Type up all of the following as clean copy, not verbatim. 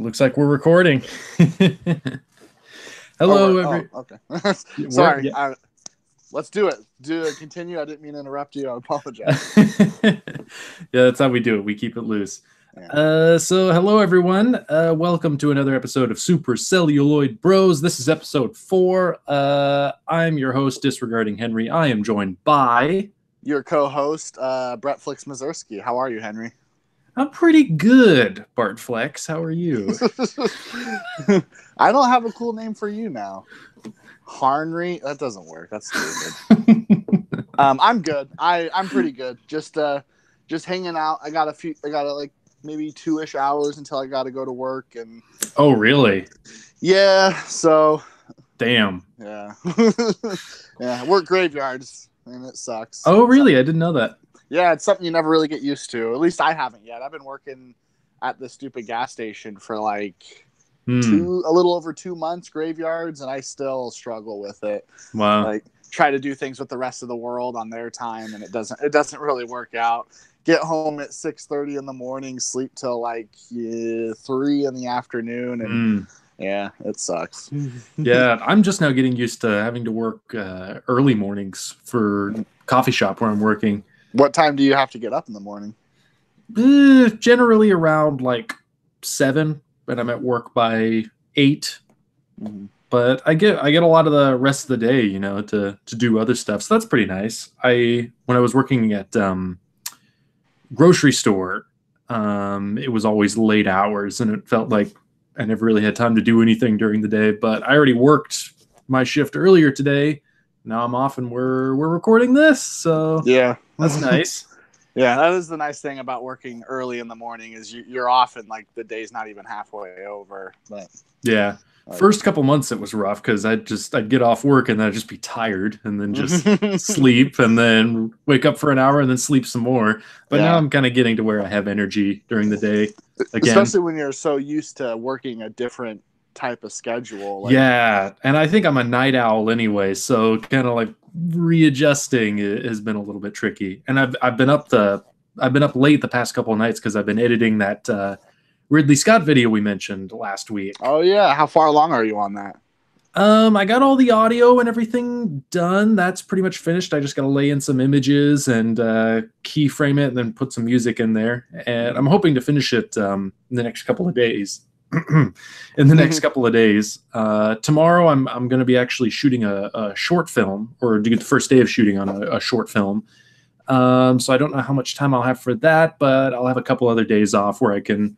looks like we're recording. Oh, Hello, okay. we're Sorry. yeah. Let's do it. Continue. I didn't mean to interrupt you. I apologize. Yeah, that's how we do it. We keep it loose. Yeah. So hello everyone. Welcome to another episode of Super Celluloid Bros. This is episode 4. I'm your host, Disregarding Henry. I am joined by Your co-host, Bretflix Mazursky. How are you, Henry? I'm pretty good, Bretflix. How are you? I don't have a cool name for you now. Harnry? That doesn't work. That's stupid. I'm good. I'm pretty good. Just hanging out. I got like maybe 2-ish hours until I got to go to work. And Oh, really? yeah. So. Damn. Yeah. Yeah. Work graveyards, and it sucks. Oh, really? I didn't know that. Yeah, it's something you never really get used to. At least I haven't yet. I've been working at the stupid gas station for like a little over 2 months, graveyards, and I still struggle with it. Wow. Like try to do things with the rest of the world on their time, and it doesn't really work out. Get home at 6:30 in the morning, sleep till like 3 in the afternoon, and yeah, it sucks. Yeah, I'm just now getting used to having to work early mornings for coffee shop where I'm working. What time do you have to get up in the morning? Generally around like 7, and I'm at work by 8. Mm-hmm. But I get a lot of the rest of the day, to do other stuff. So that's pretty nice. When I was working at grocery store, it was always late hours, and it felt like I never really had time to do anything during the day. But I already worked my shift earlier today. Now I'm off, and we're recording this. So yeah, that's nice. Yeah, that is the nice thing about working early in the morning is you're off and like the day's not even halfway over. But yeah, first couple months it was rough because I'd get off work and then I'd just be tired and then just sleep and then wake up for an hour and then sleep some more. But now I'm kind of getting to where I have energy during the day again. Especially when you're so used to working a different type of schedule. Yeah, and I think I'm a night owl anyway, so kind of like readjusting has been a little bit tricky. And I've been up late the past couple of nights because I've been editing that Ridley Scott video we mentioned last week. Oh yeah, how far along are you on that? I got all the audio and everything done. That's pretty much finished. I just got to lay in some images and keyframe it and then put some music in there. And I'm hoping to finish it in the next couple of days. Tomorrow I'm going to be actually shooting a short film, or do the first day of shooting on a short film. So I don't know how much time I'll have for that, but I'll have a couple other days off where I can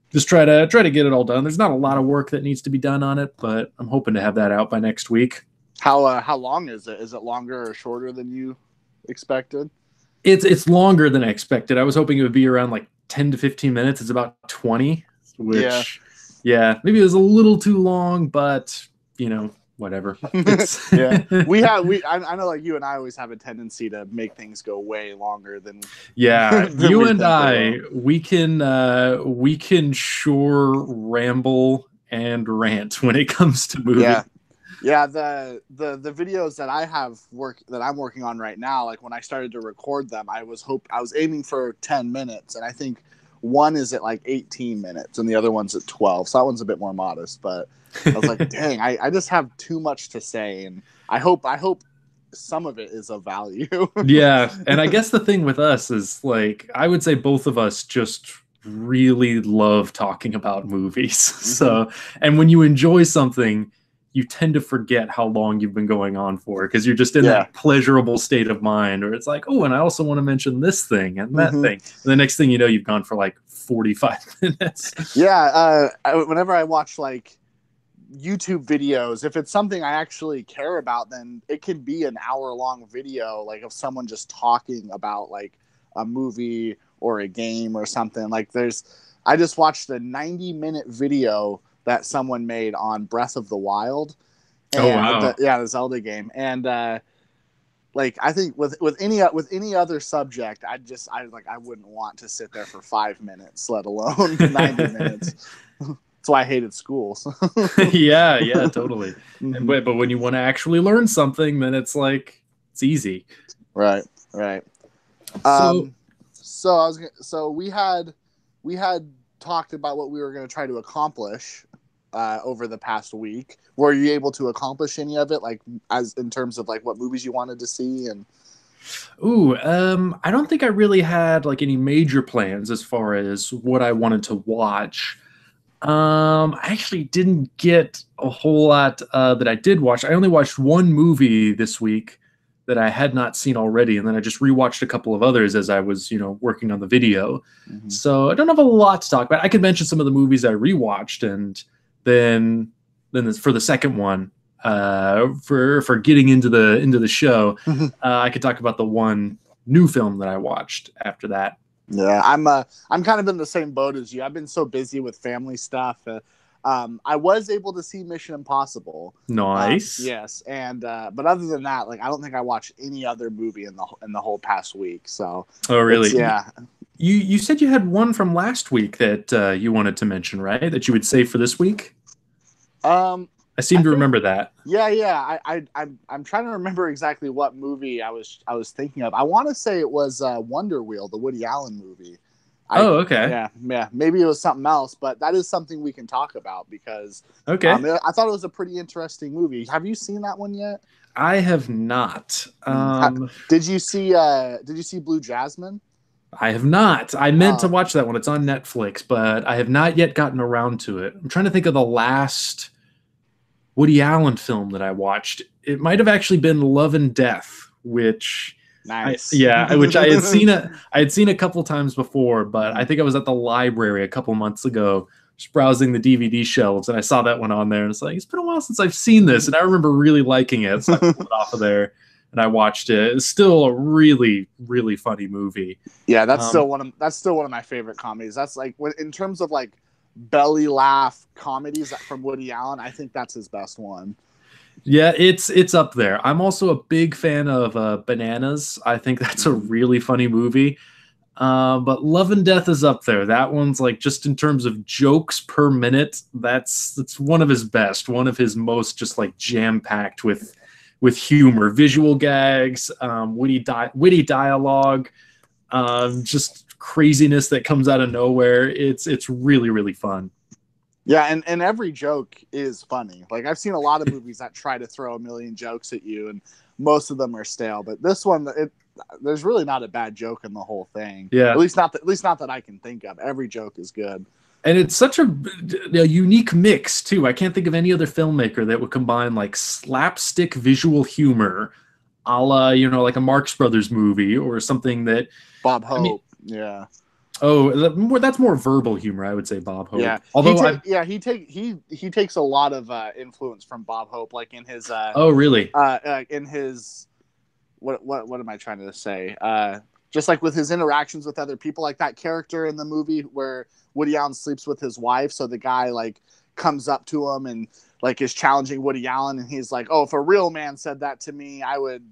just try to get it all done. There's not a lot of work that needs to be done on it, but I'm hoping to have that out by next week. How long is it? Is it longer or shorter than you expected? It's longer than I expected. I was hoping it would be around like 10 to 15 minutes. It's about 20. Which, yeah, maybe it was a little too long, but whatever. Yeah, I know, like you and I always have a tendency to make things go way longer than. Yeah, than you and I, we can sure ramble and rant when it comes to movies. Yeah. The videos that I'm working on right now, like when I started to record them, I was aiming for 10 minutes, and I think one is at like 18 minutes and the other one's at 12. So that one's a bit more modest, but I was like, dang, I just have too much to say. And I hope some of it is of value. Yeah. And I guess the thing with us is like, I would say both of us just really love talking about movies. So, and when you enjoy something, you tend to forget how long you've been going on for because you're just in that pleasurable state of mind, or it's like, oh, and I also want to mention this thing and that thing. And the next thing you know, you've gone for like 45 minutes. Yeah. Whenever I watch like YouTube videos, if it's something I actually care about, then it can be an hour-long video, like of someone just talking about like a movie or a game or something. Like I just watched a 90-minute video that someone made on Breath of the Wild. And the Zelda game. And like I think with any other subject, I wouldn't want to sit there for 5 minutes, let alone 90 minutes. That's why I hated schools. Yeah, Totally. But when you want to actually learn something, then it's like it's easy. Right. So we had talked about what we were going to try to accomplish over the past week. Were you able to accomplish any of it, like as in terms of like what movies you wanted to see? And I don't think I really had like any major plans as far as what I wanted to watch. I actually didn't get a whole lot that I did watch. I only watched one movie this week that I had not seen already, and then I just rewatched a couple of others as I was, working on the video. Mhm. So I don't have a lot to talk about. I could mention some of the movies I rewatched, and then for the second one, for getting into the show, I could talk about the one new film that I watched after that. Yeah, I'm kind of in the same boat as you. I've been so busy with family stuff. I was able to see Mission Impossible. Nice. Yes, and but other than that, like I don't think I watched any other movie in the whole past week. So oh really? Yeah. You said you had one from last week that you wanted to mention, right? That you would save for this week. I seem to remember that. Yeah. I'm trying to remember exactly what movie I was thinking of. I want to say it was Wonder Wheel, the Woody Allen movie. Okay. Yeah. Maybe it was something else, but that is something we can talk about because okay. I thought it was a pretty interesting movie. Have you seen that one yet? I have not. Did you see Blue Jasmine? I have not. I meant to watch that one. It's on Netflix, but I have not yet gotten around to it. I'm trying to think of the last Woody Allen film that I watched. It might have actually been Love and Death, which nice. Which I had seen a couple times before, but I think I was at the library a couple months ago just browsing the DVD shelves, and I saw that one on there, and it's like, it's been a while since I've seen this, and I remember really liking it, so I pulled it off of there and I watched it. It's still a really, really funny movie. Yeah, that's still one of my favorite comedies. That's like in terms of like belly laugh comedies from Woody Allen, I think that's his best one. Yeah, it's up there. I'm also a big fan of Bananas. I think that's a really funny movie. But Love and Death is up there. That one's like, just in terms of jokes per minute, that's one of his best, one of his most just like jam-packed with humor, visual gags, witty dialogue, just craziness that comes out of nowhere. It's really, really fun. Yeah, and every joke is funny. Like I've seen a lot of movies that try to throw a million jokes at you, and most of them are stale. But this one, there's really not a bad joke in the whole thing. Yeah, at least not that I can think of. Every joke is good, and it's such a unique mix too. I can't think of any other filmmaker that would combine like slapstick visual humor, a la like a Marx Brothers movie or something that Bob Hope. Yeah. Oh, that's more verbal humor, I would say. Bob Hope. Yeah, although he takes a lot of influence from Bob Hope, like in his. Oh, really? In his, what am I trying to say? Just like with his interactions with other people, like that character in the movie where Woody Allen sleeps with his wife, so the guy like comes up to him and like is challenging Woody Allen, and he's like, "Oh, if a real man said that to me, I would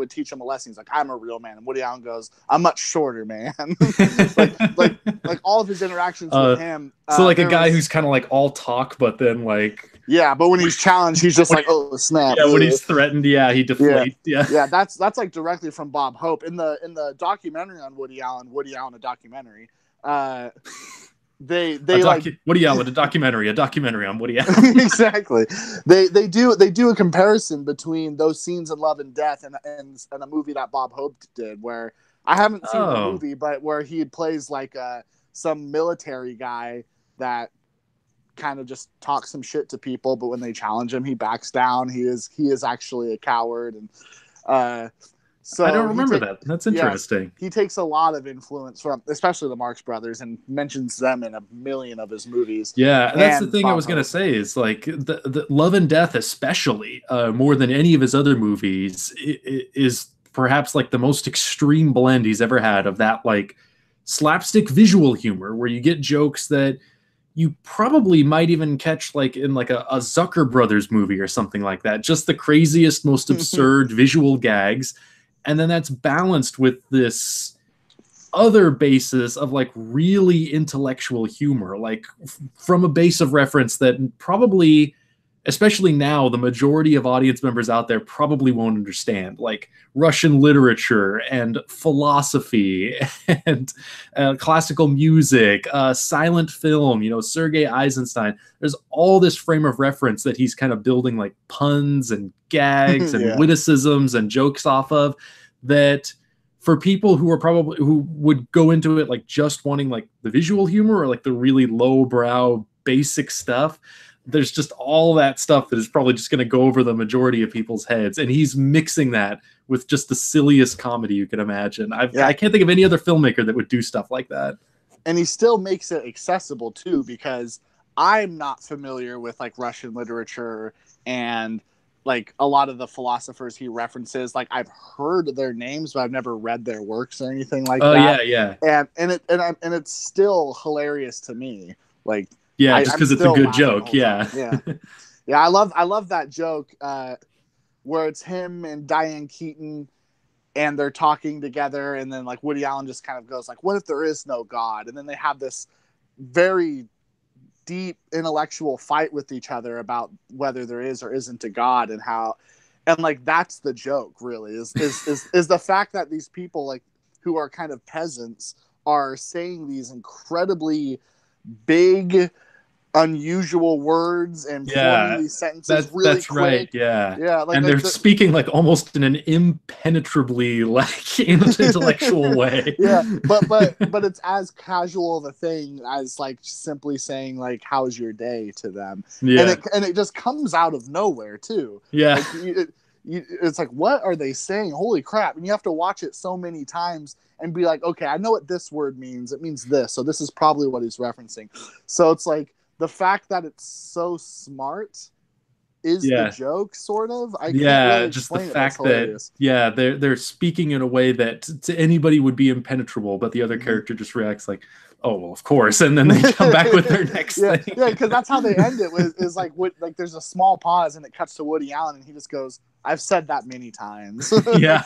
teach him a lesson." He's like, "I'm a real man," and Woody Allen goes, "I'm much shorter, man." like all of his interactions with him. So like a guy who's kind of like all talk, but then like but when he's challenged, he's just like, "Oh snap!" Yeah, when he's threatened, he deflates. Yeah, that's like directly from Bob Hope in the documentary on Woody Allen, a documentary. Woody Allen, a documentary on Woody Allen. Exactly. They do a comparison between those scenes in Love and Death and a movie that Bob Hope did, where I haven't seen the movie, but where he plays like some military guy that kind of just talks some shit to people, but when they challenge him, he backs down. He is actually a coward, and so I don't remember that. That's interesting. He takes a lot of influence from, especially the Marx Brothers, and mentions them in a million of his movies. Yeah, and that's the thing I was going to say is like the Love and Death, especially more than any of his other movies, is perhaps like the most extreme blend he's ever had of that like slapstick visual humor, where you get jokes that you probably might even catch like in like a Zucker Brothers movie or something like that. Just the craziest, most absurd visual gags. And then that's balanced with this other basis of like really intellectual humor, like from a base of reference that probably especially now, the majority of audience members out there probably won't understand, like Russian literature and philosophy and classical music, silent film, Sergei Eisenstein. There's all this frame of reference that he's kind of building like puns and gags and Yeah. witticisms and jokes off of, that for people who would go into it like just wanting like the visual humor or like the really lowbrow basic stuff, there's just all that stuff that is probably just going to go over the majority of people's heads. And he's mixing that with just the silliest comedy you can imagine. I can't think of any other filmmaker that would do stuff like that. And he still makes it accessible too, because I'm not familiar with like Russian literature and like a lot of the philosophers he references. Like I've heard their names, but I've never read their works or anything like that. Oh yeah. And it's still hilarious to me. Like, yeah, just because it's a good joke. Yeah. Yeah. I love that joke where it's him and Diane Keaton and they're talking together, and then like Woody Allen just kind of goes like, what if there is no God? And then they have this very deep intellectual fight with each other about whether there is or isn't a God, and how, and like that's the joke really is the fact that these people like who are kind of peasants are saying these incredibly big, unusual words and forming these sentences really quick. Right, yeah. Like, and they're speaking like almost in an impenetrably like intellectual way. Yeah, but it's as casual of a thing as like simply saying like "How's your day?" to them. Yeah, and it just comes out of nowhere too. Yeah, like, it's like, what are they saying? Holy crap! And you have to watch it so many times and be like, okay, I know what this word means. It means this, so this is probably what he's referencing. So it's like, the fact that it's so smart is the joke, sort of. I can't really just explain the fact that they're speaking in a way that to anybody would be impenetrable, but the other character just reacts like, "Oh well, of course," and then they come back with their next thing. Yeah, because that's how they end it. Is like there's a small pause and it cuts to Woody Allen and he just goes, "I've said that many times." Yeah.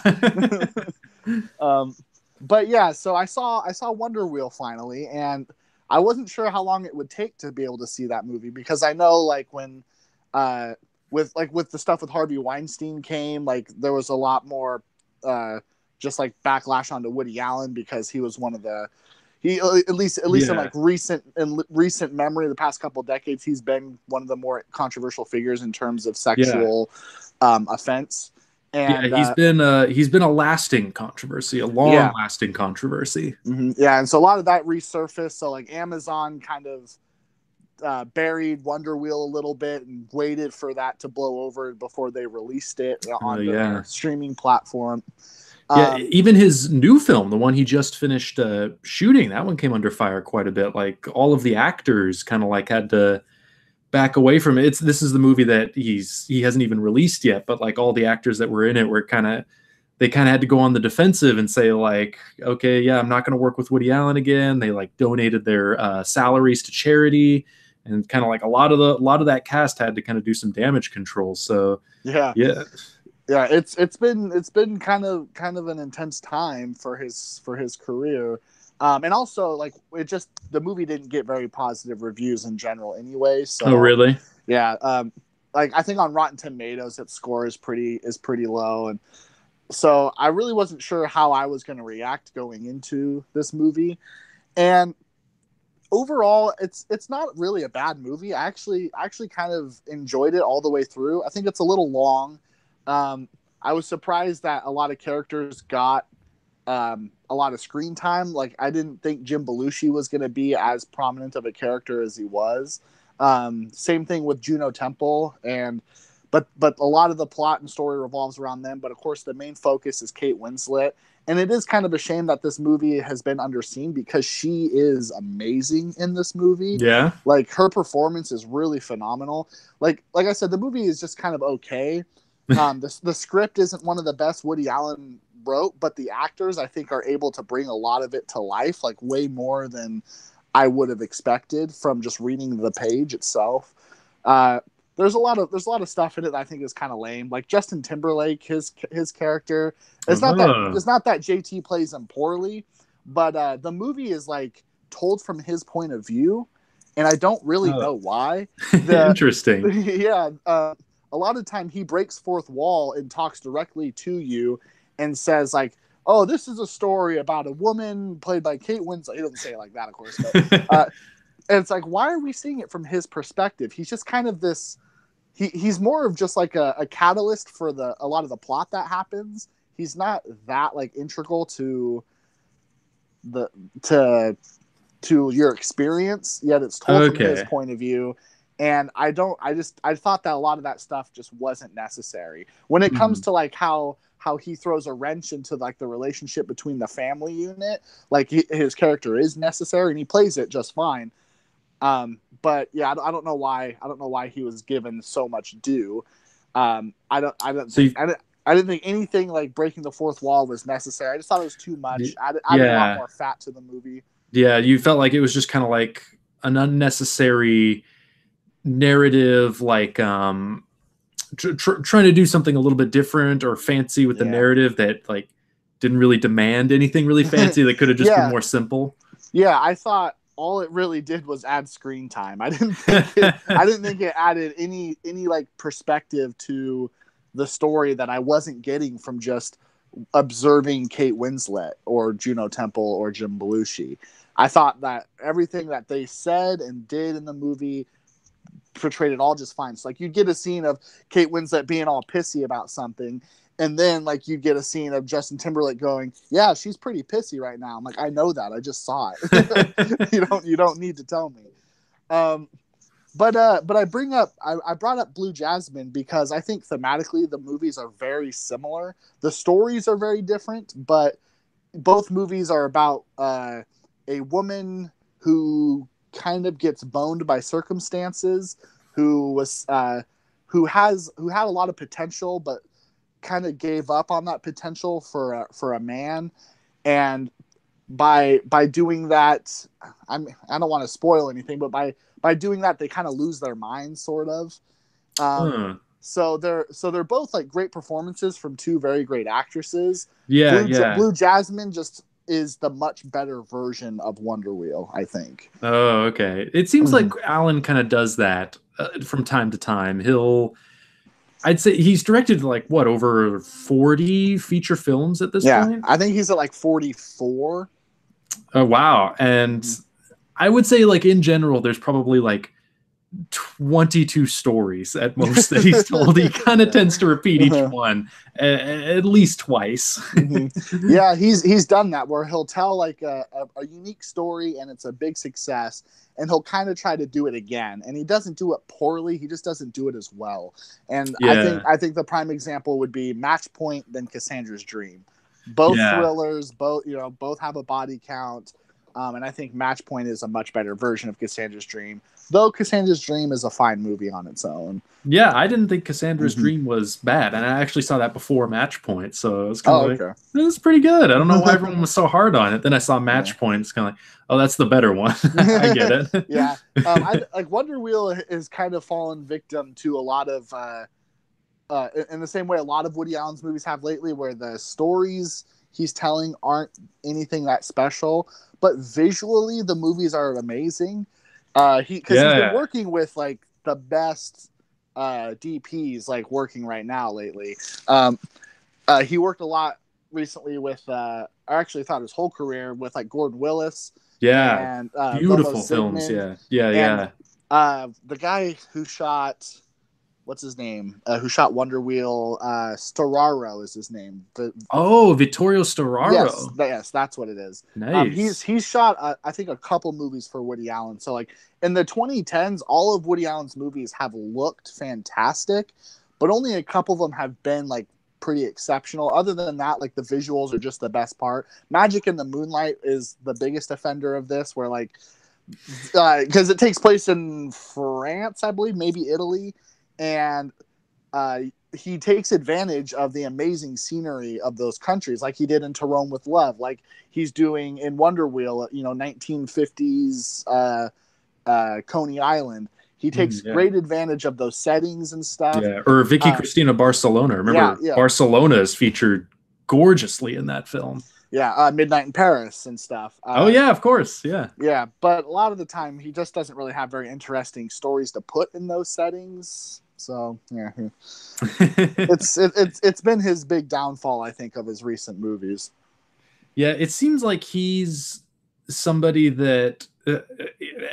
But yeah, so I saw Wonder Wheel finally, and I wasn't sure how long it would take to be able to see that movie, because I know like when with the stuff with Harvey Weinstein came, like there was a lot more just like backlash onto Woody Allen, because he was one of the at least in like recent memory, the past couple of decades, he's been one of the more controversial figures in terms of sexual offense. And he's been a lasting controversy, a long lasting controversy. Mm-hmm. Yeah, and so a lot of that resurfaced. So like Amazon kind of buried Wonder Wheel a little bit and waited for that to blow over before they released it on their streaming platform. Even his new film, the one he just finished shooting, that one came under fire quite a bit. Like all of the actors kind of like had to back away from it. This is the movie that he hasn't even released yet, but like all the actors that were in it were kind of had to go on the defensive and say like, okay, yeah, I'm not going to work with Woody Allen again. They like donated their salaries to charity, and kind of like a lot of that cast had to kind of do some damage control. So it's been kind of an intense time for his career. And also, like, the movie didn't get very positive reviews in general anyway. So, oh, really? Yeah. Like, I think on Rotten Tomatoes, its score is pretty low. And so I really wasn't sure how I was going to react going into this movie. And overall, it's not really a bad movie. I actually kind of enjoyed it all the way through. I think it's a little long. I was surprised that a lot of characters got a lot of screen time. Like, I didn't think Jim Belushi was going to be as prominent of a character as he was. Same thing with Juno Temple, but a lot of the plot and story revolves around them. But of course, the main focus is Kate Winslet, and it is kind of a shame that this movie has been underseen, because she is amazing in this movie. Yeah, like her performance is really phenomenal. Like I said, the movie is just kind of okay. The script isn't one of the best Woody Allen wrote, but the actors, I think, are able to bring a lot of it to life, like way more than I would have expected from just reading the page itself. There's a lot of stuff in it that I think is kind of lame. Like Justin Timberlake, his character. It's not that JT plays him poorly, but the movie is like told from his point of view, and I don't really know why. Interesting. Yeah, a lot of time he breaks fourth wall and talks directly to you and says like, "Oh, this is a story about a woman played by Kate Winslet." He doesn't say it like that, of course, but and it's like, why are we seeing it from his perspective? He's just kind of this. He's more of just like a catalyst for a lot of the plot that happens. He's not that like integral to your experience, yet it's told from his point of view. And I thought that a lot of that stuff just wasn't necessary when it comes to like how he throws a wrench into like the relationship between the family unit. Like his character is necessary and he plays it just fine. But yeah, I don't know why he was given so much due. I didn't think anything like breaking the fourth wall was necessary. I just thought it was too much. Added a lot more fat to the movie. Yeah, you felt like it was just kind of like an unnecessary narrative, like trying to do something a little bit different or fancy with the narrative that like didn't really demand anything really fancy. That could have just been more simple. Yeah, I thought all it really did was add screen time. I didn't think it added any like perspective to the story that I wasn't getting from just observing Kate Winslet or Juno Temple or Jim Belushi. I thought that everything that they said and did in the movie portrayed it all just fine. So like you'd get a scene of Kate Winslet being all pissy about something, and then like you get a scene of Justin Timberlake going, "Yeah, she's pretty pissy right now." I'm like, I know that. I just saw it. You don't need to tell me. But I brought up Blue Jasmine because I think thematically the movies are very similar. The stories are very different, but both movies are about a woman who kind of gets boned by circumstances, who had a lot of potential, but kind of gave up on that potential for a man. And by doing that, I don't want to spoil anything, but by doing that, they kind of lose their minds, sort of. So they're both like great performances from two very great actresses. Blue Jasmine just is the much better version of Wonder Wheel, I think. Oh, okay. It seems like Alan kind of does that from time to time. I'd say he's directed like what, over 40 feature films at this point? I think he's at like 44. Oh, wow. And I would say like in general, there's probably like 22 stories at most that he's told. He kind of tends to repeat each one at least twice. Yeah, he's done that where he'll tell like a unique story and it's a big success, and he'll kind of try to do it again, and he doesn't do it poorly. He just doesn't do it as well. And I think the prime example would be Match Point, then Cassandra's Dream. Both thrillers, both have a body count. And I think Match Point is a much better version of Cassandra's Dream, though Cassandra's Dream is a fine movie on its own. Yeah, I didn't think Cassandra's Dream was bad, and I actually saw that before Match Point, so it was kind of it was pretty good. I don't know why everyone was so hard on it. Then I saw Match Point, it's kind of like, oh, that's the better one. I get it. Yeah, like Wonder Wheel is kind of fallen victim to a lot of, in the same way a lot of Woody Allen's movies have lately, where the stories he's telling aren't anything that special, but visually the movies are amazing. He's been working with like the best DPs like working right now lately. He worked a lot recently with I actually thought his whole career with like Gordon Willis. And beautiful films. The guy who shot what's his name? Who shot Wonder Wheel? Storaro is his name. Vittorio Storaro. Yes, that's what it is. Nice. He's shot I think a couple movies for Woody Allen. So like in the 2010s, all of Woody Allen's movies have looked fantastic, but only a couple of them have been like pretty exceptional. Other than that, like the visuals are just the best part. Magic in the Moonlight is the biggest offender of this, where like because it takes place in France, I believe, maybe Italy. And he takes advantage of the amazing scenery of those countries, like he did in To Rome with Love, like he's doing in Wonder Wheel, 1950s Coney Island. He takes great advantage of those settings and stuff. Yeah, or Vicky Cristina Barcelona. Remember, Barcelona is featured gorgeously in that film. Yeah, Midnight in Paris and stuff. Oh yeah, of course, yeah. Yeah, but a lot of the time he just doesn't really have very interesting stories to put in those settings. So yeah, it's been his big downfall, I think, of his recent movies. Yeah, it seems like he's somebody that,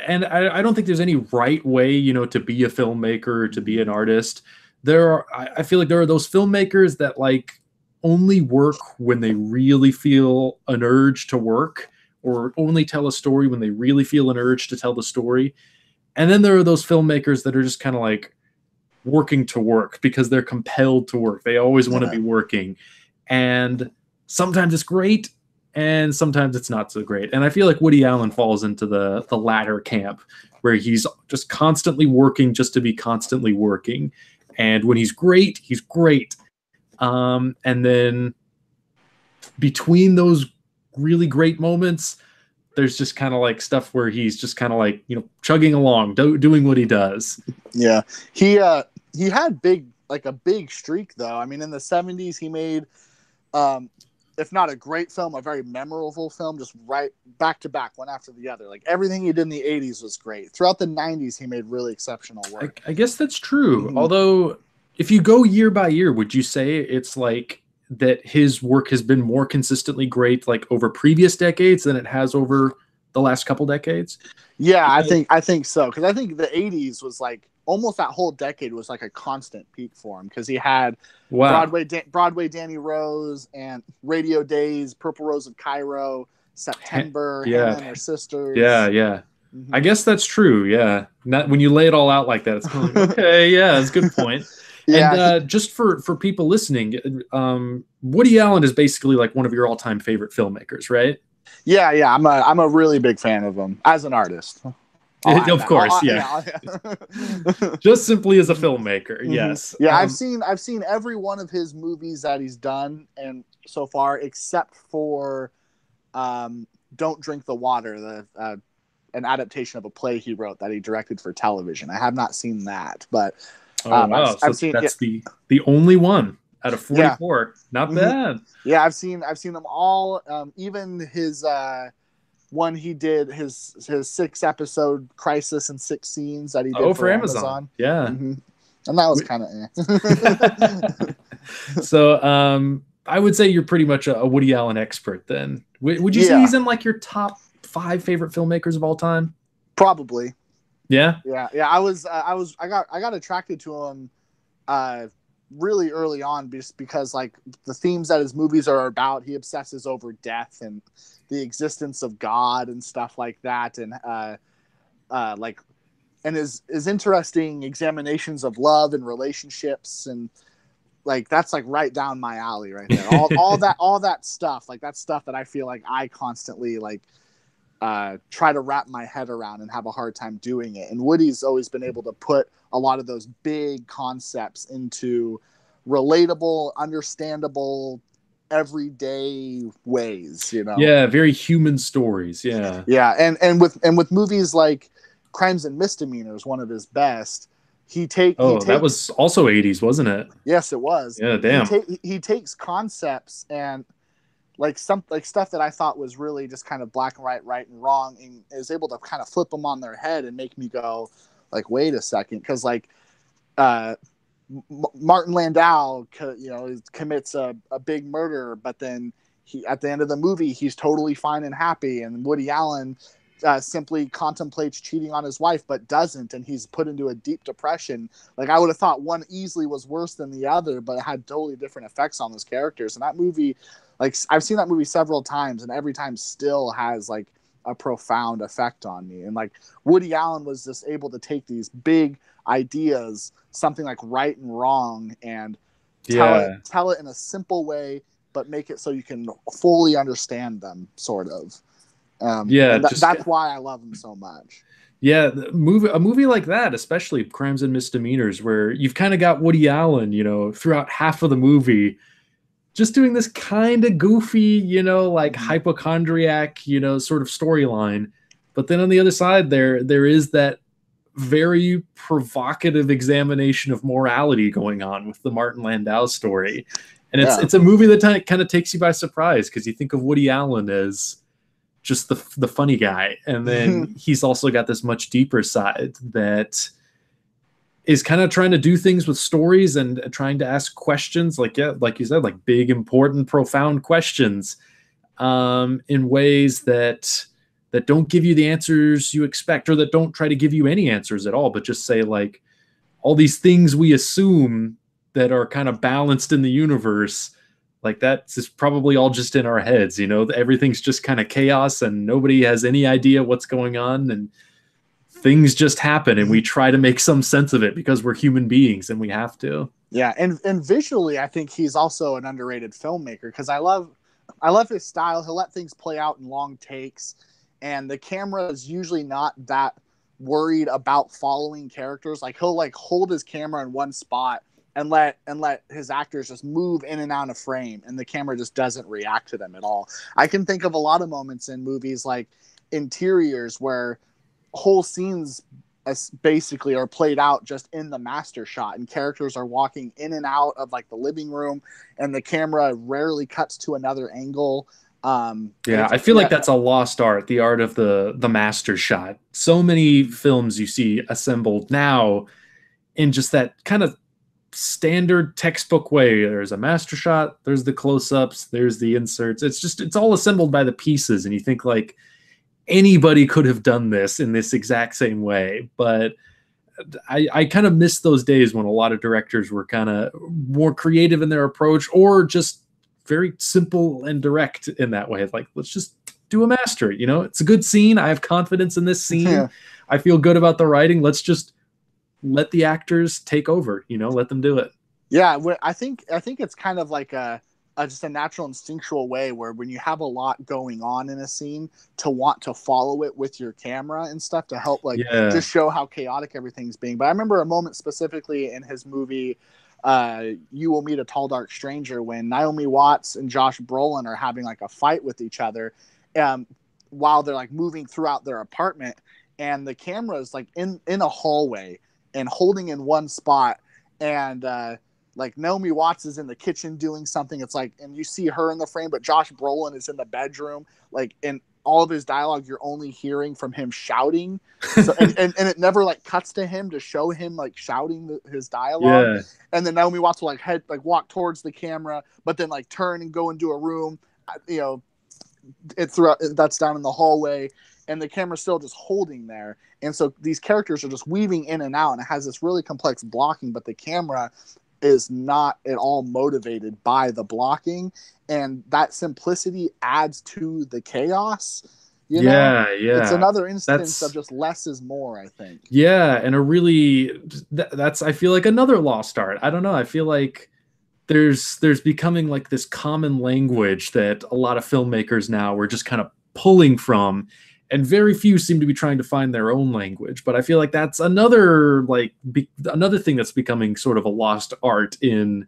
and I don't think there's any right way, to be a filmmaker or to be an artist. I feel like there are those filmmakers that like only work when they really feel an urge to work, or only tell a story when they really feel an urge to tell the story. And then there are those filmmakers that are just kind of like working to work because they're compelled to work. They always want to be working. And sometimes it's great and sometimes it's not so great. And I feel like Woody Allen falls into the latter camp, where he's just constantly working just to be constantly working. And when he's great, he's great. And then between those really great moments, there's just kind of like stuff where he's just kind of like, chugging along, doing what he does. Yeah. He had a big streak though. I mean, in the 70s he made if not a great film, a very memorable film, just right back to back, one after the other. Like everything he did in the 80s was great. Throughout the 90s he made really exceptional work. I guess that's true. Mm-hmm. Although if you go year by year, would you say it's like that his work has been more consistently great like over previous decades than it has over the last couple decades? Yeah, I think so, because I think the 80s was like almost that whole decade was like a constant peak for him, because he had Broadway Danny Rose and Radio Days, Purple Rose of Cairo, September, Hannah and Her Sisters. Yeah. Mm-hmm. I guess that's true. Yeah, when you lay it all out like that, it's kind of like, okay. Yeah, that's a good point. Yeah. And just for people listening, Woody Allen is basically like one of your all-time favorite filmmakers, right? Yeah. I'm a really big fan of him as an artist. Of course, yeah. Just simply as a filmmaker, mm-hmm. Yes. Yeah, I've seen every one of his movies that he's done, and so far, except for "Don't Drink the Water," an adaptation of a play he wrote that he directed for television. I have not seen that, but wow, I've seen that's the only one out of 44. Yeah. Not bad. Yeah, I've seen them all. Even his one he did, his 6-episode Crisis in 6 Scenes that he did for Amazon. Yeah, mm-hmm. And that was kind of So I would say you're pretty much a Woody Allen expert then. Would you say he's in like your top 5 favorite filmmakers of all time? Probably. Yeah. I got attracted to him really early on, just because like the themes that his movies are about, he obsesses over death and the existence of God and stuff like that, and his interesting examinations of love and relationships, and like that's like right down my alley right there. all that stuff, like that's stuff that I feel like I constantly like try to wrap my head around and have a hard time doing it. And Woody's always been able to put a lot of those big concepts into relatable, understandable, everyday ways, Yeah, very human stories. Yeah. And with movies like Crimes and Misdemeanors, one of his best, that was also 80s, wasn't it? Yes, it was. Yeah, damn. He takes concepts and like stuff that I thought was really just kind of black and white, right and wrong, and is able to kind of flip them on their head and make me go like, wait a second, because like Martin Landau, commits a big murder, but then at the end of the movie he's totally fine and happy, and Woody Allen simply contemplates cheating on his wife but doesn't, and he's put into a deep depression. Like I would have thought one easily was worse than the other, but it had totally different effects on those characters. And that movie, like I've seen that movie several times, and every time still has like a profound effect on me. And like Woody Allen was just able to take these big ideas, something like right and wrong, and tell it in a simple way, but make it so you can fully understand them, sort of. That's why I love him so much. Yeah, a movie like that, especially Crimes and Misdemeanors, where you've kind of got Woody Allen, throughout half of the movie, just doing this kind of goofy, like hypochondriac, sort of storyline. But then on the other side, there is that very provocative examination of morality going on with the Martin Landau story. And it's a movie that kind of takes you by surprise because you think of Woody Allen as just the funny guy, and then he's also got this much deeper side that is kind of trying to do things with stories and trying to ask questions, like you said, like big, important, profound questions, in ways that don't give you the answers you expect, or that don't try to give you any answers at all, but just say like all these things we assume that are kind of balanced in the universe, like that's just probably all just in our heads, everything's just kind of chaos and nobody has any idea what's going on, and things just happen and we try to make some sense of it because we're human beings and we have to. Yeah, and visually I think he's also an underrated filmmaker because I love his style. He'll let things play out in long takes, and the camera is usually not that worried about following characters. Like he'll like hold his camera in one spot and let his actors just move in and out of frame, and the camera just doesn't react to them at all. I can think of a lot of moments in movies like Interiors where whole scenes basically are played out just in the master shot, and characters are walking in and out of like the living room, and the camera rarely cuts to another angle. I feel like that's a lost art, the art of the master shot. So many films you see assembled now in just that kind of standard textbook way. There's a master shot, there's the close-ups, there's the inserts. It's all assembled by the pieces, and you think like anybody could have done this in this exact same way. But I kind of miss those days when a lot of directors were kind of more creative in their approach, or just very simple and direct in that way. Like, let's just do a master, it's a good scene. I have confidence in this scene. Yeah. I feel good about the writing. Let's just let the actors take over, let them do it. Yeah. I think it's kind of like just a natural instinctual way where when you have a lot going on in a scene, to want to follow it with your camera and stuff to help just show how chaotic everything's being. But I remember a moment specifically in his movie, You Will Meet a Tall Dark Stranger, when Naomi Watts and Josh Brolin are having like a fight with each other while they're like moving throughout their apartment, and the camera is like in a hallway and holding in one spot, and like Naomi Watts is in the kitchen doing something. It's like, and you see her in the frame, but Josh Brolin is in the bedroom, like in all of his dialogue, you're only hearing from him shouting. So, and it never like cuts to him to show him like shouting his dialogue. Yeah. And then Naomi Watts will walk towards the camera, but then like turn and go into a room, that's down in the hallway, and the camera's still just holding there. And so these characters are just weaving in and out, and it has this really complex blocking, but the camera is not at all motivated by the blocking, and that simplicity adds to the chaos. Yeah. It's another instance of just less is more, I think. Yeah, and that's I feel like another lost art. I don't know. I feel like there's becoming like this common language that a lot of filmmakers now are just kind of pulling from, and very few seem to be trying to find their own language. But I feel like that's another thing that's becoming sort of a lost art in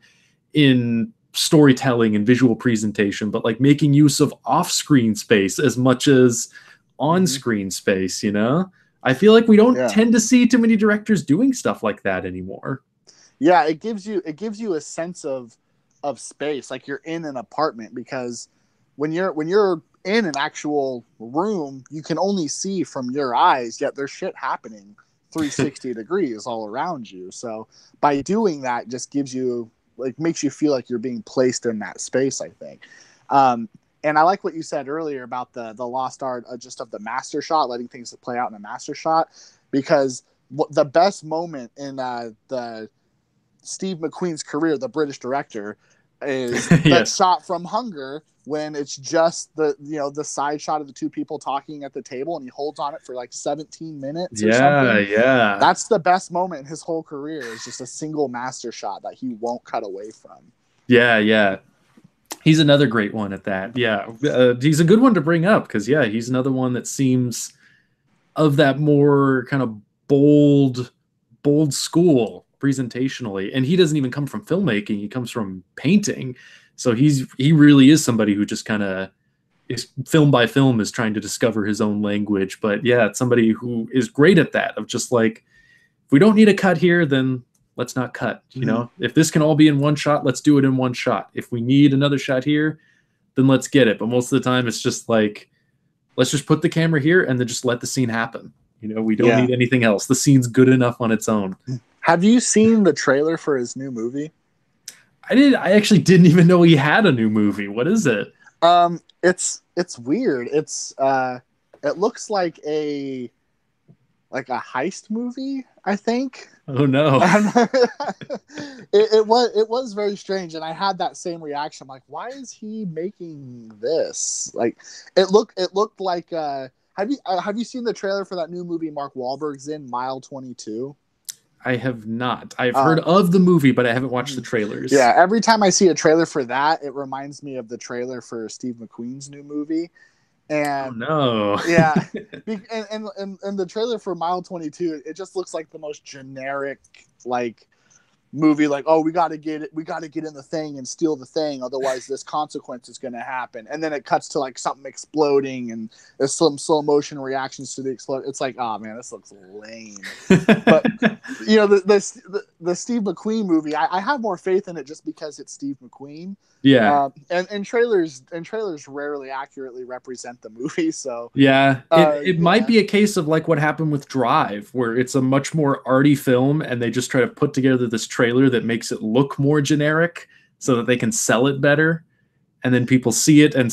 storytelling and visual presentation, but like making use of off-screen space as much as on-screen space, I feel like we don't tend to see too many directors doing stuff like that anymore. Yeah, it gives you a sense of space, like you're in an apartment, because when you're in an actual room, you can only see from your eyes, yet there's shit happening 360 degrees all around you. So by doing that, just gives you makes you feel like you're being placed in that space, I think. And I like what you said earlier about the lost art just of the master shot, letting things play out in a master shot, because the best moment in the Steve McQueen's career, the British director, is that shot from Hunger, when it's just the side shot of the two people talking at the table, and he holds on it for like 17 minutes or something. Yeah. That's the best moment in his whole career, is just a single master shot that he won't cut away from. Yeah. He's another great one at that. Yeah. He's a good one to bring up because, he's another one that seems of that more kind of bold school presentationally. And he doesn't even come from filmmaking. He comes from painting. So he really is somebody who just kind of is film by film is trying to discover his own language. But it's somebody who is great at that, of just like, if we don't need a cut here, then let's not cut. You know, if this can all be in one shot, let's do it in one shot. If we need another shot here, then let's get it. But most of the time it's just like, let's just put the camera here and then just let the scene happen. You know, we don't need anything else. The scene's good enough on its own. Have you seen the trailer for his new movie? I actually didn't even know he had a new movie. What is it? It's weird. It looks like a heist movie, I think. Oh no. it was very strange, and I had that same reaction. I'm like, why is he making this? Like, it looked like have you seen the trailer for that new movie Mark Wahlberg's in, Mile 22? I have not. I've heard of the movie, but I haven't watched the trailers. Yeah, every time I see a trailer for that, it reminds me of the trailer for Steve McQueen's new movie. And no. Yeah. And the trailer for Mile 22, it just looks like the most generic, like, movie, like, oh, we got to get in the thing and steal the thing, otherwise this consequence is going to happen. And then it cuts to like something exploding and there's some slow motion reactions to the explode. It's like, oh man, this looks lame. But you know, the Steve McQueen movie, I have more faith in it just because it's Steve McQueen. Yeah. And trailers rarely accurately represent the movie. So yeah, it might be a case of like what happened with Drive, where it's a much more arty film and they just try to put together this trailer that makes it look more generic so that they can sell it better. And then people see it and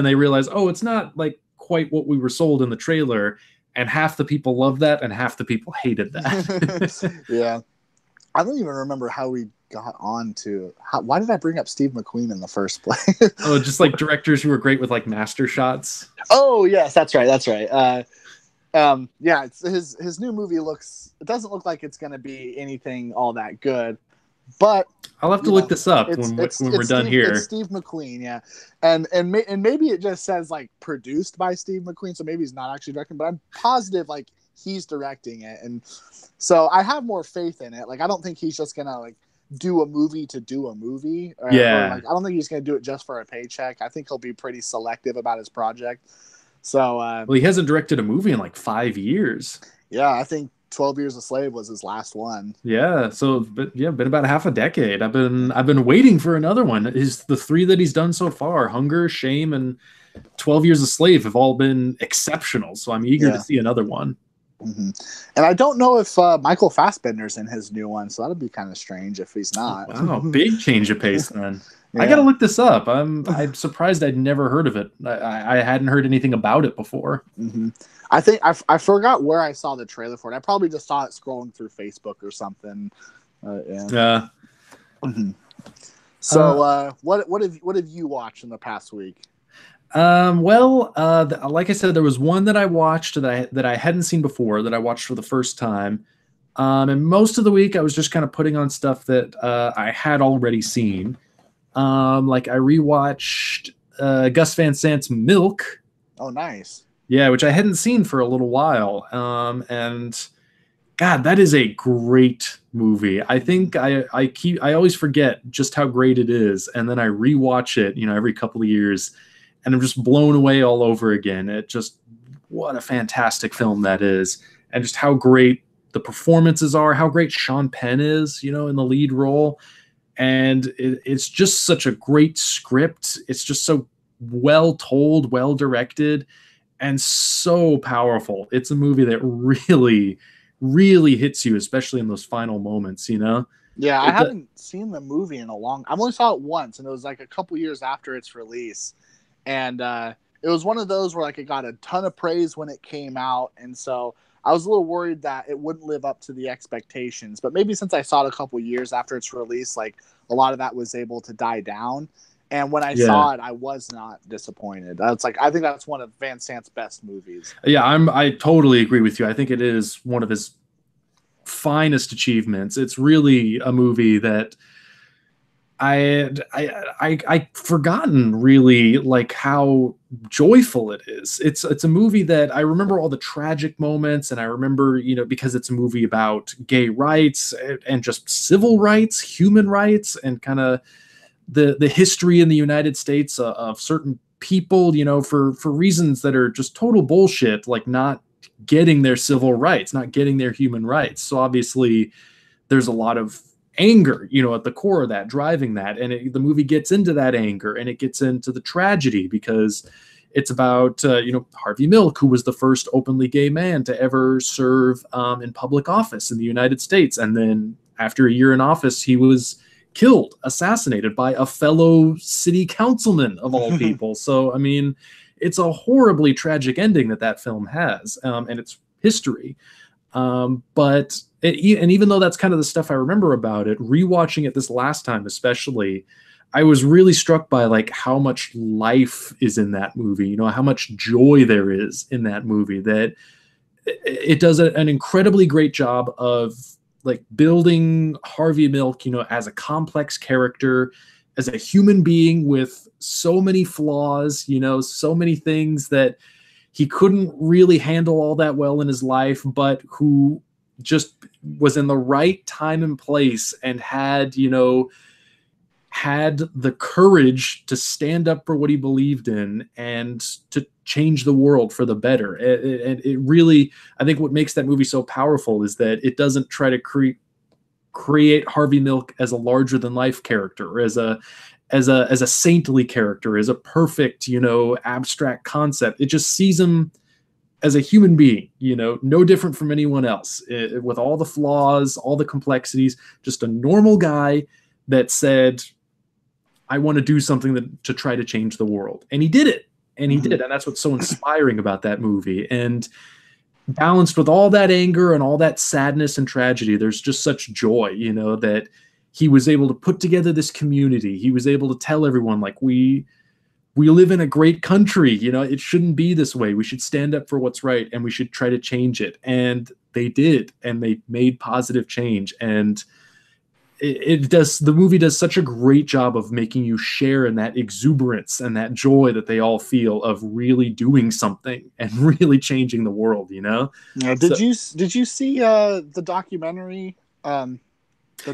they realize, oh, it's not like quite what we were sold in the trailer. And half the people love that and half the people hated that. Yeah. I don't even remember how we got on to why did I bring up Steve McQueen in the first place? Oh, just like directors who are great with like master shots. Oh yes, that's right. Yeah, his new movie it doesn't look like it's going to be anything all that good, but I'll have to look this up when we're done here. It's Steve McQueen, yeah, and maybe it just says like produced by Steve McQueen, so maybe he's not actually directing, but I'm positive like he's directing it, and so I have more faith in it. Like, I don't think he's just gonna like do a movie to do a movie. Or like, I don't think he's gonna do it just for a paycheck. I think he'll be pretty selective about his project. So, well, he hasn't directed a movie in like 5 years. Yeah, I think 12 Years a Slave was his last one. Yeah, been about half a decade. I've been waiting for another one. The 3 that he's done so far, Hunger, Shame, and 12 Years a Slave, have all been exceptional. So I'm eager to see another one. Mm-hmm. And I don't know if Michael Fassbender's in his new one, so that'd be kind of strange if he's not. Wow, big change of pace then. Yeah. I gotta look this up. I'm surprised I'd never heard of it. I hadn't heard anything about it before. Mm-hmm. I think I forgot where I saw the trailer for it. I probably just saw it scrolling through Facebook or something. Yeah. Mm-hmm. So what have you watched in the past week? Like I said, there was one that I watched that I hadn't seen before, that I watched for the first time. And most of the week I was just kind of putting on stuff that I had already seen. Like I rewatched Gus Van Sant's Milk. Oh, nice. Yeah, which I hadn't seen for a little while. And God, that is a great movie. I think I always forget just how great it is, and then I rewatch it, every couple of years, and I'm just blown away all over again. What a fantastic film that is, and just how great the performances are, how great Sean Penn is, in the lead role. And it's just such a great script. It's just so well told, well directed, and so powerful. It's a movie that really, really hits you, especially in those final moments, Yeah, I haven't seen the movie in a long... I only saw it once, and it was like a couple years after its release. And it was one of those where like it got a ton of praise when it came out, and so I was a little worried that it wouldn't live up to the expectations. But maybe since I saw it a couple years after its release, like a lot of that was able to die down. And when I saw it, I was not disappointed. I think that's one of Van Sant's best movies. Yeah, I totally agree with you. I think it is one of his finest achievements. It's really a movie that I forgotten really like how joyful it is. It's a movie that I remember all the tragic moments, and I remember, because it's a movie about gay rights and just civil rights, human rights, and kind of the history in the United States of certain people, for reasons that are just total bullshit, like not getting their civil rights, not getting their human rights. So obviously there's a lot of anger, you know, at the core of that, driving that. And the movie gets into that anger, and it gets into the tragedy, because it's about, you know, Harvey Milk, who was the first openly gay man to ever serve in public office in the United States. And then after a year in office, he was killed, assassinated by a fellow city councilman of all people. So, I mean, it's a horribly tragic ending that film has, and it's history. But even though that's kind of the stuff I remember about it, rewatching it this last time especially, I was really struck by like how much life is in that movie, you know, how much joy there is in that movie, that it does an incredibly great job of like building Harvey Milk, you know, as a complex character, as a human being with so many flaws, you know, so many things that he couldn't really handle all that well in his life, but who just was in the right time and place and had, you know, had the courage to stand up for what he believed in and to change the world for the better. And it really, I think what makes that movie so powerful is that it doesn't try to create Harvey Milk as a larger than life character, or as a saintly character, as a perfect, you know, abstract concept. It just sees him as a human being, you know, no different from anyone else, with all the flaws, all the complexities, just a normal guy that said, I want to do something to try to change the world. And he did it. And he did. And that's what's so inspiring about that movie. And balanced with all that anger and all that sadness and tragedy, there's just such joy, you know, that he was able to put together this community. He was able to tell everyone, like, we live in a great country, you know, it shouldn't be this way. We should stand up for what's right, and we should try to change it. And they did, and they made positive change. And the movie does such a great job of making you share in that exuberance and that joy that they all feel of really doing something and really changing the world, you know? Yeah, did you see the documentary, The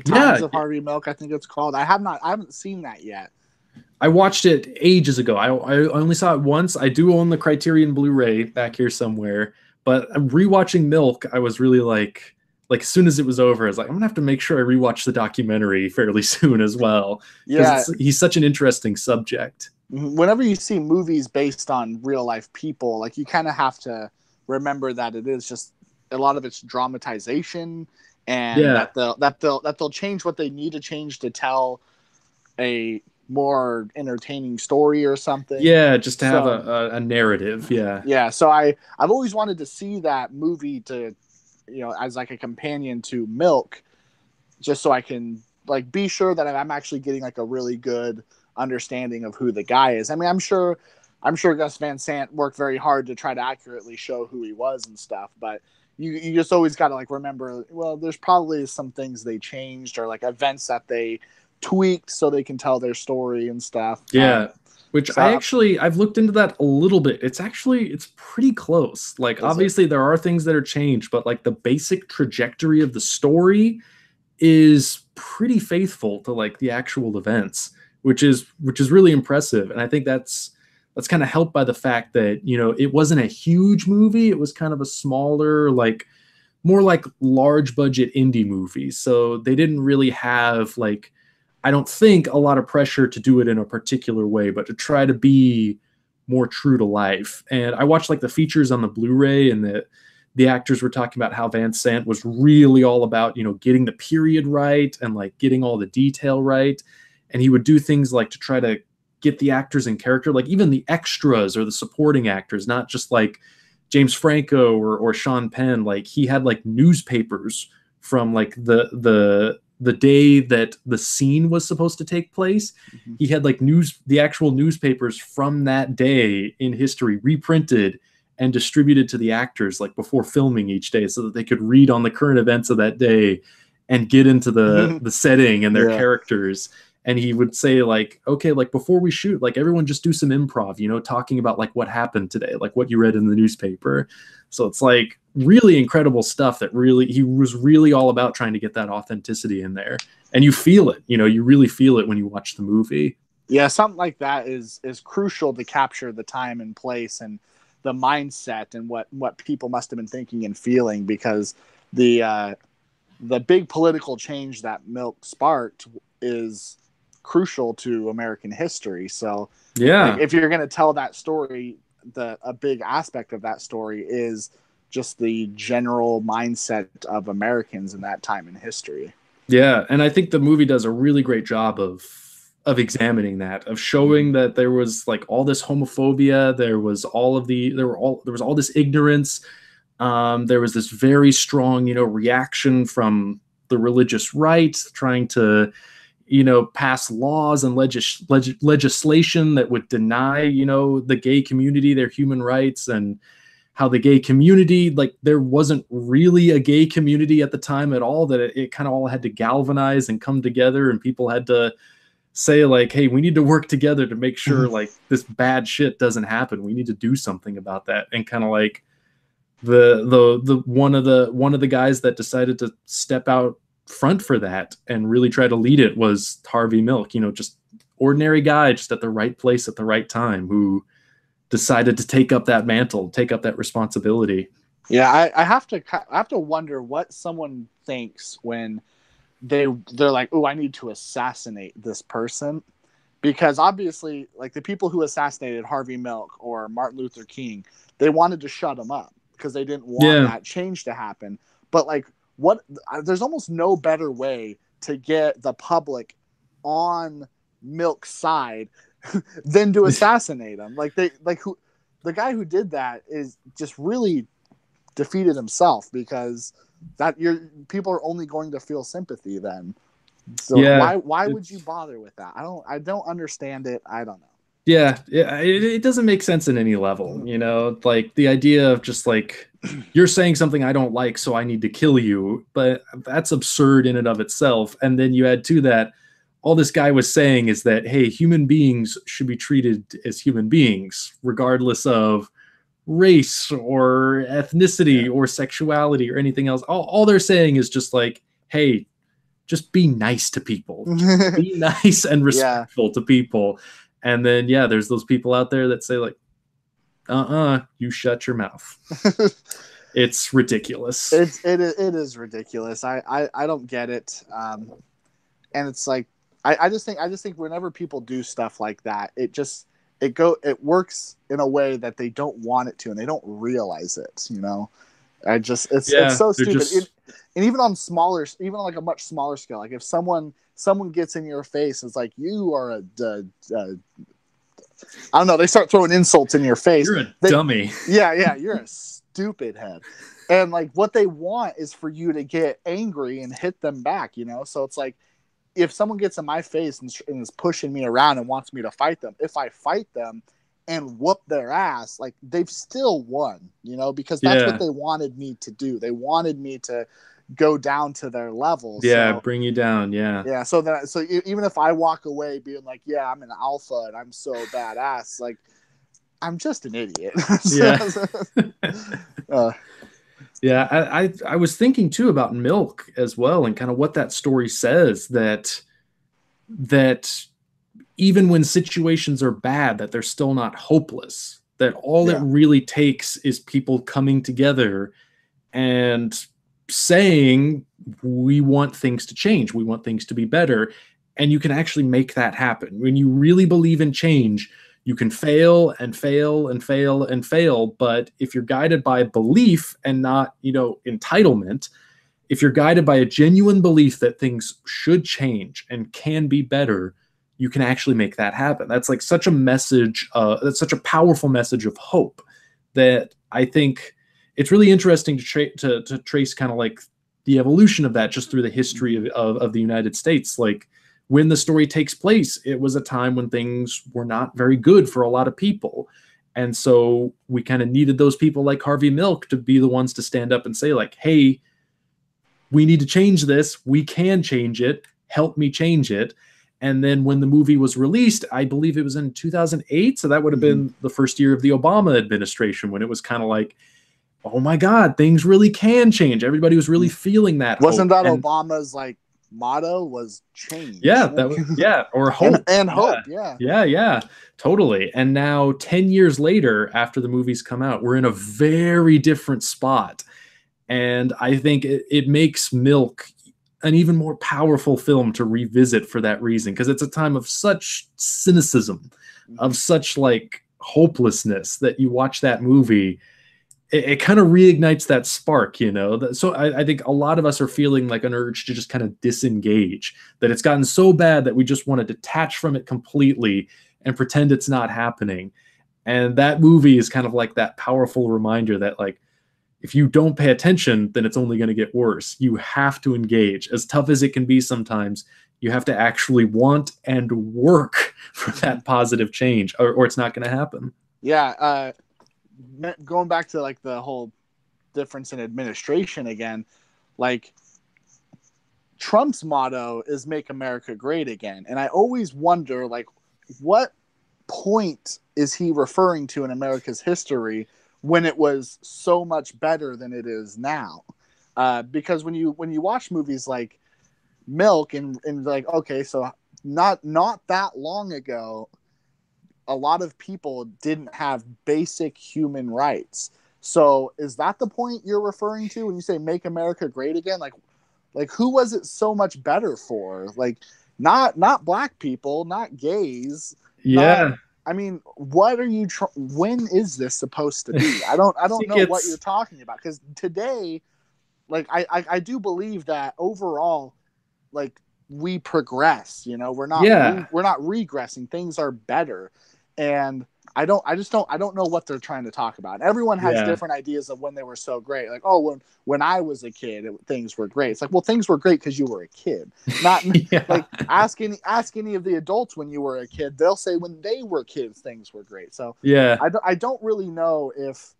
Times of Harvey Milk, I think it's called? I haven't seen that yet. I watched it ages ago. I only saw it once. I do own the Criterion Blu-ray back here somewhere, but rewatching Milk, I was really like as soon as it was over, I was like, I'm gonna have to make sure I rewatch the documentary fairly soon as well. Yeah, he's such an interesting subject. Whenever you see movies based on real life people, like, you kind of have to remember that it is just a lot of it's dramatization, and that they'll change what they need to change to tell a more entertaining story or something. Yeah, just to have a narrative. Yeah. So I've always wanted to see that movie, to, you know, as like a companion to Milk, just so I can like be sure that I'm actually getting like a really good understanding of who the guy is. I mean, I'm sure Gus Van Sant worked very hard to try to accurately show who he was and stuff, but you just always got to like remember, well, there's probably some things they changed, or like events that they tweaked so they can tell their story and stuff. Yeah. Which I've looked into that a little bit. It's pretty close. Like, obviously there are things that are changed, but like the basic trajectory of the story is pretty faithful to like the actual events, which is really impressive. And I think that's kind of helped by the fact that, you know, it wasn't a huge movie. It was kind of a smaller, like more like large budget indie movie. So they didn't really have, like, I don't think, a lot of pressure to do it in a particular way, but to try to be more true to life. And I watched like the features on the Blu-ray, and the actors were talking about how Van Sant was really all about, you know, getting the period right and like getting all the detail right. And he would do things like to try to get the actors in character, like even the extras or the supporting actors, not just like James Franco or Sean Penn. Like, he had like newspapers from like the day that the scene was supposed to take place. He had like the actual newspapers from that day in history reprinted and distributed to the actors like before filming each day, so that they could read on the current events of that day and get into the setting and their characters. And he would say like, okay, like before we shoot, like everyone just do some improv, you know, talking about like what happened today, like what you read in the newspaper. So it's like really incredible stuff that he was really all about trying to get that authenticity in there. And you feel it, you know, you really feel it when you watch the movie. Yeah, something like that is crucial to capture the time and place. And mindset and what people must have been thinking and feeling, because the big political change that Milk sparked is crucial to American history. So Yeah. like, if you're going to tell that story, a big aspect of that story is just the general mindset of Americans in that time in history. Yeah, and I think the movie does a really great job of examining that, of showing that there was like all this homophobia, there was all this ignorance, there was this very strong, reaction from the religious right trying to, pass laws and legislation that would deny, the gay community their human rights, and how the gay community, like there wasn't really a gay community at the time at all, that it kind of all had to galvanize and come together, and people had to say like, hey, we need to work together to make sure like this bad shit doesn't happen. We need to do something about that. And kind of like the one of the guys that decided to step out front for that and really try to lead it was Harvey Milk, just ordinary guy, just at the right place at the right time, who decided to take up that mantle, take up that responsibility. Yeah, I have to wonder what someone thinks when they're like, oh, I need to assassinate this person, because obviously, like the people who assassinated Harvey Milk or Martin Luther King, they wanted to shut him up because they didn't want that change to happen. But like, there's almost no better way to get the public on Milk's side than to assassinate him. The guy who did that is just really defeated himself, because people are only going to feel sympathy then. So why would you bother with that? I don't understand it. I don't know. Yeah, it doesn't make sense in any level, like the idea of just like, you're saying something I don't like, so I need to kill you, but that's absurd in and of itself. And then you add to that, all this guy was saying is that, hey, human beings should be treated as human beings, regardless of race or ethnicity or sexuality or anything else. All they're saying is just like, hey, just be nice to people. Be nice and respectful to people. And then, there's those people out there that say like, you shut your mouth. It's ridiculous. It is ridiculous. I don't get it. And it's like, I just think whenever people do stuff like that, it works in a way that they don't want it to, and they don't realize it. It's so stupid. And even on like a much smaller scale, like if someone gets in your face, it's like, you are I don't know, they start throwing insults in your face. You're a dummy. Yeah, you're a stupid head. And like what they want is for you to get angry and hit them back, So it's like, if someone gets in my face and is pushing me around and wants me to fight them, if I fight them and whoop their ass, like they've still won, because that's what they wanted me to do. They wanted me to go down to their level. Yeah, bring you down. Yeah. So even if I walk away being like, yeah, I'm an alpha and I'm so badass, like I'm just an idiot. I was thinking too about Milk as well, and kind of what that story says, that even when situations are bad, that they're still not hopeless, that all it really takes is people coming together and saying, we want things to change, we want things to be better, and you can actually make that happen. When you really believe in change, you can fail and fail and fail and fail, but if you're guided by belief and not, entitlement, if you're guided by a genuine belief that things should change and can be better, you can actually make that happen. That's like such a message, that's such a powerful message of hope, that I think it's really interesting to trace kind of like the evolution of that just through the history of the United States. Like when the story takes place, it was a time when things were not very good for a lot of people. And so we kind of needed those people like Harvey Milk to be the ones to stand up and say like, hey, we need to change this. We can change it. Help me change it. And then when the movie was released, I believe it was in 2008. So that would have been the first year of the Obama administration, when it was kind of like, oh my God, things really can change. Everybody was really feeling that. Wasn't that Obama's like motto was change. Yeah, that was, yeah, or hope. And hope, yeah. Yeah, totally. And now 10 years later, after the movies come out, we're in a very different spot. And I think it makes Milk an even more powerful film to revisit for that reason, because it's a time of such cynicism, of such like hopelessness, that you watch that movie, it kind of reignites that spark, you know. So I think a lot of us are feeling like an urge to just kind of disengage, that it's gotten so bad that we just want to detach from it completely and pretend it's not happening. And that movie is kind of like that powerful reminder that, like, if you don't pay attention, then it's only going to get worse. You have to engage. As tough as it can be sometimes, you have to actually want and work for that positive change, or it's not going to happen. Yeah. Going back to like the whole difference in administration again, like Trump's motto is "Make America Great Again," and I always wonder, like, what point is he referring to in America's history when it was so much better than it is now? Because when you watch movies like Milk and like, okay, so not that long ago, a lot of people didn't have basic human rights. So is that the point you're referring to when you say "Make America Great Again"? Like who was it so much better for? Like not black people, not gays. Yeah. I mean, what are you? When is this supposed to be? I don't know what you're talking about, because today, like I do believe that overall, like, we progress. You know, we're not regressing. Things are better, and I don't know what they're trying to talk about. Everyone has different ideas of when they were so great. Like, oh, when I was a kid, things were great. It's like, well, things were great because you were a kid. Not like ask any of the adults when you were a kid. They'll say when they were kids, things were great. So yeah, I don't really know if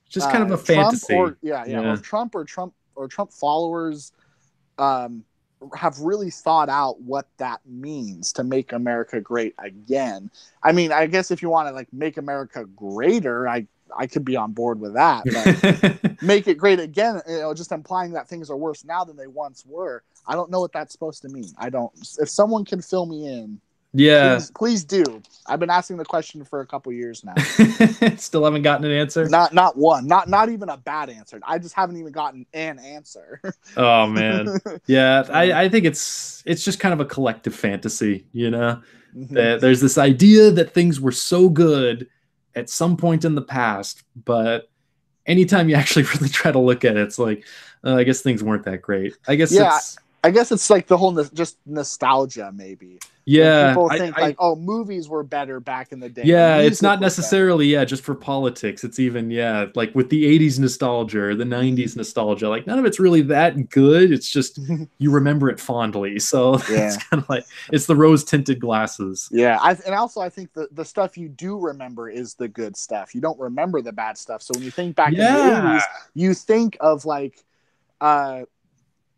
just kind of a fantasy. Or Trump followers have really thought out what that means to make America great again. I mean, I guess if you want to like make America greater, I could be on board with that. But make it great again, you know, just implying that things are worse now than they once were. I don't know what that's supposed to mean. I don't. If someone can fill me in, please do. I've been asking the question for a couple years now. Still haven't gotten an answer. Not one. Not even a bad answer. I just haven't even gotten an answer. Oh man, yeah. I think it's just kind of a collective fantasy, you know. That there's this idea that things were so good at some point in the past, but anytime you actually really try to look at it, it's like, I guess things weren't that great. I guess it's like the whole just nostalgia, maybe. Yeah, people think like, oh, movies were better back in the day. Yeah, it's not necessarily just for politics. It's even like with the 80s nostalgia or the 90s nostalgia, like none of it's really that good. It's just you remember it fondly. So it's kind of like it's the rose-tinted glasses. Yeah, I think the stuff you do remember is the good stuff. You don't remember the bad stuff. So when you think back in the 80s, you think of like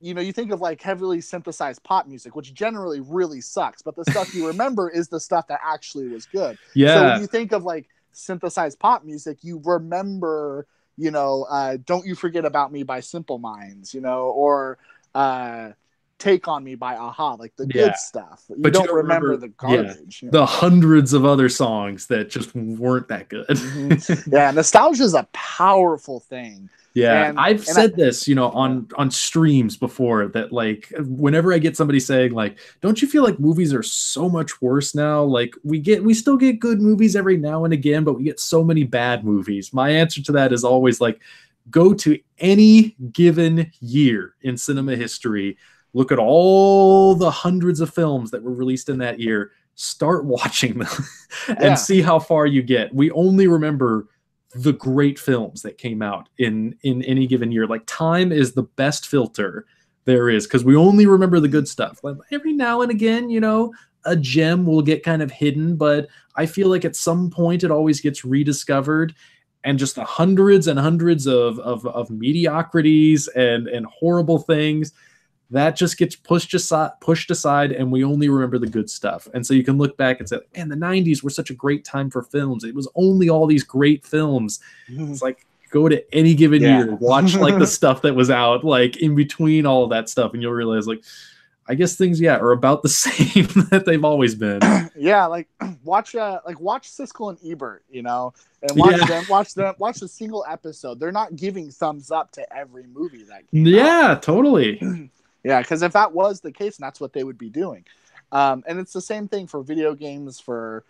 you think of like heavily synthesized pop music, which generally really sucks, but the stuff you remember is the stuff that actually was good. Yeah. So when you think of like synthesized pop music, you remember, Don't You Forget About Me by Simple Minds, or Take On Me by Aha, like the good stuff. You don't remember the garbage. Yeah. The hundreds of other songs that just weren't that good. Yeah, nostalgia is a powerful thing. Yeah, I've said this, on streams before, that like whenever I get somebody saying like, don't you feel like movies are so much worse now? Like we still get good movies every now and again, but we get so many bad movies. My answer to that is always like, go to any given year in cinema history, look at all the hundreds of films that were released in that year, start watching them and see how far you get. We only remember the great films that came out in any given year. Like time is the best filter there is, because we only remember the good stuff. Like every now and again, a gem will get kind of hidden, but I feel like at some point it always gets rediscovered, and just the hundreds and hundreds of mediocrities and horrible things that just gets pushed aside, and we only remember the good stuff. And so you can look back and say, man, the 90s were such a great time for films. It was only all these great films. It's like, go to any given year, watch like the stuff that was out like in between all of that stuff, and you'll realize like, I guess things, are about the same that they've always been. Yeah, like watch Siskel and Ebert, and watch a single episode. They're not giving thumbs up to every movie that came out. Totally. Yeah, because if that was the case, that's what they would be doing. And it's the same thing for video games, for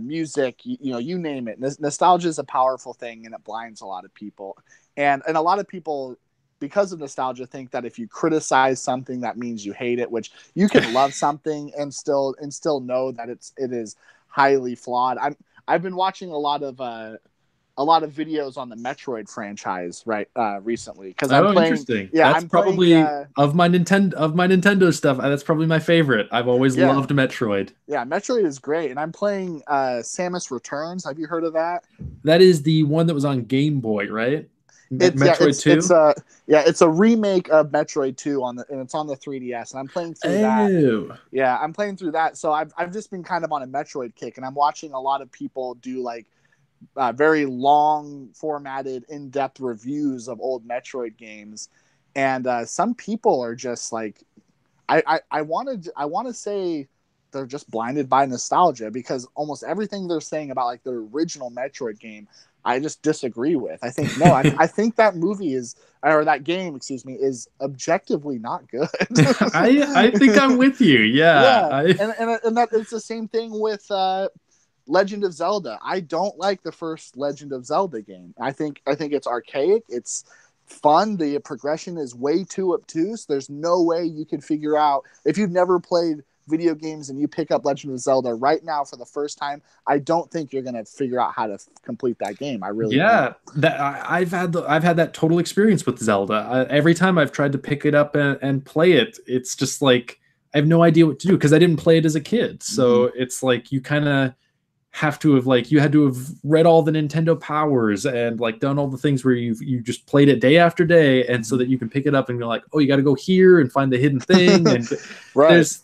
music, you name it. Nostalgia is a powerful thing, and it blinds a lot of people. And a lot of people, because of nostalgia, think that if you criticize something, that means you hate it. Which you can love something and still know that it is highly flawed. I've been watching a lot of videos on the Metroid franchise recently, because I'm playing. Interesting. Yeah, that's probably of my Nintendo stuff. That's probably my favorite. I've always loved Metroid. Yeah, Metroid is great, and I'm playing Samus Returns. Have you heard of that? That is the one that was on Game Boy, right? Metroid 2? It's a remake of Metroid 2 and it's on the 3DS, and I'm playing through that. Yeah, I'm playing through that. So I've just been kind of on a Metroid kick, and I'm watching a lot of people do like very long formatted, in-depth reviews of old Metroid games. And some people are just like, I want to say they're just blinded by nostalgia, because almost everything they're saying about like the original Metroid game, I just disagree with. I think I think that that game, is objectively not good. I think I'm with you. Yeah. And that it's the same thing with Legend of Zelda. I don't like the first Legend of Zelda game. I think it's archaic. It's fun. The progression is way too obtuse. There's no way you can figure out, if you've never played video games and you pick up Legend of Zelda right now for the first time, I don't think you're going to figure out how to complete that game. I really don't. I've had that total experience with Zelda. Every time I've tried to pick it up and play it, it's just like I have no idea what to do, because I didn't play it as a kid. So it's like you kind of have to have read all the Nintendo powers and like done all the things where you just played it day after day, and so that you can pick it up and you're like, oh, you got to go here and find the hidden thing, and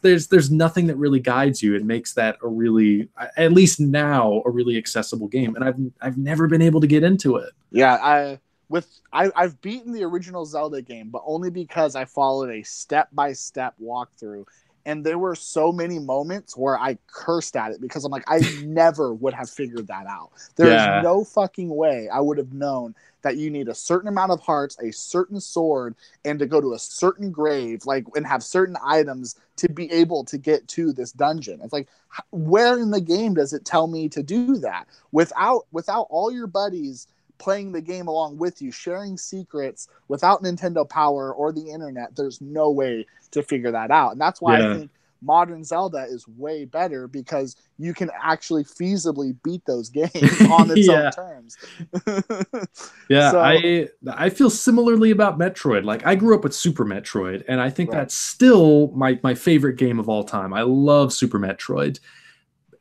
there's nothing that really guides you. It makes that a really, at least now, a really accessible game, and I've never been able to get into it. Yeah, I've beaten the original Zelda game, but only because I followed a step-by-step walkthrough. And there were so many moments where I cursed at it, because I'm like, I never would have figured that out. There is no fucking way I would have known that you need a certain amount of hearts, a certain sword, and to go to a certain grave, and have certain items to be able to get to this dungeon. It's like, where in the game does it tell me to do that? Without all your buddies playing the game along with you, sharing secrets, without Nintendo Power or the internet, there's no way to figure that out. And that's why I think modern Zelda is way better, because you can actually feasibly beat those games on its own terms. I feel similarly about Metroid. Like, I grew up with Super Metroid, and I think that's still my favorite game of all time. I love Super Metroid.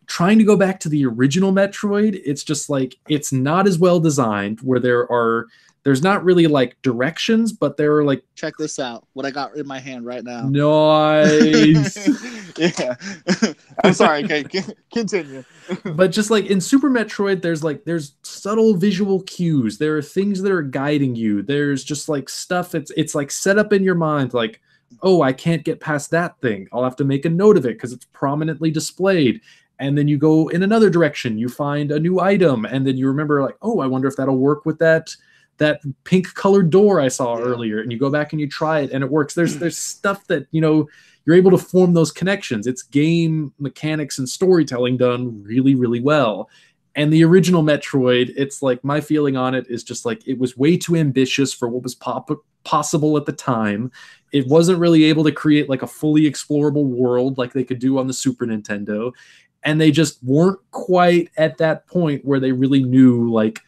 Trying to go back to the original Metroid, it's just like, it's not as well designed, where there's not really like directions, but there are like, check this out, what I got in my hand right now. Nice. Yeah. I'm sorry, okay, continue. But just like in Super Metroid, there's subtle visual cues, there are things that are guiding you, there's just like stuff, it's like set up in your mind, like, oh, I can't get past that thing, I'll have to make a note of it because it's prominently displayed. And then you go in another direction, you find a new item, and then you remember, like, oh, I wonder if that'll work with that pink colored door I saw earlier, and you go back and you try it and it works. There's stuff that, you're able to form those connections. It's game mechanics and storytelling done really, really well. And the original Metroid, it's like, my feeling on it is just like, it was way too ambitious for what was possible at the time. It wasn't really able to create like a fully explorable world like they could do on the Super Nintendo. And they just weren't quite at that point where they really knew like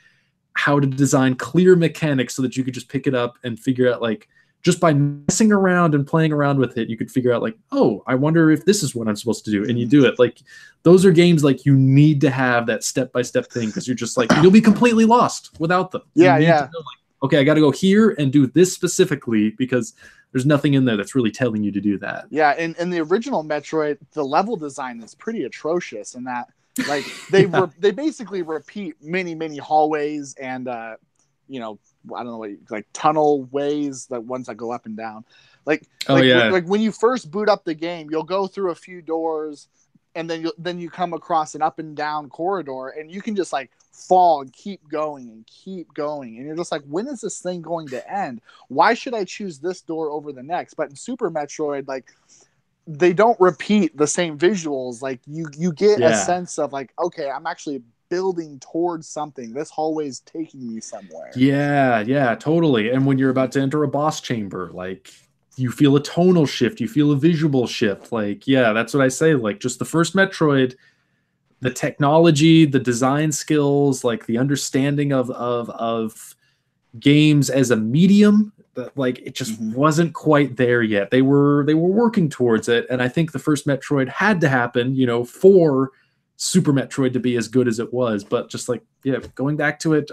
how to design clear mechanics so that you could just pick it up and figure out, like, just by messing around and playing around with it, you could figure out like, oh, I wonder if this is what I'm supposed to do. And you do it. Like, those are games like you need to have that step-by-step thing, because you're just like, you'll be completely lost without them. Yeah. To know, like, okay, I got to go here and do this specifically, because there's nothing in there that's really telling you to do that. Yeah, and in the original Metroid, the level design is pretty atrocious in that, like, they basically repeat many hallways and you know, I don't know what, like tunnel ways, the ones that go up and down. Like when you first boot up the game, you'll go through a few doors, and then you come across an up and down corridor, and you can just like fall and keep going, and you're just like, when is this thing going to end? Why should I choose this door over the next? But in Super Metroid, like, they don't repeat the same visuals. Like you get a sense of like, okay, I'm actually building towards something. This hallway is taking me somewhere. Yeah, totally. And when you're about to enter a boss chamber, like, you feel a tonal shift, you feel a visual shift. Like, yeah, that's what I say. Like, just the first Metroid, the technology, the design skills, like the understanding of games as a medium, that, like, it just wasn't quite there yet. They were working towards it, and I think the first Metroid had to happen, you know, for Super Metroid to be as good as it was. But just like, yeah, going back to it,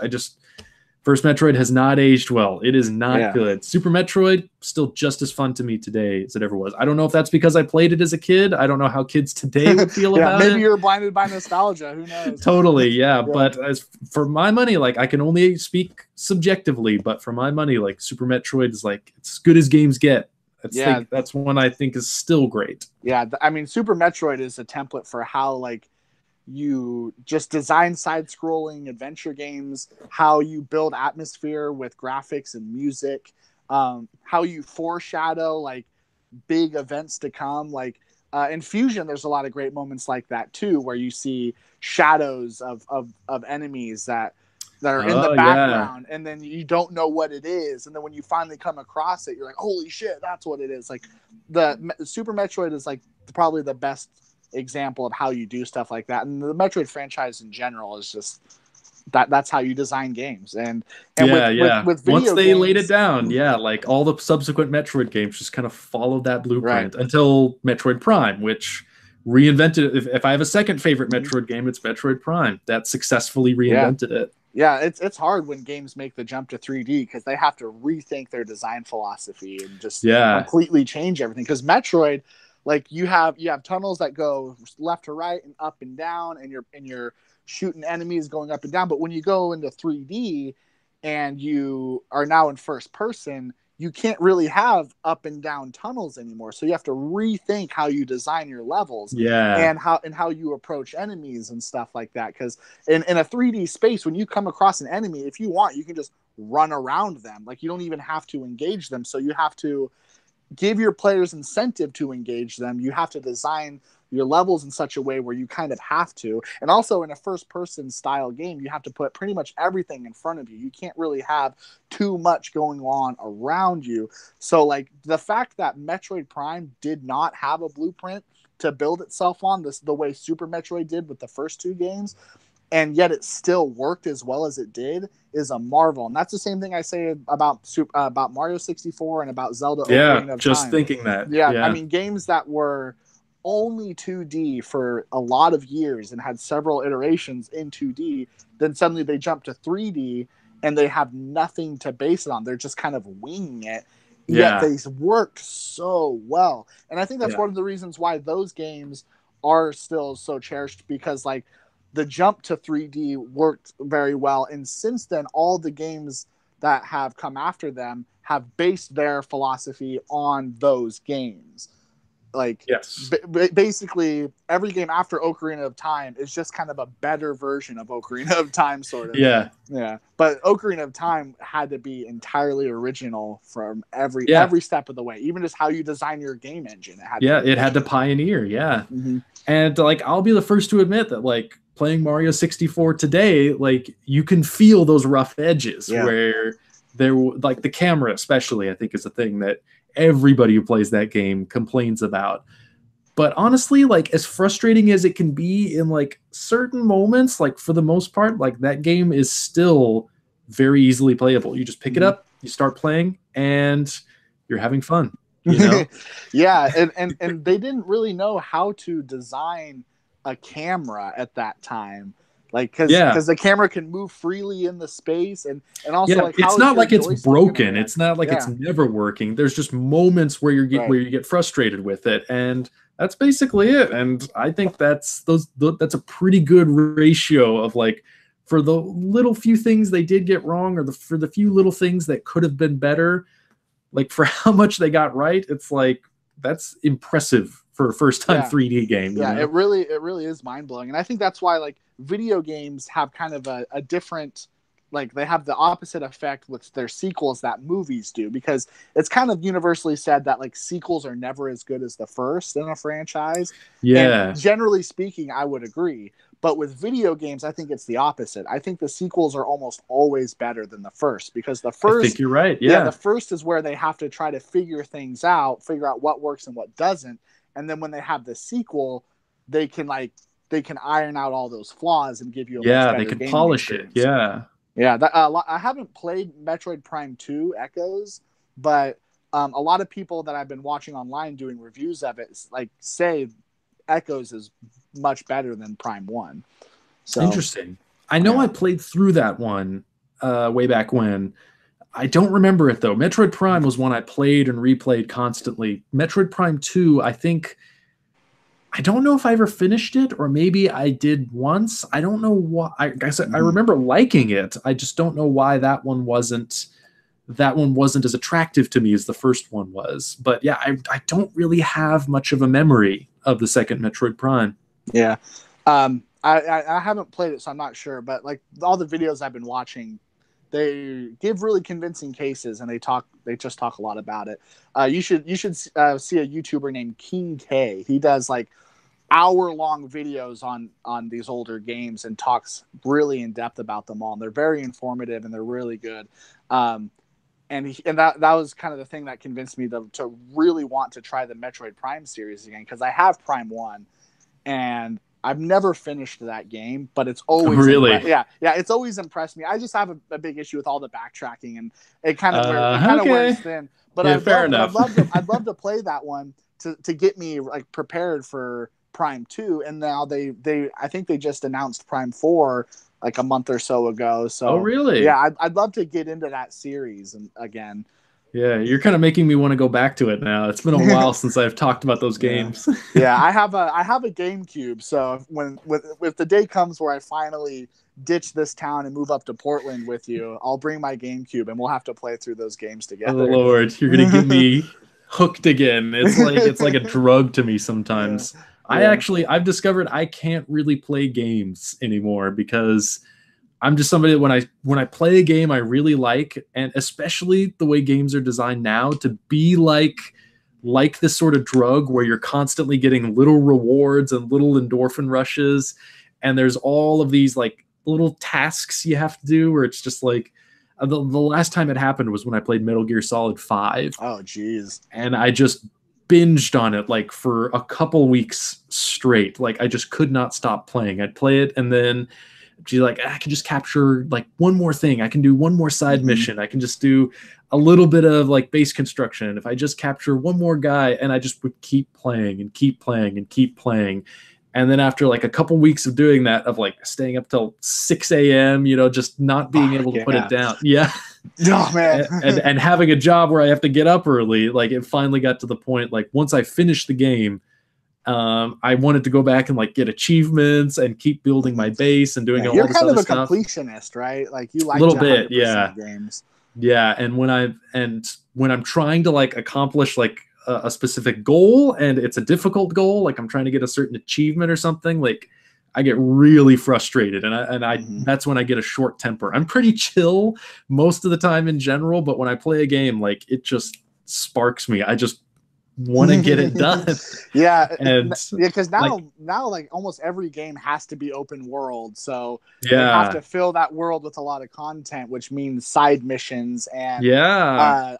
First Metroid has not aged well. It is not good. Super Metroid, still just as fun to me today as it ever was. I don't know if that's because I played it as a kid. I don't know how kids today would feel about it. Maybe you're blinded by nostalgia. Who knows? Totally, yeah. But as for my money, like, I can only speak subjectively, but for my money, like, Super Metroid is like, it's as good as games get. That's one I think is still great. Yeah, I mean, Super Metroid is a template for how, like, you just design side-scrolling adventure games, how you build atmosphere with graphics and music, how you foreshadow like big events to come. Like in Fusion, there's a lot of great moments like that too, where you see shadows of enemies that are in the background, and then you don't know what it is, and then when you finally come across it, you're like, holy shit, that's what it is. Like, the Super Metroid is like probably the best example of how you do stuff like that, and the Metroid franchise in general is just that's how you design games. And with video once they games, laid it down, like all the subsequent Metroid games just kind of followed that blueprint until Metroid Prime, which reinvented. If I have a second favorite Metroid game, it's Metroid Prime. That successfully reinvented it. Yeah, it's hard when games make the jump to 3D because they have to rethink their design philosophy and just completely change everything. Because Metroid, like, you have tunnels that go left to right and up and down, and you're shooting enemies going up and down. But when you go into 3D and you are now in first person, you can't really have up and down tunnels anymore. So you have to rethink how you design your levels, and how you approach enemies and stuff like that. Because in a 3D space, when you come across an enemy, if you want, you can just run around them. Like, you don't even have to engage them. So you have to give your players incentive to engage them. You have to design your levels in such a way where you kind of have to. And also, in a first person style game, you have to put pretty much everything in front of you. You can't really have too much going on around you. So, like, the fact that Metroid Prime did not have a blueprint to build itself on, the way Super Metroid did with the first two games, and yet it still worked as well as it did, is a marvel. And that's the same thing I say about Mario 64 and about Zelda Ocarina of just Time. Thinking that. I mean, games that were only 2D for a lot of years and had several iterations in 2D, then suddenly they jump to 3D and they have nothing to base it on. They're just kind of winging it. Yet they worked so well. And I think that's one of the reasons why those games are still so cherished, because, like, the jump to 3D worked very well. And since then, all the games that have come after them have based their philosophy on those games. Like, basically, every game after Ocarina of Time is just kind of a better version of Ocarina of Time, sort of. Yeah. But Ocarina of Time had to be entirely original from every step of the way. Even just how you design your game engine. It had to pioneer. And, like, I'll be the first to admit that, like, playing Mario 64 today, like, you can feel those rough edges where there, like, the camera especially, I think, is a thing that everybody who plays that game complains about. But honestly, like, as frustrating as it can be in, like, certain moments, like, for the most part, like, that game is still very easily playable. You just pick it up, you start playing, and you're having fun, you know? And they didn't really know how to design a camera at that time, like, because the camera can move freely in the space, and also like, it's not like it's broken. It's not like it's never working. There's just moments where you get frustrated with it, and that's basically it. And I think that's a pretty good ratio of, like, for the little few things they did get wrong, or for the few little things that could have been better, like for how much they got right, it's like, that's impressive for a first time 3D game. Yeah, it really is mind blowing. And I think that's why like video games have kind of a different, like they have the opposite effect with their sequels that movies do, because it's kind of universally said that like sequels are never as good as the first in a franchise. Yeah. And generally speaking, I would agree. But with video games, I think it's the opposite. I think the sequels are almost always better than the first, because the first, I think you're right. Yeah. The first is where they have to try to figure things out, figure out what works and what doesn't. And then when they have the sequel, they can iron out all those flaws and give you a much better they can gaming polish experience. it. Yeah, I haven't played Metroid Prime 2 Echoes, but a lot of people that I've been watching online doing reviews of it like say Echoes is much better than Prime 1. So interesting. I know I played through that one way back when. I don't remember it though. Metroid Prime was one I played and replayed constantly. Metroid Prime 2, I don't know if I ever finished it, or maybe I did once. I don't know why. I guess I remember liking it. I just don't know why that one wasn't as attractive to me as the first one was. But yeah, I don't really have much of a memory of the second Metroid Prime. Yeah. I haven't played it, so I'm not sure. But like all the videos I've been watching, they give really convincing cases, and they just talk a lot about it. You should see a YouTuber named King K. He does like hour-long videos on these older games and talks really in depth about them all. And they're very informative and they're really good. And that was kind of the thing that convinced me to really want to try the Metroid Prime series again, because I have Prime 1 and I've never finished that game, but it's always it's always impressed me. I just have a big issue with all the backtracking, and it kind of wears thin. But I'd love to play that one to get me like prepared for Prime 2, and now I think they just announced Prime 4 like a month or so ago. So really? Yeah, I'd love to get into that series again. Yeah, you're kind of making me want to go back to it now. It's been a while since I've talked about those games. Yeah, I have a GameCube, so if the day comes where I finally ditch this town and move up to Portland with you, I'll bring my GameCube and we'll have to play through those games together. Oh Lord, you're gonna get me hooked again. It's like a drug to me sometimes. Yeah. I've discovered I can't really play games anymore, because I'm just somebody that when I play a game I really like, and especially the way games are designed now to be like this sort of drug where you're constantly getting little rewards and little endorphin rushes, and there's all of these like little tasks you have to do where it's just like the last time it happened was when I played Metal Gear Solid 5. Oh geez. And I just binged on it like for a couple weeks straight. Like I just could not stop playing. I'd play it and then she's like, I can just capture like one more thing. I can do one more side mission. I can just do a little bit of like base construction. If I just capture one more guy, and I just would keep playing and keep playing and keep playing. And then after like a couple weeks of doing that, of like staying up till 6 a.m., just not being able to put it down. Yeah. Oh man. and having a job where I have to get up early. Like it finally got to the point, like once I finished the game, I wanted to go back and like get achievements and keep building my base and doing all this other stuff. You're kind of a completionist, right? Like you like a little bit, yeah. Games. Yeah, and when I'm trying to like accomplish like a specific goal, and it's a difficult goal, like I'm trying to get a certain achievement or something, like I get really frustrated, and I that's when I get a short temper. I'm pretty chill most of the time in general, but when I play a game, like it just sparks me. I just want to get it done. Because now like almost every game has to be open world, so you have to fill that world with a lot of content, which means side missions and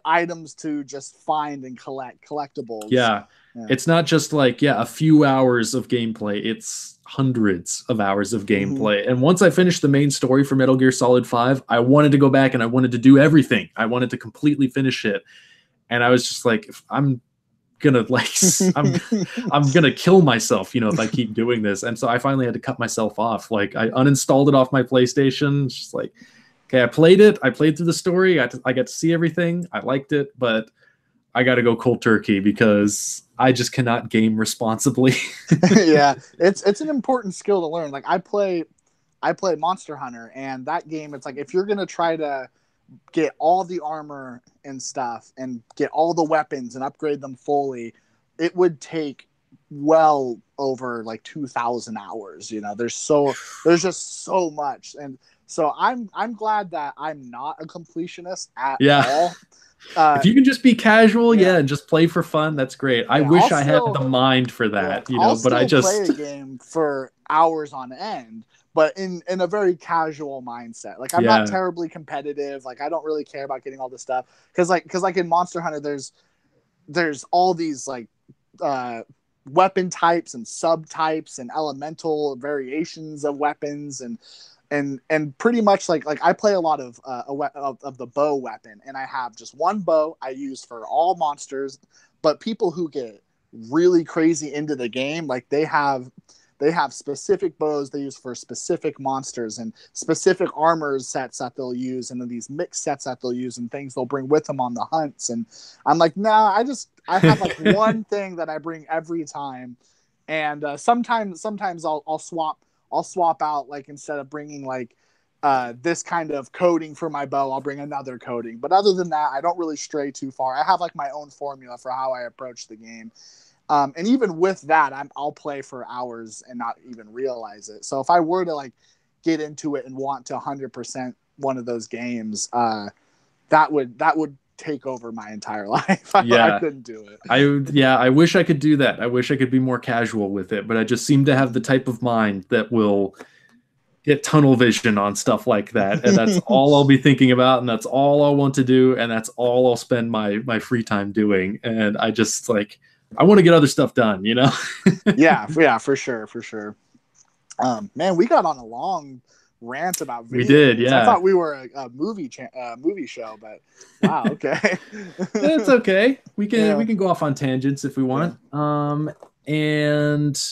items to just find and collectibles. It's not just like a few hours of gameplay, it's hundreds of hours of gameplay. And once I finished the main story for Metal Gear Solid 5, I wanted to go back and I wanted to do everything. I wanted to completely finish it, and I was just like, if I'm gonna like I'm gonna kill myself, if I keep doing this. And so I finally had to cut myself off. Like I uninstalled it off my PlayStation. Just like, okay, I played through the story. I got to see everything. I liked it, but I got to go cold turkey because I just cannot game responsibly. Yeah, it's an important skill to learn. Like I play I play Monster Hunter, and that game, it's like if you're gonna try to get all the armor and stuff and get all the weapons and upgrade them fully, it would take well over like 2,000 hours. You know, there's just so much. And so I'm glad that I'm not a completionist at all. If you can just be casual, and just play for fun, that's great. I wish I had the mind for that, you know, but I just play a game for hours on end, but in a very casual mindset. Like I'm not terribly competitive. Like I don't really care about getting all this stuff because like in Monster Hunter, there's all these like weapon types and subtypes and elemental variations of weapons and pretty much like I play a lot of the bow weapon, and I have just one bow I use for all monsters. But people who get really crazy into the game, like they have specific bows they use for specific monsters and specific armor sets that they'll use, and then these mixed sets that they'll use and things they'll bring with them on the hunts. And I'm like, nah, I have like one thing that I bring every time, and sometimes I'll swap out, like instead of bringing like this kind of coating for my bow, I'll bring another coating. But other than that, I don't really stray too far. I have like my own formula for how I approach the game. And even with that, I'll play for hours and not even realize it. So if I were to like get into it and want to 100% one of those games, that would take over my entire life. I couldn't do it. I wish I could do that. I wish I could be more casual with it, but I just seem to have the type of mind that will get tunnel vision on stuff like that. And that's all I'll be thinking about. And that's all I'll want to do. And that's all I'll spend my free time doing. And I just like, I want to get other stuff done, you know? yeah, for sure. Man, we got on a long rant about video games. We did, yeah. I thought we were a movie show, but wow, okay. It's okay. We can go off on tangents if we want. And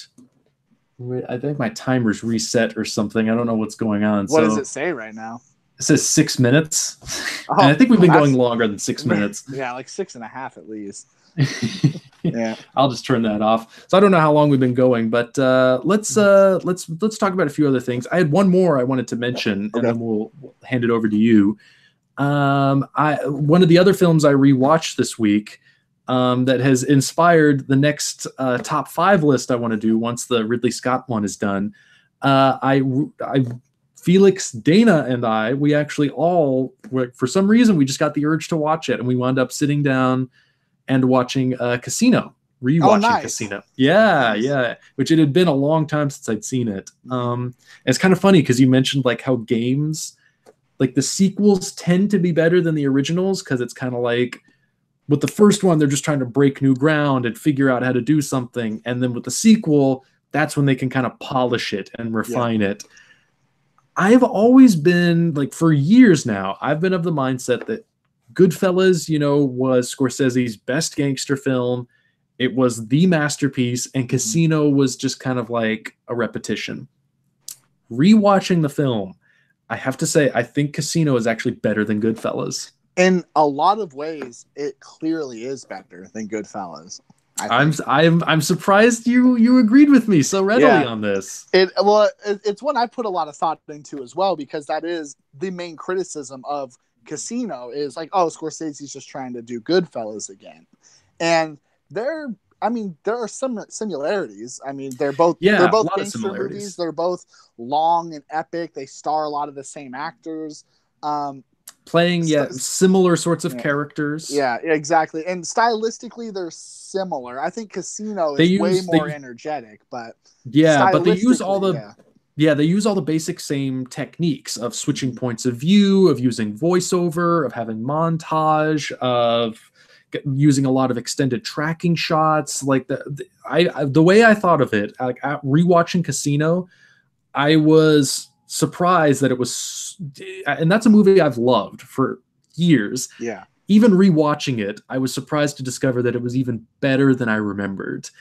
I think my timer's reset or something. I don't know what's going on. What does it say right now? It says 6 minutes. And I think we've been going longer than 6 minutes. Yeah, like 6.5 at least. Yeah, I'll just turn that off. So I don't know how long we've been going, but let's talk about a few other things. I had one more I wanted to mention, and then we'll hand it over to you. One of the other films I rewatched this week that has inspired the next top 5 list I want to do once the Ridley Scott one is done. Felix, Dana, and we actually all, for some reason, we just got the urge to watch it, and we wound up sitting down and watching Casino, rewatching Casino. Yeah, which it had been a long time since I'd seen it. It's kind of funny because you mentioned like how games, like the sequels tend to be better than the originals because it's kind of like with the first one, they're just trying to break new ground and figure out how to do something. And then with the sequel, that's when they can kind of polish it and refine it. I've always been, like, for years now, I've been of the mindset that Goodfellas, you know, was Scorsese's best gangster film. It was the masterpiece, and Casino was just kind of like a repetition. Rewatching the film, I have to say, I think Casino is actually better than Goodfellas. In a lot of ways, it clearly is better than Goodfellas. I'm surprised you agreed with me so readily on this. It's one I put a lot of thought into as well, because that is the main criticism of Casino is like, oh, Scorsese's just trying to do Goodfellas again. And there are some similarities. I mean, they're both gangster movies. They're both long and epic. They star a lot of the same actors. Playing similar sorts of characters. Yeah, exactly. And stylistically, they're similar. I think Casino is way more energetic, but but they use all the they use all the basic same techniques of switching points of view, of using voiceover, of having montage, of using a lot of extended tracking shots. Like the way I thought of it, like rewatching Casino, I was surprised that it was, and that's a movie I've loved for years. Yeah. Even rewatching it, I was surprised to discover that it was even better than I remembered.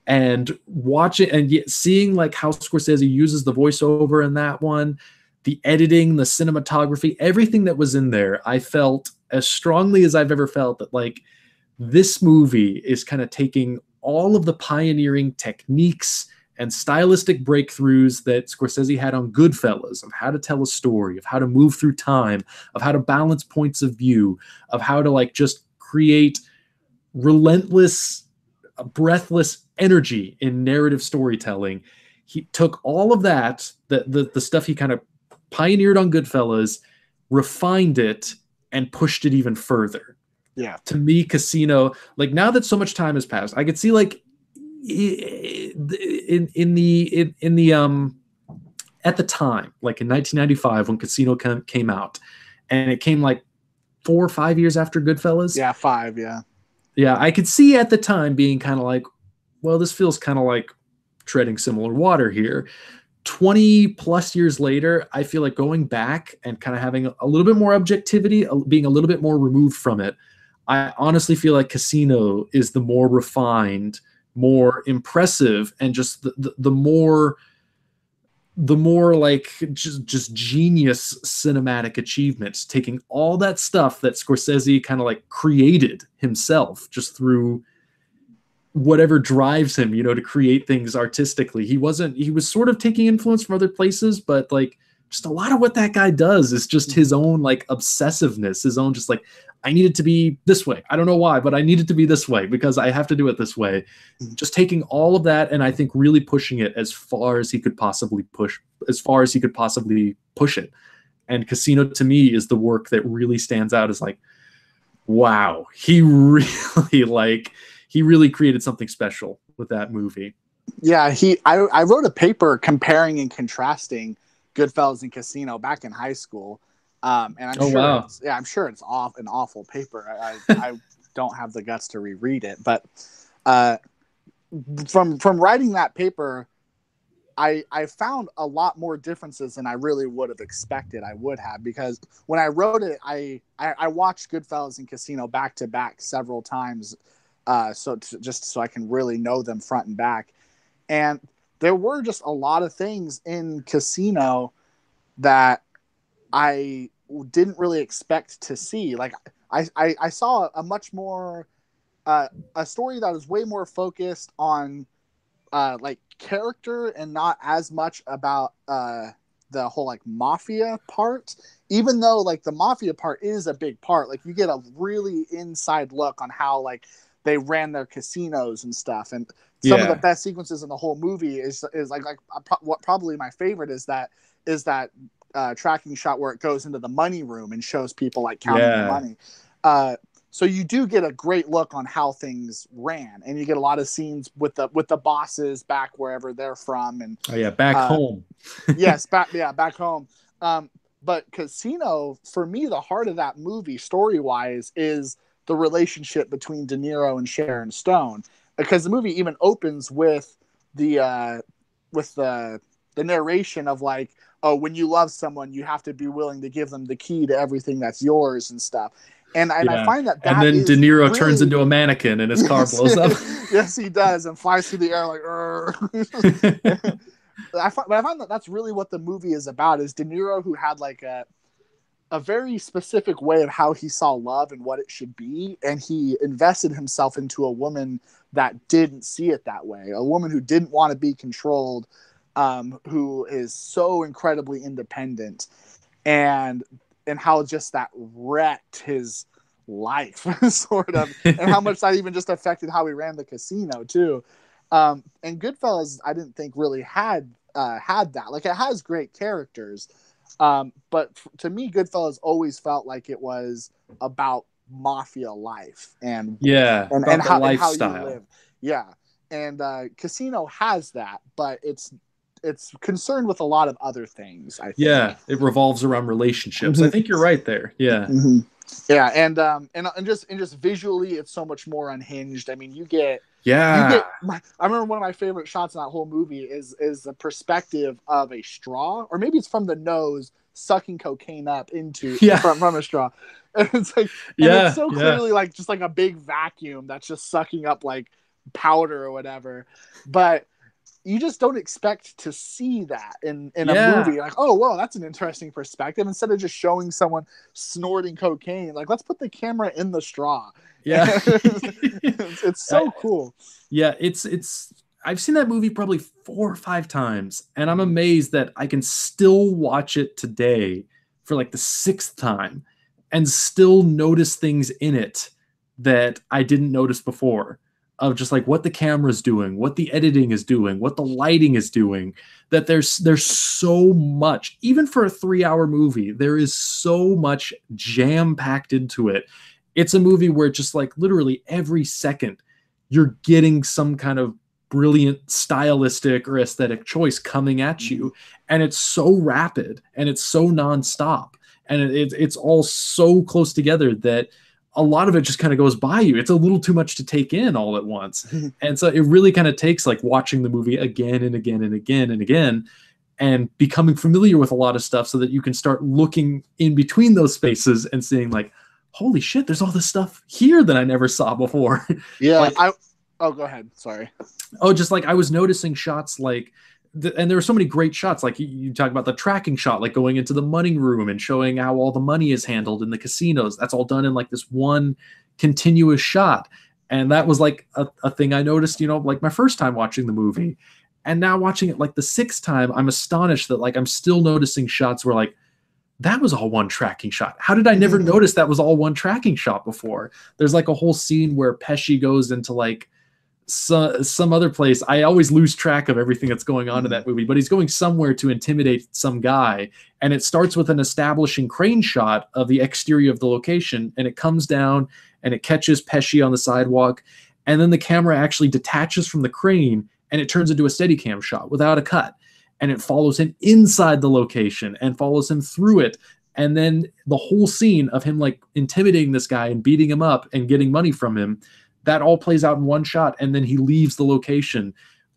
And watching and seeing like how Scorsese uses the voiceover in that one, the editing, the cinematography, everything that was in there, I felt as strongly as I've ever felt that like this movie is kind of taking all of the pioneering techniques and stylistic breakthroughs that Scorsese had on Goodfellas, of how to tell a story, of how to move through time, of how to balance points of view, of how to like just create relentless, breathless energy in narrative storytelling. He took all of that, the stuff he kind of pioneered on Goodfellas, refined it, and pushed it even further. Yeah. To me, Casino, like now that so much time has passed, I could see like in the at the time, like in 1995 when Casino came out, and it came like 4 or 5 years after Goodfellas. Yeah, 5. Yeah. Yeah, I could see at the time being kind of like, well, this feels kind of like treading similar water here. 20 plus years later, I feel like going back and kind of having a little bit more objectivity, being a little bit more removed from it, I honestly feel like Casino is the more refined, more impressive, and just the more like just genius cinematic achievements, taking all that stuff that Scorsese kind of like created himself just through whatever drives him, you know, to create things artistically. He was sort of taking influence from other places, but like just a lot of what that guy does is just his own like obsessiveness, his own just like, I need it to be this way. I don't know why, but I need it to be this way because I have to do it this way. Just taking all of that and I think really pushing it as far as he could possibly push it. And Casino to me is the work that really stands out as like, wow, he really created something special with that movie. Yeah, I wrote a paper comparing and contrasting Goodfellas and Casino back in high school. And I'm sure it's an awful paper. I don't have the guts to reread it, but from writing that paper, I found a lot more differences than I really would have expected I would have, because when I wrote it, I watched Goodfellas and Casino back to back several times, so I can really know them front and back. And there were just a lot of things in Casino that I didn't really expect to see. Like I saw a much more a story that was way more focused on like character and not as much about the whole like mafia part, even though like the mafia part is a big part. Like you get a really inside look on how like they ran their casinos and stuff. And some of the best sequences in the whole movie is like what probably my favorite is that tracking shot where it goes into the money room and shows people like counting the money. So you do get a great look on how things ran, and you get a lot of scenes with the bosses back wherever they're from. And back home. Yes, back home. But Casino, for me, the heart of that movie, story wise, is the relationship between De Niro and Sharon Stone, because the movie even opens with the narration of like, oh, when you love someone, you have to be willing to give them the key to everything that's yours and stuff. And I find that and then De Niro really turns into a mannequin and his car blows up. Yes, he does, and flies through the air like. I find that that's really what the movie is about. Is De Niro, who had like a very specific way of how he saw love and what it should be, and he invested himself into a woman that didn't see it that way, a woman who didn't want to be controlled, who is so incredibly independent, and how just that wrecked his life sort of, and how much that even just affected how he ran the casino too. And Goodfellas, I didn't think really had that. Like, it has great characters, but to me, Goodfellas always felt like it was about mafia life and how you live. Yeah, and Casino has that, but it's concerned with a lot of other things, I think. Yeah, it revolves around relationships. Mm-hmm. I think you're right there. Yeah. Mm-hmm. Yeah, and just visually, it's so much more unhinged. I mean, I remember one of my favorite shots in that whole movie is the perspective of a straw, or maybe it's from the nose sucking cocaine up into from a straw. And it's like, it's so clearly like just like a big vacuum that's just sucking up like powder or whatever. But you just don't expect to see that in a movie. Like, oh, whoa, that's an interesting perspective. Instead of just showing someone snorting cocaine, like, let's put the camera in the straw. Yeah. It's so cool. Yeah, it's I've seen that movie probably 4 or 5 times, and I'm amazed that I can still watch it today for like the sixth time and still notice things in it that I didn't notice before, of just like what the camera's doing, what the editing is doing, what the lighting is doing. That there's so much, even for a 3-hour movie, there is so much jam packed into it. It's a movie where just like literally every second you're getting some kind of brilliant stylistic or aesthetic choice coming at you, and it's so rapid and it's so nonstop, and it's all so close together that a lot of it just kind of goes by you. It's a little too much to take in all at once. And so it really kind of takes like watching the movie again and again and again and again and becoming familiar with a lot of stuff so that you can start looking in between those spaces and seeing like, holy shit, there's all this stuff here that I never saw before. Yeah. Like, oh, go ahead. Sorry. Oh, just like I was noticing shots like, and there were so many great shots. Like you talk about the tracking shot, like going into the money room and showing how all the money is handled in the casinos. That's all done in like this one continuous shot. And that was like a thing I noticed, like my first time watching the movie. And now watching it like the sixth time, I'm astonished that like I'm still noticing shots where like, that was all one tracking shot. How did I never notice that was all one tracking shot before? There's like a whole scene where Pesci goes into like some other place. I always lose track of everything that's going on in that movie, but he's going somewhere to intimidate some guy, and it starts with an establishing crane shot of the exterior of the location, and it comes down and it catches Pesci on the sidewalk, and then the camera actually detaches from the crane and it turns into a Steadicam shot without a cut, and it follows him inside the location and follows him through it, and then the whole scene of him like intimidating this guy and beating him up and getting money from him, that all plays out in one shot, and then he leaves the location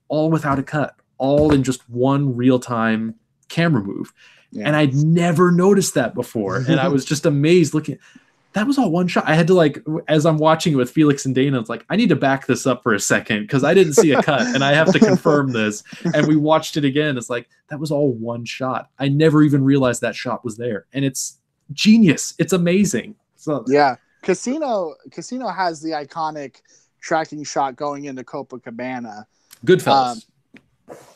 all without a cut, all in just one real-time camera move. Yeah. And I'd never noticed that before. And I was just amazed looking. That was all one shot. I had to like, as I'm watching it with Felix and Dana, it's like, I need to back this up for a second because I didn't see a cut and I have to confirm this. And we watched it again. It's like, that was all one shot. I never even realized that shot was there. And it's genius. It's amazing. So yeah. Casino has the iconic tracking shot going into Copacabana. Goodfellas.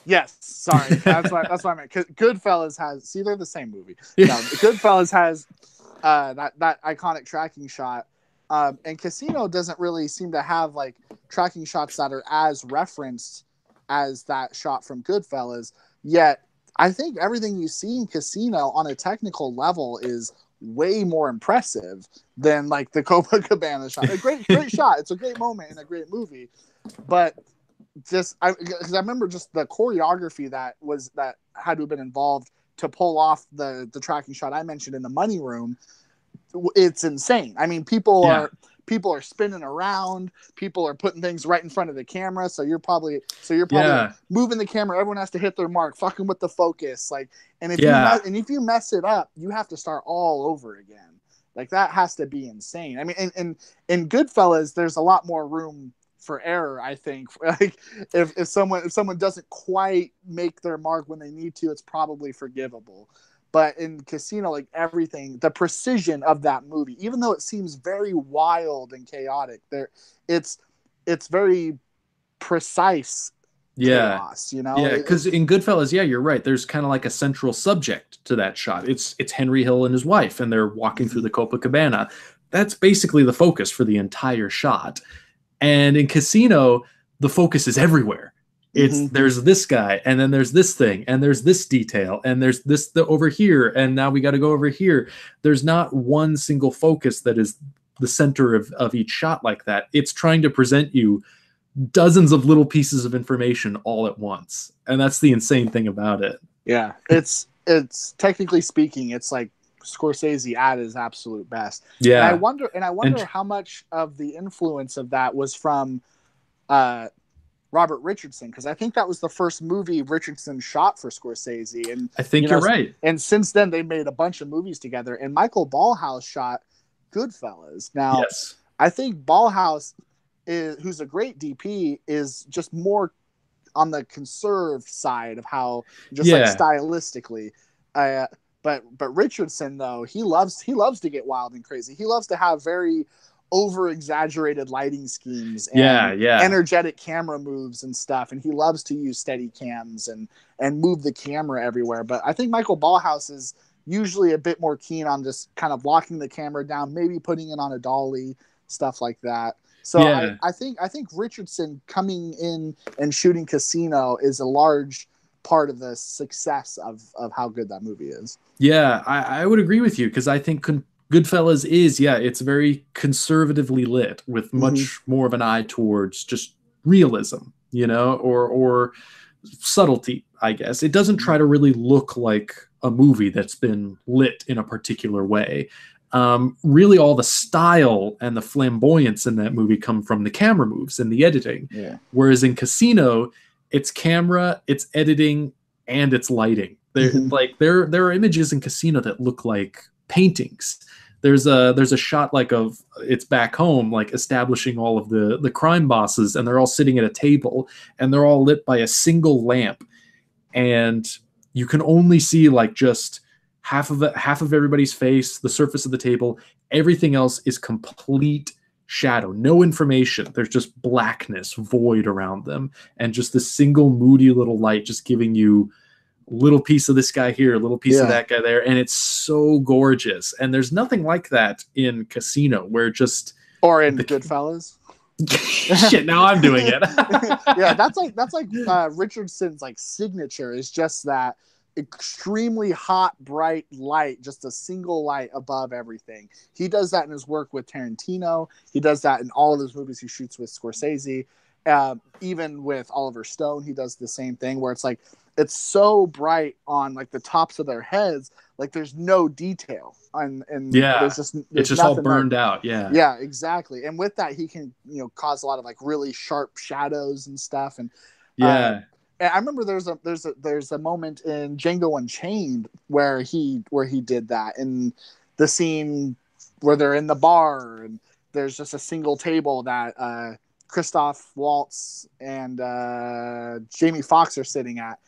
Yes, sorry, that's what I meant. Goodfellas has, see, they're the same movie. No, Goodfellas has that iconic tracking shot, and Casino doesn't really seem to have like tracking shots that are as referenced as that shot from Goodfellas. Yet, I think everything you see in Casino on a technical level is way more impressive than like the Copacabana shot. A great shot. It's a great moment in a great movie, but because I remember just the choreography that had to have been involved to pull off the tracking shot I mentioned in the money room. It's insane. I mean, people are spinning around. People are putting things right in front of the camera. So you're probably moving the camera. Everyone has to hit their mark, fucking with the focus. Like, and if you mess it up, you have to start all over again. Like that has to be insane. I mean, in Goodfellas, there's a lot more room for error. I think like if someone doesn't quite make their mark when they need to, it's probably forgivable. But in Casino, like everything, the precision of that movie, even though it seems very wild and chaotic, it's very precise chaos, you know? Yeah, because in Goodfellas, you're right. There's kind of like a central subject to that shot. It's Henry Hill and his wife, and they're walking through the Copacabana. That's basically the focus for the entire shot. And in Casino, the focus is everywhere. There's this guy, and then there's this thing, and there's this detail, and there's this over here, and now we got to go over here. There's not one single focus that is the center of each shot like that. It's trying to present you dozens of little pieces of information all at once, and that's the insane thing about it. Yeah, it's technically speaking, it's like Scorsese at his absolute best. Yeah, and I wonder how much of the influence of that was from Robert Richardson, because I think that was the first movie Richardson shot for Scorsese, and I think you're right. And since then, they made a bunch of movies together. And Michael Ballhaus shot Goodfellas. Now, I think Ballhaus, who's a great DP, is just more on the conserved side of how like stylistically. But Richardson, though, he loves to get wild and crazy. He loves to have very over exaggerated lighting schemes Yeah, and yeah. energetic camera moves and stuff. And he loves to use steady cams and move the camera everywhere. But I think Michael Ballhaus is usually a bit more keen on just kind of locking the camera down, maybe putting it on a dolly, stuff like that. So Yeah. I think Richardson coming in and shooting Casino is a large part of the success of how good that movie is. Yeah, I would agree with you because I think Goodfellas is, yeah, it's very conservatively lit with much more of an eye towards just realism, you know, or subtlety, I guess. It doesn't try to really look like a movie that's been lit in a particular way. Really, all the style and the flamboyance in that movie come from the camera moves and the editing. Yeah. Whereas in Casino, it's camera, it's editing, and it's lighting. There are images in Casino that look like paintings. There's a shot like of it's back home, like establishing all of the crime bosses, and they're all sitting at a table, and they're all lit by a single lamp, and you can only see like just half of everybody's face, the surface of the table. Everything else is complete shadow, no information. There's just blackness, void around them, and just this single moody little light just giving you a little piece of this guy here, a little piece of that guy there, and it's so gorgeous. And there's nothing like that in Casino, where just or in Goodfellas. Shit, now I'm doing it. Yeah, that's like Richardson's like signature is just that extremely hot, bright light, just a single light above everything. He does that in his work with Tarantino. He does that in all of his movies he shoots with Scorsese. Even with Oliver Stone, he does the same thing where it's like it's so bright on like the tops of their heads, like there's no detail, and there's it's just all burned out. Yeah, exactly. And with that, he can cause a lot of like really sharp shadows and stuff. And I remember there's a moment in Django Unchained where he did that in the scene where they're in the bar and there's just a single table that Christoph Waltz and Jamie Foxx are sitting at.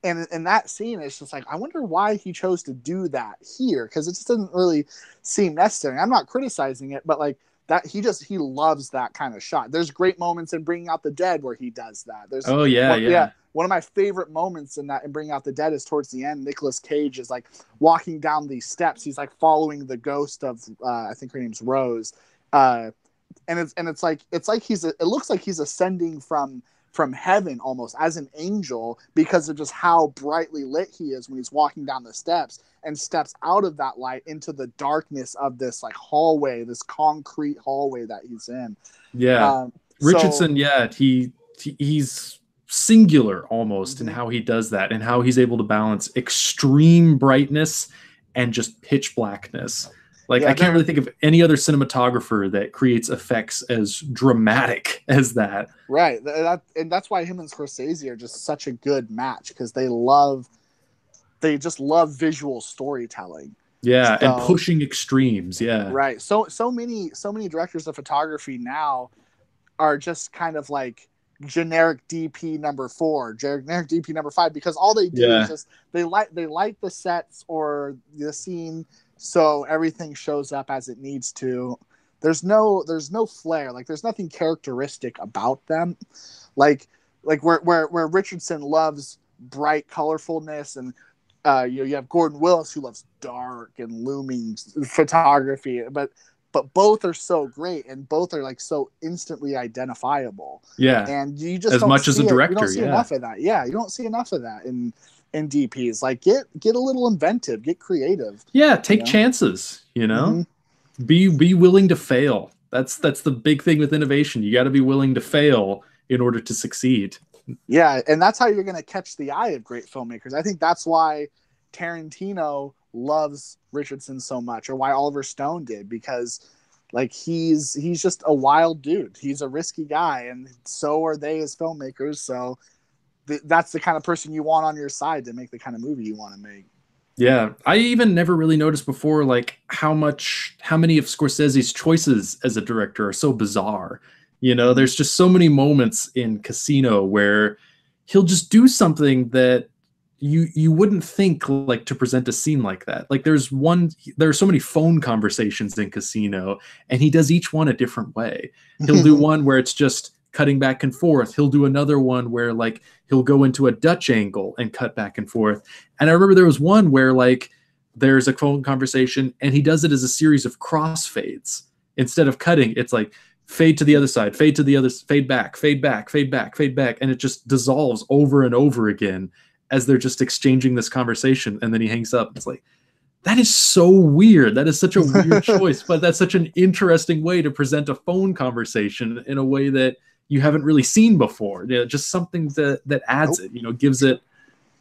And in that scene, it's just like, I wonder why he chose to do that here, because it just doesn't really seem necessary. I'm not criticizing it, but like that, he loves that kind of shot. There's great moments in Bringing Out the Dead where he does that. There's one of my favorite moments in Bringing Out the Dead is towards the end. Nicolas Cage is like walking down these steps. He's like following the ghost of I think her name's Rose, and it's like it looks like he's ascending from heaven almost as an angel because of just how brightly lit he is when he's walking down the steps and steps out of that light into the darkness of this like hallway, this concrete hallway that he's in. Yeah. Richardson, he's singular almost in how he does that and how he's able to balance extreme brightness and just pitch blackness. Like, I can't really think of any other cinematographer that creates effects as dramatic as that. Right. And that's why him and Scorsese are just such a good match, because they just love visual storytelling. Yeah, and pushing extremes. Yeah. Right. So many directors of photography now are just kind of like generic DP number 4, generic DP number 5, because all they do is just they light the sets or the scene so everything shows up as it needs to. There's no flair. Like, there's nothing characteristic about them. Like where Richardson loves bright colorfulness, and you have Gordon Willis who loves dark and looming photography, but both are so great and both are like so instantly identifiable. Yeah. And you just as much as a director, you don't see enough of that. Yeah, you don't see enough of that in DPs. Like, get a little inventive, get creative. Yeah, take chances, Be willing to fail. That's the big thing with innovation. You got to be willing to fail in order to succeed. Yeah, and that's how you're going to catch the eye of great filmmakers. I think that's why Tarantino loves Richardson so much, or why Oliver Stone did, because like he's just a wild dude. He's a risky guy, and so are they as filmmakers. So that's the kind of person you want on your side to make the kind of movie you want to make. Yeah, I even never really noticed before, like how many of Scorsese's choices as a director are so bizarre. There's just so many moments in Casino where he'll just do something that you wouldn't think like to present a scene like that. Like there are so many phone conversations in Casino, and he does each one a different way. He'll do one where it's just cutting back and forth. He'll do another one where like he'll go into a Dutch angle and cut back and forth. And I remember there was one where like there's a phone conversation and he does it as a series of crossfades. Instead of cutting, it's like fade to the other side, fade to the other, fade back, fade back, fade back, fade back, and it just dissolves over and over again as they're just exchanging this conversation. And then he hangs up. It's like, that is so weird. That is such a weird choice, but that's such an interesting way to present a phone conversation in a way that you haven't really seen before. You know, just something that adds it, you know, gives it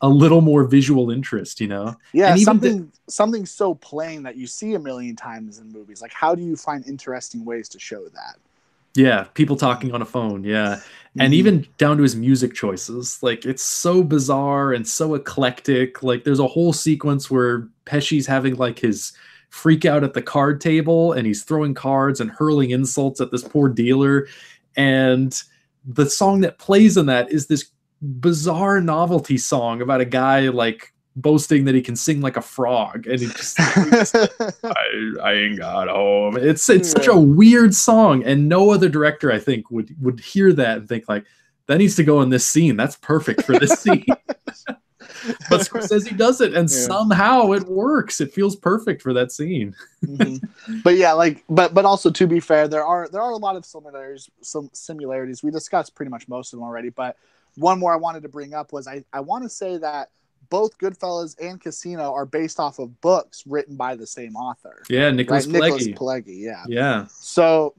a little more visual interest, you know? Yeah, and something so plain that you see a million times in movies. Like, how do you find interesting ways to show that? Yeah, people talking on a phone, yeah. And even down to his music choices. Like, it's so bizarre and so eclectic. Like, there's a whole sequence where Pesci's having, like, his freak out at the card table, and he's throwing cards and hurling insults at this poor dealer. And the song that plays in that is this bizarre novelty song about a guy, like, boasting that he can sing like a frog, and he just I ain't got home. It's such a weird song, and no other director I think would hear that and think like, that needs to go in this scene. That's perfect for this scene. But Scorsese does it, and somehow it works. It feels perfect for that scene. But yeah, like, but also to be fair, there are a lot of similarities. We discussed pretty much most of them already, but one more I wanted to bring up was I want to say that both Goodfellas and Casino are based off of books written by the same author. Yeah, Nicholas Pileggi. Yeah. Yeah. So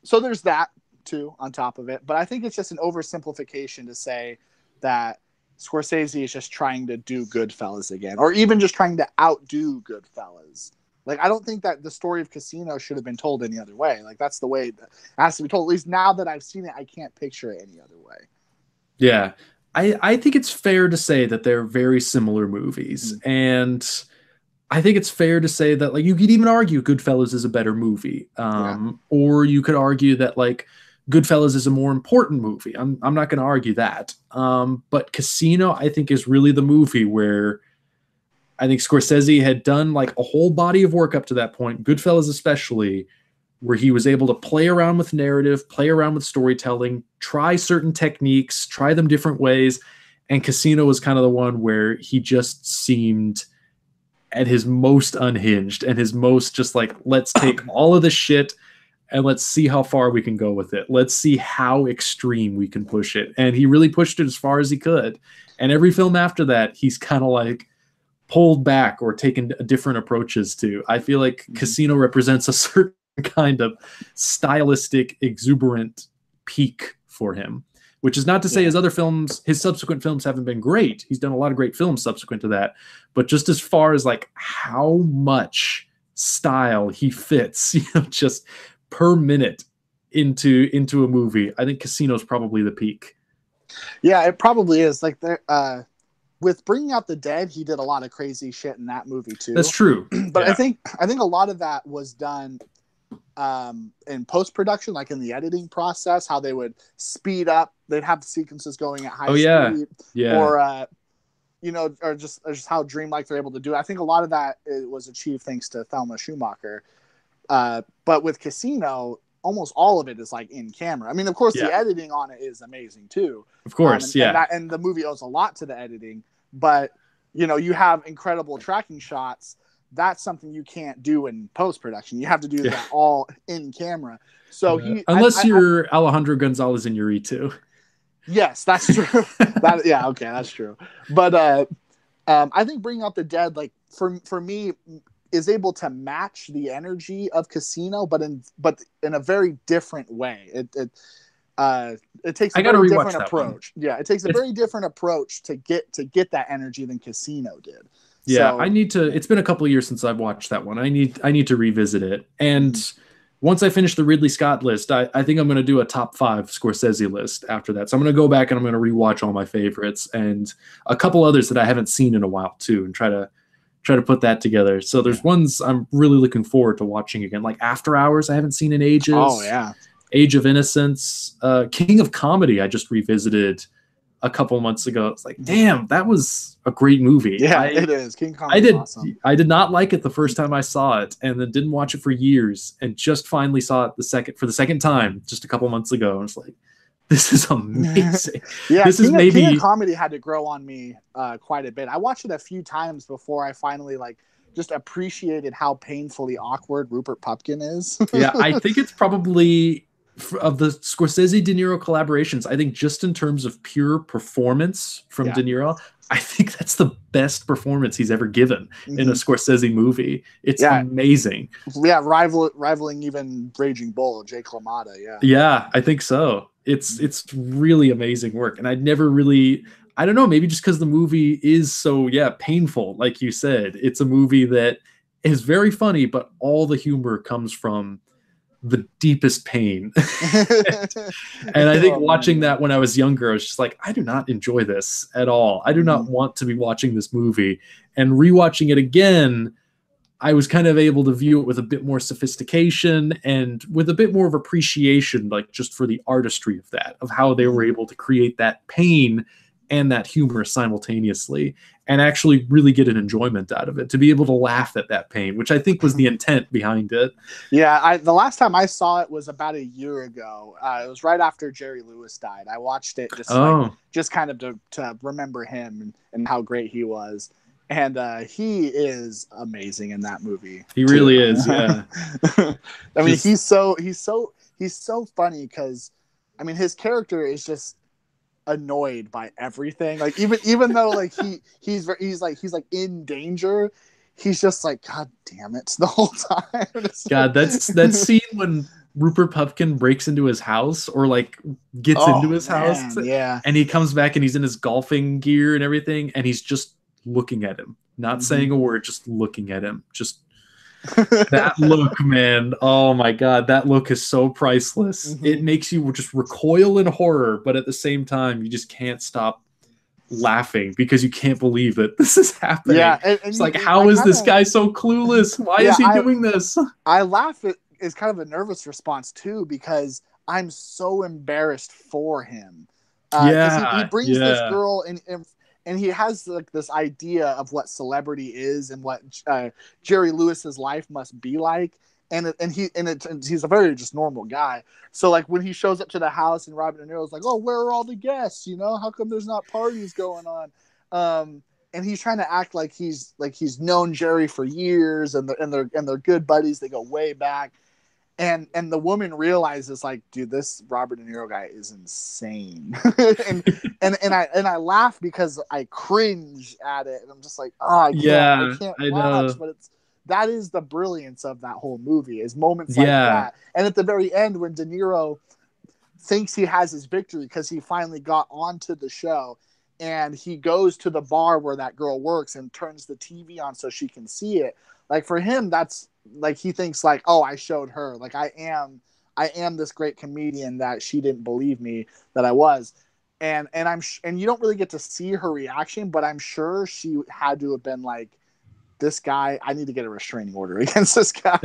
there's that too on top of it. But I think it's just an oversimplification to say that Scorsese is just trying to do Goodfellas again, or even just trying to outdo Goodfellas. Like, I don't think that the story of Casino should have been told any other way. Like, that's the way it has to be told. At least now that I've seen it, I can't picture it any other way. Yeah. I think it's fair to say that they're very similar movies. And I think it's fair to say that, like, you could even argue Goodfellas is a better movie. Or you could argue that, like, Goodfellas is a more important movie. I'm not going to argue that. But Casino, I think, is really the movie where I think Scorsese had done, like, a whole body of work up to that point, Goodfellas especially, where he was able to play around with narrative, play around with storytelling, try certain techniques, try them different ways. And Casino was kind of the one where he just seemed at his most unhinged and his most just like, let's take all of this shit and let's see how far we can go with it. Let's see how extreme we can push it. And he really pushed it as far as he could. And every film after that, he's kind of like pulled back or taken different approaches to. I feel like Casino represents a certain kind of stylistic, exuberant peak for him, which is not to say his other films, his subsequent films haven't been great. He's done a lot of great films subsequent to that, but just as far as like how much style he fits, you know, just per minute into a movie, I think Casino's probably the peak. Yeah, it probably is. Like with Bringing Out the Dead, he did a lot of crazy shit in that movie too. That's true. But I think a lot of that was done in post-production, like in the editing process, how they would speed up, they'd have the sequences going at high speed, or you know, or just how dreamlike they're able to do it. I think a lot of that was achieved thanks to Thelma Schumacher, but with Casino, almost all of it is like in camera. I mean, of course, the editing on it is amazing too, of course, and the movie owes a lot to the editing, but you know, you have incredible tracking shots. That's something you can't do in post-production. You have to do that all in camera. So unless you're Alejandro Gonzalez Iñárritu. Yes, that's true. That's true. But I think Bringing Out the Dead, like for me, is able to match the energy of Casino, but in a very different way. It takes a very different approach. Yeah, it takes a very different approach to get that energy than Casino did. Yeah, so, I need to. It's been a couple of years since I've watched that one. I need to revisit it. And once I finish the Ridley Scott list, I think I'm going to do a top 5 Scorsese list after that. So I'm going to go back and I'm going to rewatch all my favorites and a couple others that I haven't seen in a while too, and try to put that together. So there's ones I'm really looking forward to watching again, like After Hours. I haven't seen in ages. Oh yeah, Age of Innocence, King of Comedy. I just revisited a couple months ago. It's like, damn, that was a great movie. Yeah, it is. King Kong is awesome. I did not like it the first time I saw it, and then didn't watch it for years, and just finally saw it for the second time just a couple months ago. And it's like, this is amazing. Yeah, this is maybe King of Comedy had to grow on me quite a bit. I watched it a few times before I finally like just appreciated how painfully awkward Rupert Pupkin is. Yeah, I think it's probably of the Scorsese De Niro collaborations, I think just in terms of pure performance from De Niro, I think that's the best performance he's ever given in a Scorsese movie. It's amazing. Yeah, rivaling even Raging Bull, Jake LaMotta. Yeah, I think so. It's really amazing work, and I'd never really. I don't know, maybe just because the movie is so painful, like you said. It's a movie that is very funny, but all the humor comes from the deepest pain. And I think watching that when I was younger, I was just like, I do not enjoy this at all. I do not want to be watching this movie. And rewatching it again, I was kind of able to view it with a bit more sophistication and with a bit more of appreciation, like just for the artistry of that, of how they were able to create that pain and that humor simultaneously, and actually really get an enjoyment out of it, to be able to laugh at that pain, which I think was the intent behind it. Yeah, the last time I saw it was about a year ago. It was right after Jerry Lewis died. I watched it just kind of to remember him and how great he was. And he is amazing in that movie. He really is, yeah. I mean, he's so funny because, I mean, his character is just annoyed by everything. Like even though like he's like in danger, he's just like, God damn it, the whole time. God, that scene when Rupert Pupkin breaks into his house or like gets into his house, and he comes back and he's in his golfing gear and everything, and he's just looking at him, not saying a word, just looking at him. Just that look, man. Oh my God, that look is so priceless. It makes you just recoil in horror, but at the same time, you just can't stop laughing because you can't believe that this is happening. Yeah, it's like, how is this guy so clueless? Why is he doing this? I laugh is kind of a nervous response too, because I'm so embarrassed for him. He brings this girl and he has like this idea of what celebrity is and what Jerry Lewis's life must be like, and he's a very just normal guy. So like when he shows up to the house and Robert De Niro's like, "Oh, where are all the guests? You know, how come there's not parties going on?" And he's trying to act like he's known Jerry for years, and they're good buddies. They go way back. And the woman realizes, like, dude, this Robert De Niro guy is insane. and I laugh because I cringe at it, and I'm just like, oh, I can't watch. But that is the brilliance of that whole movie, is moments like that. And at the very end, when De Niro thinks he has his victory because he finally got onto the show, and he goes to the bar where that girl works and turns the TV on so she can see it. Like, for him, that's like, he thinks like, oh, I showed her, like, I am this great comedian that she didn't believe me that I was. And you don't really get to see her reaction, but I'm sure she had to have been like, this guy, I need to get a restraining order against this guy.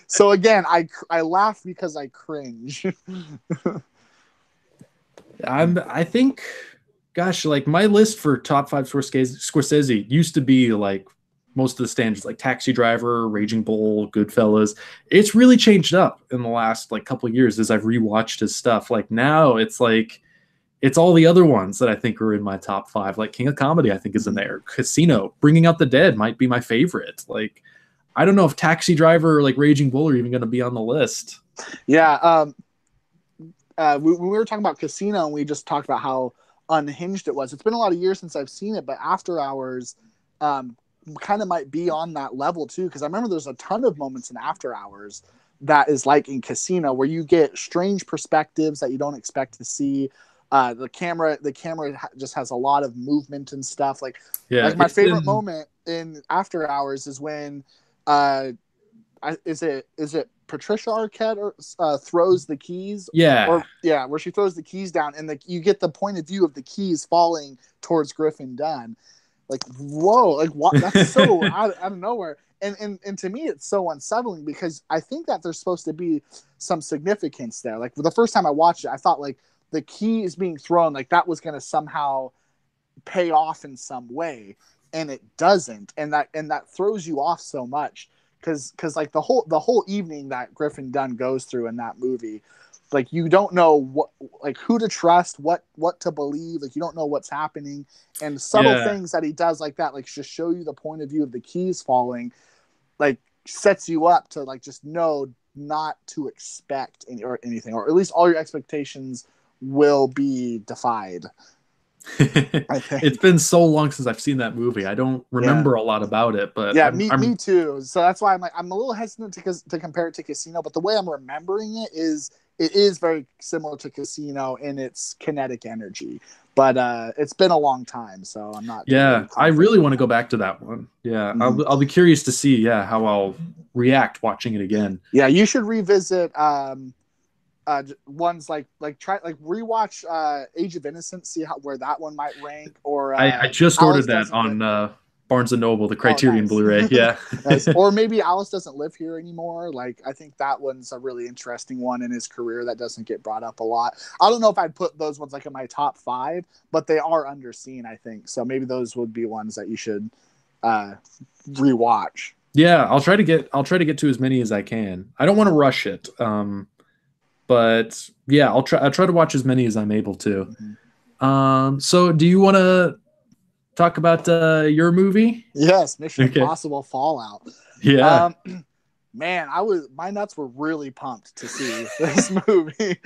So again, I laugh because I cringe. I think, gosh, like my list for top 5 Scorsese used to be like most of the standards, like Taxi Driver, Raging Bull, Goodfellas. It's really changed up in the last like couple of years as I've rewatched his stuff. Like now it's like, it's all the other ones that I think are in my top 5. Like King of Comedy, I think, is in there. Casino, Bringing Out the Dead might be my favorite. Like, I don't know if Taxi Driver or like Raging Bull are even going to be on the list. Yeah. We were talking about Casino, and we just talked about how unhinged it was. It's been a lot of years since I've seen it, but After Hours kind of might be on that level too, because I remember there's a ton of moments in After Hours that is like in Casino, where you get strange perspectives that you don't expect to see. The camera just has a lot of movement and stuff. Like my favorite moment in After Hours is when is it Patricia Arquette throws the keys? Where she throws the keys down, and you get the point of view of the keys falling towards Griffin Dunn. Like, whoa, like what? That's so out of nowhere. And to me, it's so unsettling, because I think that there's supposed to be some significance there. Like, the first time I watched it, I thought like the key is being thrown, like that was going to somehow pay off in some way, and it doesn't, and that throws you off so much, because like the whole evening that Griffin Dunn goes through in that movie, like you don't know what, like who to trust, what to believe, like you don't know what's happening, and subtle things that he does like that, like just show you the point of view of the keys falling, like sets you up to like just know not to expect anything, or at least all your expectations will be defied. It's been so long since I've seen that movie. I don't remember a lot about it, but me too. So that's why I'm a little hesitant to compare it to Casino. But the way I'm remembering it is very similar to Casino in its kinetic energy. But it's been a long time, so I'm not. Yeah, I really want to go back to that one. Yeah, I'll be curious to see how I'll react watching it again. Yeah, you should revisit ones like rewatch Age of Innocence, see where that one might rank, or I just ordered that on Barnes and Noble, the Criterion Blu-ray. Yeah. Nice. Or maybe Alice Doesn't Live Here Anymore. Like I think that one's a really interesting one in his career that doesn't get brought up a lot. I don't know if I'd put those ones like in my top 5, but they are underseen, I think. So maybe those would be ones that you should rewatch. Yeah, I'll try to get to as many as I can. I don't want to rush it. But yeah, I'll try to watch as many as I'm able to. Mm-hmm. So do you want to talk about your movie? Yes, Mission Impossible Fallout. Yeah. Man, my nuts were really pumped to see this movie.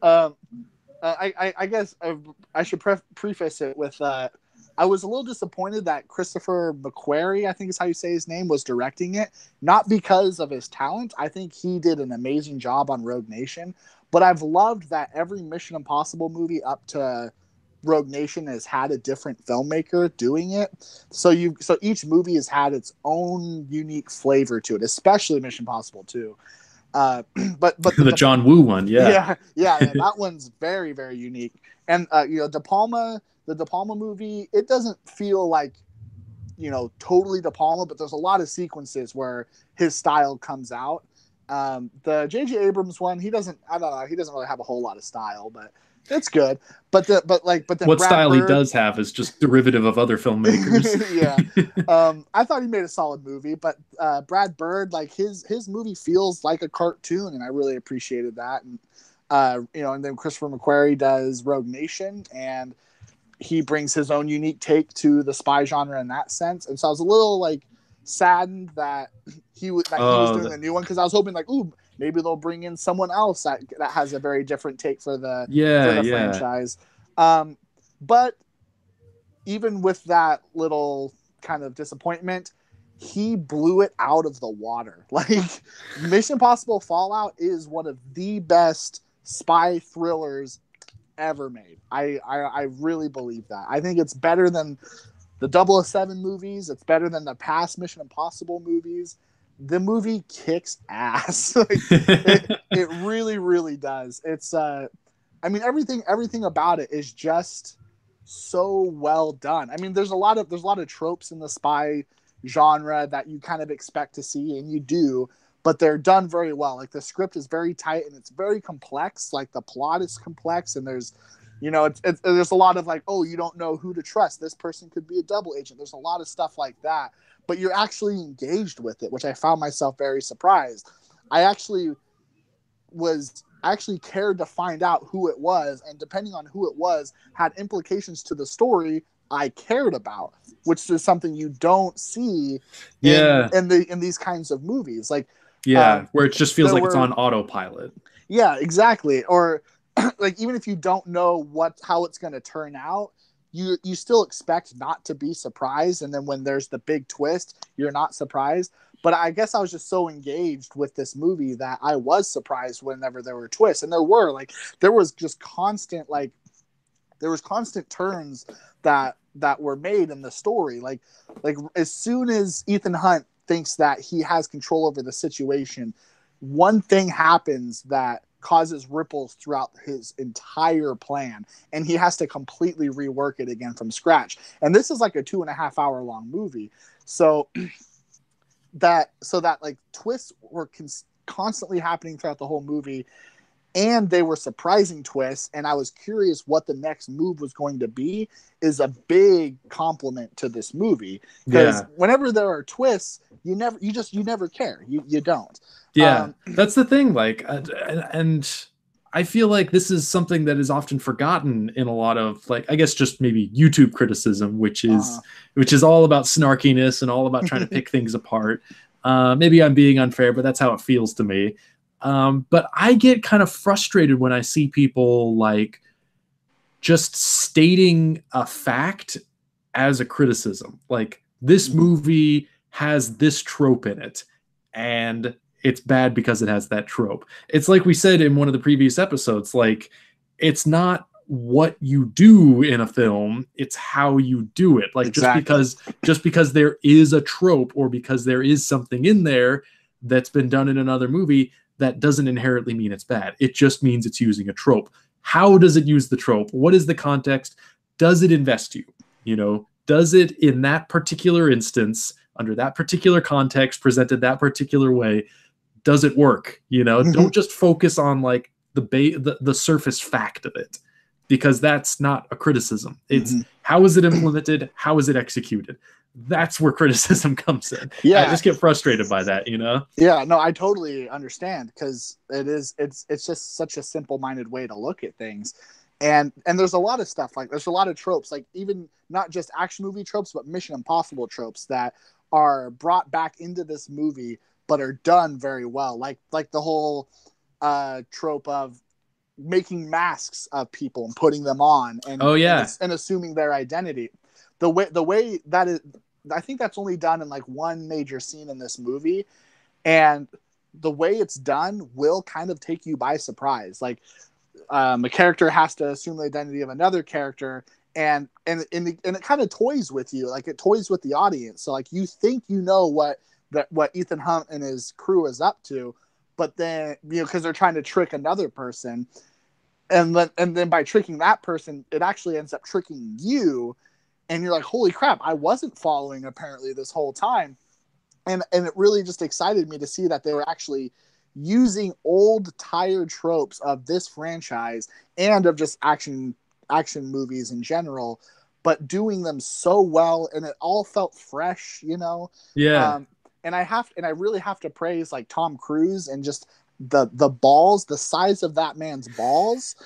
I guess I should preface it with I was a little disappointed that Christopher McQuarrie, I think is how you say his name, was directing it. Not because of his talent. I think he did an amazing job on Rogue Nation. But I've loved that every Mission Impossible movie up to Rogue Nation has had a different filmmaker doing it. So each movie has had its own unique flavor to it, especially Mission Impossible 2. But the John Woo one, yeah, that one's very, very unique. And De Palma. The De Palma movie, it doesn't feel like, totally De Palma, but there's a lot of sequences where his style comes out. The J.J. Abrams one, he doesn't really have a whole lot of style, but it's good. But then what Brad style Bird, he does have is just derivative of other filmmakers. Yeah. I thought he made a solid movie, but Brad Bird, like his movie feels like a cartoon, and I really appreciated that. And and then Christopher McQuarrie does Rogue Nation, and he brings his own unique take to the spy genre in that sense. And so I was a little like saddened that he was doing a new one, because I was hoping like, ooh, maybe they'll bring in someone else that has a very different take for the franchise. But even with that little kind of disappointment, he blew it out of the water. Like Mission Impossible Fallout is one of the best spy thrillers ever made. I really believe that. I think it's better than the 007 movies. It's better than the past Mission Impossible movies. The movie kicks ass. It really, really does. It's everything about it is just so well done. I mean, there's a lot of tropes in the spy genre that you kind of expect to see, and you do, but they're done very well. Like the script is very tight and it's very complex. Like the plot is complex, and there's, there's a lot of like, oh, you don't know who to trust. This person could be a double agent. There's a lot of stuff like that, but you're actually engaged with it, which I found myself very surprised. I actually cared to find out who it was, and depending on who it was, had implications to the story I cared about, which is something you don't see in these kinds of movies. Like, where it just feels like it's on autopilot. Yeah, exactly. Or like, even if you don't know how it's going to turn out, you still expect not to be surprised. And then when there's the big twist, you're not surprised. But I guess I was just so engaged with this movie that I was surprised whenever there were twists. And there was constant turns that were made in the story. Like as soon as Ethan Hunt thinks that he has control over the situation, one thing happens that causes ripples throughout his entire plan, and he has to completely rework it again from scratch. And this is like a 2.5 hour long movie. So that like twists were constantly happening throughout the whole movie. and they were surprising twists, and I was curious what the next move was going to be, is a big compliment to this movie. Because whenever there are twists, you never care. You don't. Yeah, that's the thing. Like, and I feel like this is something that is often forgotten in a lot of, like, I guess just maybe YouTube criticism, which is all about snarkiness and all about trying to pick things apart. Maybe I'm being unfair, but that's how it feels to me. But I get kind of frustrated when I see people like just stating a fact as a criticism. Like, this movie has this trope in it, and it's bad because it has that trope. It's like we said in one of the previous episodes, like, it's not what you do in a film, it's how you do it. Like, just because there is a trope, or because there is something in there that's been done in another movie, that doesn't inherently mean it's bad. It just means it's using a trope. How does it use the trope? What is the context? Does it invest you? You know, does it, in that particular instance, under that particular context, presented that particular way, does it work? You know, don't just focus on like the surface fact of it, because that's not a criticism. It's how is it implemented? How is it executed? That's where criticism comes in. Yeah, I just get frustrated by that, you know? Yeah, no, I totally understand, because it's just such a simple-minded way to look at things. And there's a lot of stuff, like there's a lot of tropes, like even not just action movie tropes, but Mission Impossible tropes that are brought back into this movie, but are done very well. Like the whole trope of making masks of people and putting them on, and and assuming their identity. The way that is, I think that's only done in like one major scene in this movie, and the way it's done will kind of take you by surprise. Like, a character has to assume the identity of another character, and it kind of toys with you, like it toys with the audience. So like, you think you know what Ethan Hunt and his crew is up to, but then, you know, because they're trying to trick another person, and then by tricking that person, it actually ends up tricking you. And you're like, holy crap, I wasn't following apparently this whole time. And it really just excited me to see that they were actually using old tired tropes of this franchise and of just action movies in general, but doing them so well, and it all felt fresh, you know? Yeah. And I really have to praise like Tom Cruise, and just the balls, the size of that man's balls.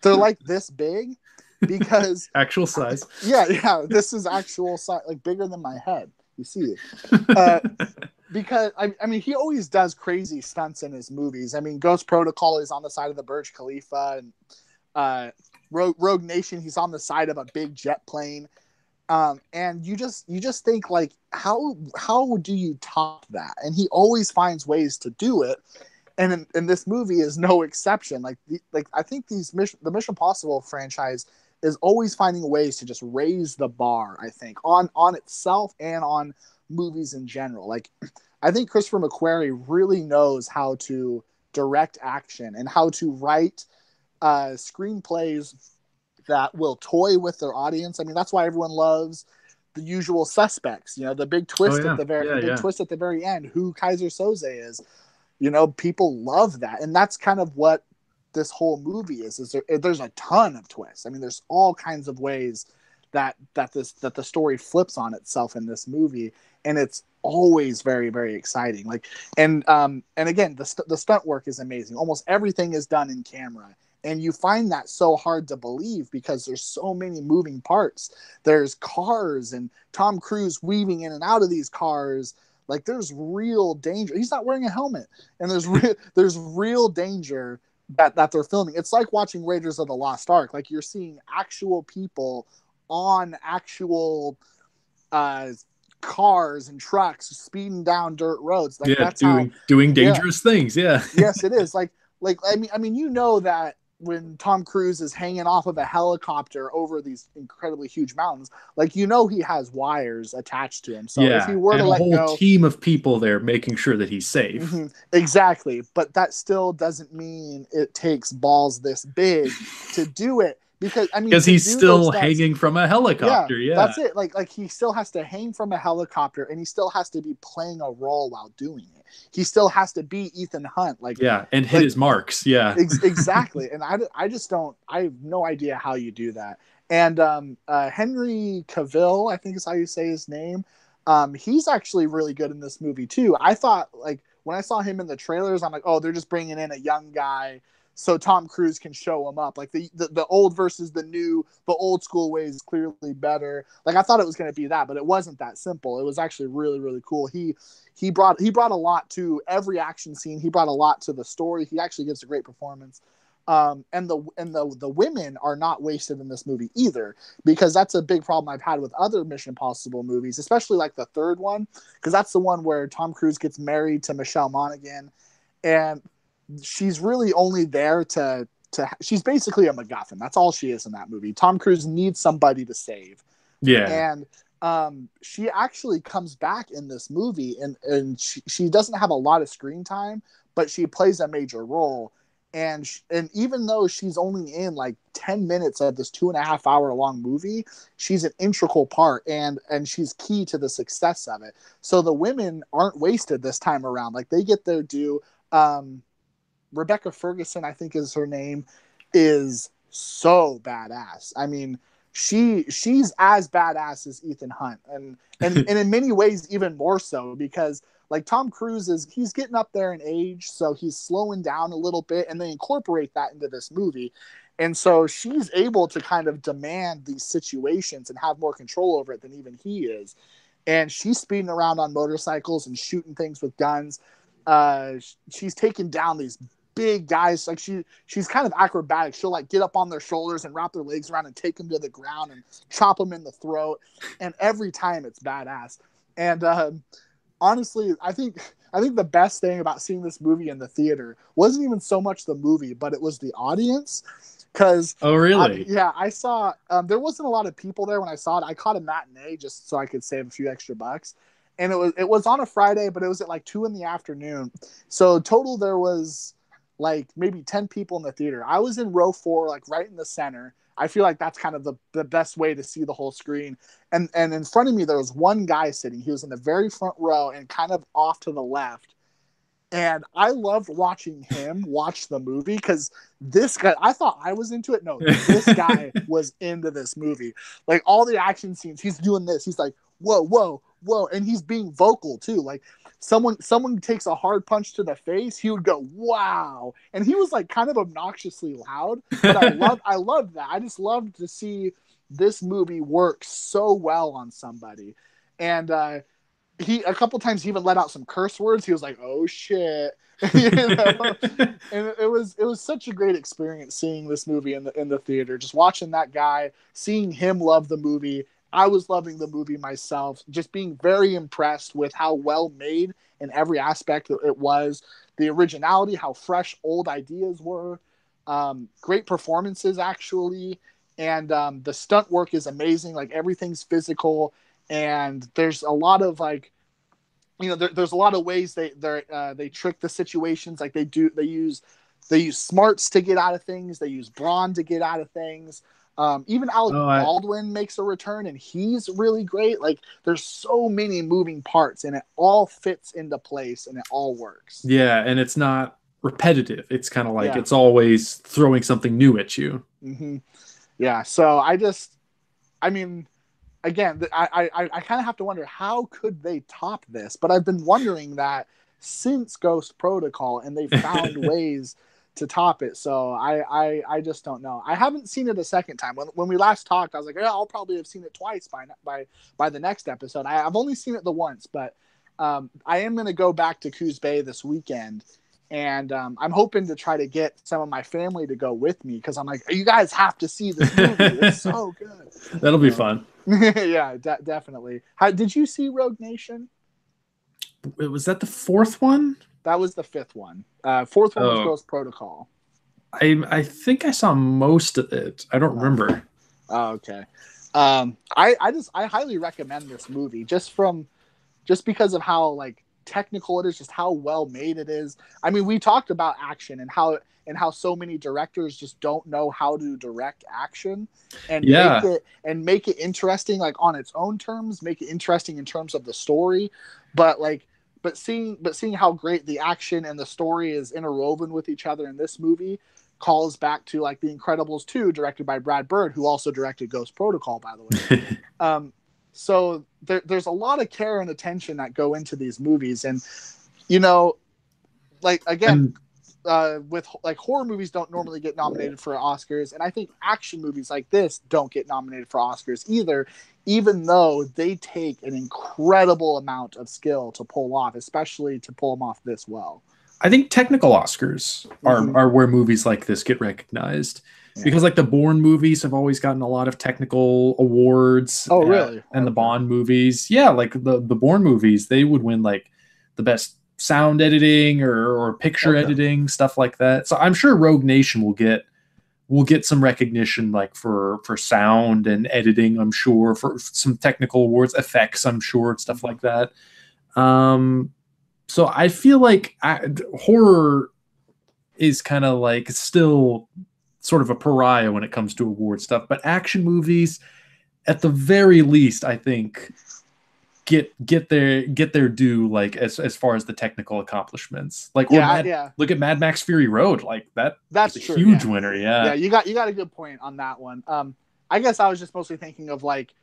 They're like this big. Because actual size. Yeah, this is actual size, like bigger than my head. You see it. Because I mean, he always does crazy stunts in his movies. I mean, Ghost Protocol is on the side of the Burj Khalifa, and Rogue Nation, he's on the side of a big jet plane. And you just think like, how do you top that? And he always finds ways to do it. And this movie is no exception. Like I think the Mission Impossible franchise is always finding ways to just raise the bar, I think, on itself and on movies in general. Like, I think Christopher McQuarrie really knows how to direct action and how to write screenplays that will toy with their audience. I mean, that's why everyone loves The Usual Suspects. You know, the big twist at the very end, who Kaiser Soze is. You know, people love that, and that's kind of what this whole movie is there's a ton of twists. I mean, there's all kinds of ways that the story flips on itself in this movie, and it's always very, very exciting. Like, and again, the stunt work is amazing. Almost everything is done in camera, and you find that so hard to believe because there's so many moving parts. There's cars and Tom Cruise weaving in and out of these cars. Like, there's real danger. He's not wearing a helmet, and there's real danger that they're filming. It's like watching Raiders of the Lost Ark. Like, you're seeing actual people on actual cars and trucks speeding down dirt roads. Like, that's doing dangerous things. Yeah. Yes, it is. Like I mean, you know that when Tom Cruise is hanging off of a helicopter over these incredibly huge mountains, like, you know, he has wires attached to him. So if he were to let go, a whole team of people there making sure that he's safe. Mm-hmm, exactly. But that still doesn't mean it takes balls this big to do it. Because he's still hanging from a helicopter. Yeah, that's it. Like he still has to hang from a helicopter, and he still has to be playing a role while doing it. he still has to be Ethan Hunt. Like, yeah, and hit his marks. Yeah. Exactly. And I just don't, I have no idea how you do that. And Henry Cavill, I think is how you say his name. He's actually really good in this movie too. I thought, like, when I saw him in the trailers, I'm like, oh, they're just bringing in a young guy so Tom Cruise can show him up. Like the old versus the new, the old school way is clearly better. Like, I thought it was going to be that, but it wasn't that simple. It was actually really, really cool. He brought a lot to every action scene. He brought a lot to the story. He actually gives a great performance. And the women are not wasted in this movie either, because that's a big problem I've had with other Mission Impossible movies, especially like the third one, because that's the one where Tom Cruise gets married to Michelle Monaghan, and she's really only there to she's basically a MacGuffin. That's all she is in that movie. Tom Cruise needs somebody to save. Yeah. And she actually comes back in this movie, and she doesn't have a lot of screen time, but she plays a major role. And even though she's only in like 10 minutes of this 2.5 hour long movie, she's an integral part, and she's key to the success of it. So the women aren't wasted this time around. Like, they get their due. Rebecca Ferguson, I think is her name, is so badass. I mean, she's as badass as Ethan Hunt, and in many ways even more so, because like Tom Cruise he's getting up there in age, so he's slowing down a little bit, and they incorporate that into this movie. And so she's able to kind of demand these situations and have more control over it than even he is. And she's speeding around on motorcycles and shooting things with guns. She's taking down these big guys. Like, she's kind of acrobatic. She'll like get up on their shoulders and wrap their legs around and take them to the ground and chop them in the throat. And every time it's badass. And honestly, I think the best thing about seeing this movie in the theater wasn't even so much the movie, but it was the audience. Because oh, really? I saw there wasn't a lot of people there when I saw it. I caught a matinee just so I could save a few extra bucks. And it was on a Friday, but it was at like 2 p.m. So total there was like maybe 10 people in the theater. I was in row 4, like right in the center. I feel like that's kind of the best way to see the whole screen. And in front of me, there was one guy sitting. He was in the very front row and kind of off to the left. And I loved watching him watch the movie, because this guy, I thought I was into it. No, this guy was into this movie. Like, all the action scenes, he's doing this. He's like, whoa, whoa, whoa. And he's being vocal too. Like, someone takes a hard punch to the face, he would go, wow. And he was like kind of obnoxiously loud, but I loved that. I just loved to see this movie work so well on somebody. And he a couple times he even let out some curse words. He was like, oh shit. You know? And it was such a great experience seeing this movie in the theater, just watching that guy, seeing him love the movie. I was loving the movie myself, just being very impressed with how well made in every aspect it was. The originality, how fresh old ideas were, great performances actually, and the stunt work is amazing. Like, everything's physical, and there's a lot of like, you know, there's a lot of ways they trick the situations. Like, they use smarts to get out of things. They use brawn to get out of things. Even Alec Baldwin makes a return, and he's really great. Like, there's so many moving parts, and it all fits into place, and it all works. Yeah, and it's not repetitive. It's kind of like it's always throwing something new at you. Mm-hmm. Yeah, so I mean, again, I kind of have to wonder, how could they top this? But I've been wondering that since Ghost Protocol, and they found ways to top it. So I just don't know. I haven't seen it a second time. When we last talked, I was like, yeah, I'll probably have seen it twice by the next episode. I've only seen it the once, but I am going to go back to Coos Bay this weekend, and I'm hoping to try to get some of my family to go with me, because I'm like, you guys have to see this movie. It's so good. That'll be fun. Yeah, definitely. Did you see Rogue Nation? Was that the 4th one? That was the 5th one. 4th one was Ghost Protocol. I think I saw most of it. I don't remember. Oh, okay. I highly recommend this movie just because of how like technical it is, just how well made it is. I mean, we talked about action and how so many directors just don't know how to direct action and make it interesting, like on its own terms, make it interesting in terms of the story. But like seeing how great the action and the story is interwoven with each other in this movie calls back to like The Incredibles 2, directed by Brad Bird, who also directed Ghost Protocol, by the way. So there's a lot of care and attention that go into these movies, and like again, with like horror movies don't normally get nominated for Oscars, and I think action movies like this don't get nominated for Oscars either, even though they take an incredible amount of skill to pull off, especially to pull them off this well. I think technical Oscars are where movies like this get recognized. Yeah. Because like the Bourne movies have always gotten a lot of technical awards. Oh, really? And the Bond movies. Yeah, like the Bourne movies, they would win like the best sound editing or picture editing, stuff like that. So I'm sure Rogue Nation will get some recognition like for sound and editing, I'm sure, for some technical awards, effects, I'm sure, stuff like that. So I feel like horror is kind of like still sort of a pariah when it comes to award stuff, but action movies, at the very least, I think get their due, like as far as the technical accomplishments. Like look at Mad Max Fury Road, like that's a true, huge winner. Yeah, you got a good point on that one. I guess I was just mostly thinking of like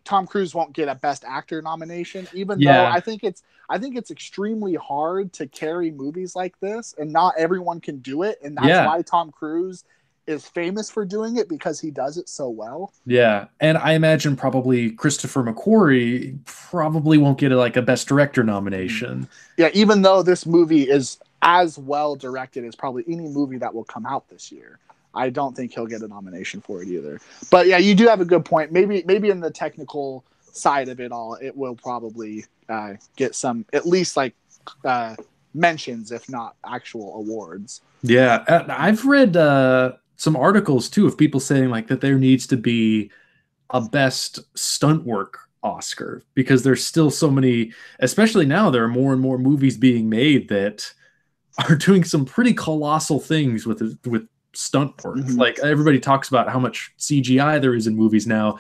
Tom Cruise won't get a Best Actor nomination, even though I think it's extremely hard to carry movies like this, and not everyone can do it, and that's why Tom Cruise is famous for doing it, because he does it so well. Yeah, and I imagine probably Christopher McQuarrie probably won't get a Best Director nomination. Yeah, even though this movie is as well directed as probably any movie that will come out this year, I don't think he'll get a nomination for it either. But yeah, you do have a good point. Maybe in the technical side of it all, it will probably get some, at least mentions, if not actual awards. Yeah, I've read some articles too of people saying like that there needs to be a Best Stunt Work Oscar, because there's still so many, especially now there are more and more movies being made that are doing some pretty colossal things with stunt work. Like everybody talks about how much CGI there is in movies now.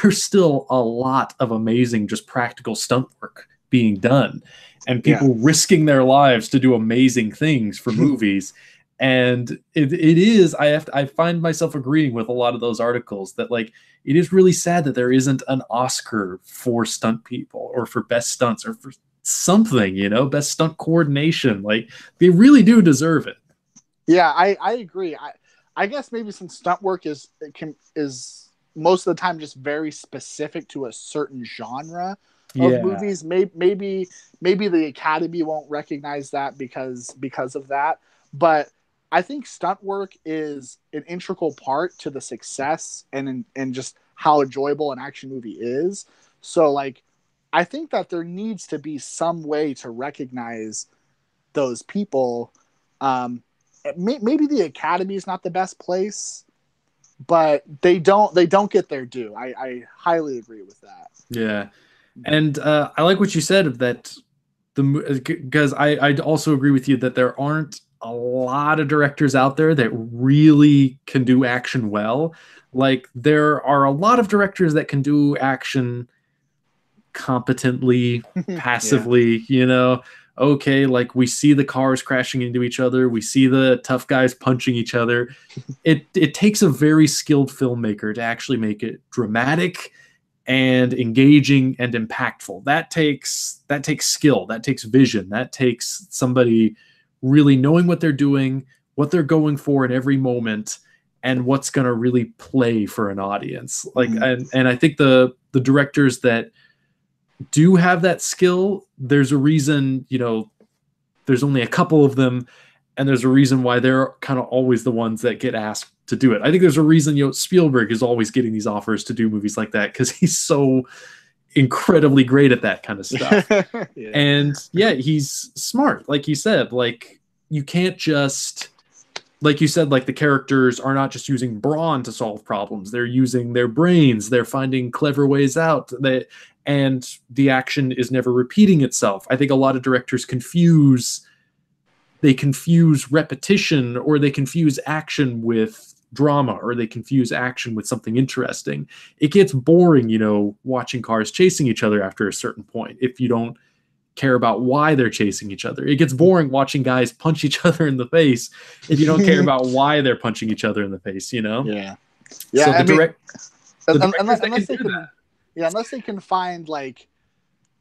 There's still a lot of amazing just practical stunt work being done, and people risking their lives to do amazing things for movies. And it is, I find myself agreeing with a lot of those articles that like it is really sad that there isn't an Oscar for stunt people or for best stunts or for something, best stunt coordination. Like they really do deserve it. Yeah, I agree. I guess maybe some stunt work is most of the time just very specific to a certain genre of movies. Maybe the Academy won't recognize that because of that. But I think stunt work is an integral part to the success and just how enjoyable an action movie is. So like, I think that there needs to be some way to recognize those people. Maybe the Academy is not the best place, but they don't get their due. I highly agree with that. Yeah, and I like what you said of that. Because I also agree with you that there aren't a lot of directors out there that really can do action well. Like there are a lot of directors that can do action competently, passively, okay, like we see the cars crashing into each other, we see the tough guys punching each other. It takes a very skilled filmmaker to actually make it dramatic and engaging and impactful. That takes skill, that takes vision, that takes somebody really knowing what they're doing, what they're going for in every moment, and what's going to really play for an audience. Like, and I think the directors that do have that skill, there's a reason, there's only a couple of them, and there's a reason why they're kind of always the ones that get asked to do it. I think there's a reason, Spielberg is always getting these offers to do movies like that, because he's so incredibly great at that kind of stuff. And he's smart. Like you said, like you can't just, like you said, like the characters are not just using brawn to solve problems. They're using their brains. They're finding clever ways out. And the action is never repeating itself. I think a lot of directors confuse repetition, or they confuse action with drama, or they confuse action with something interesting. It gets boring, watching cars chasing each other after a certain point if you don't care about why they're chasing each other. It gets boring watching guys punch each other in the face if you don't care about why they're punching each other in the face, you know? Yeah. So unless they can find like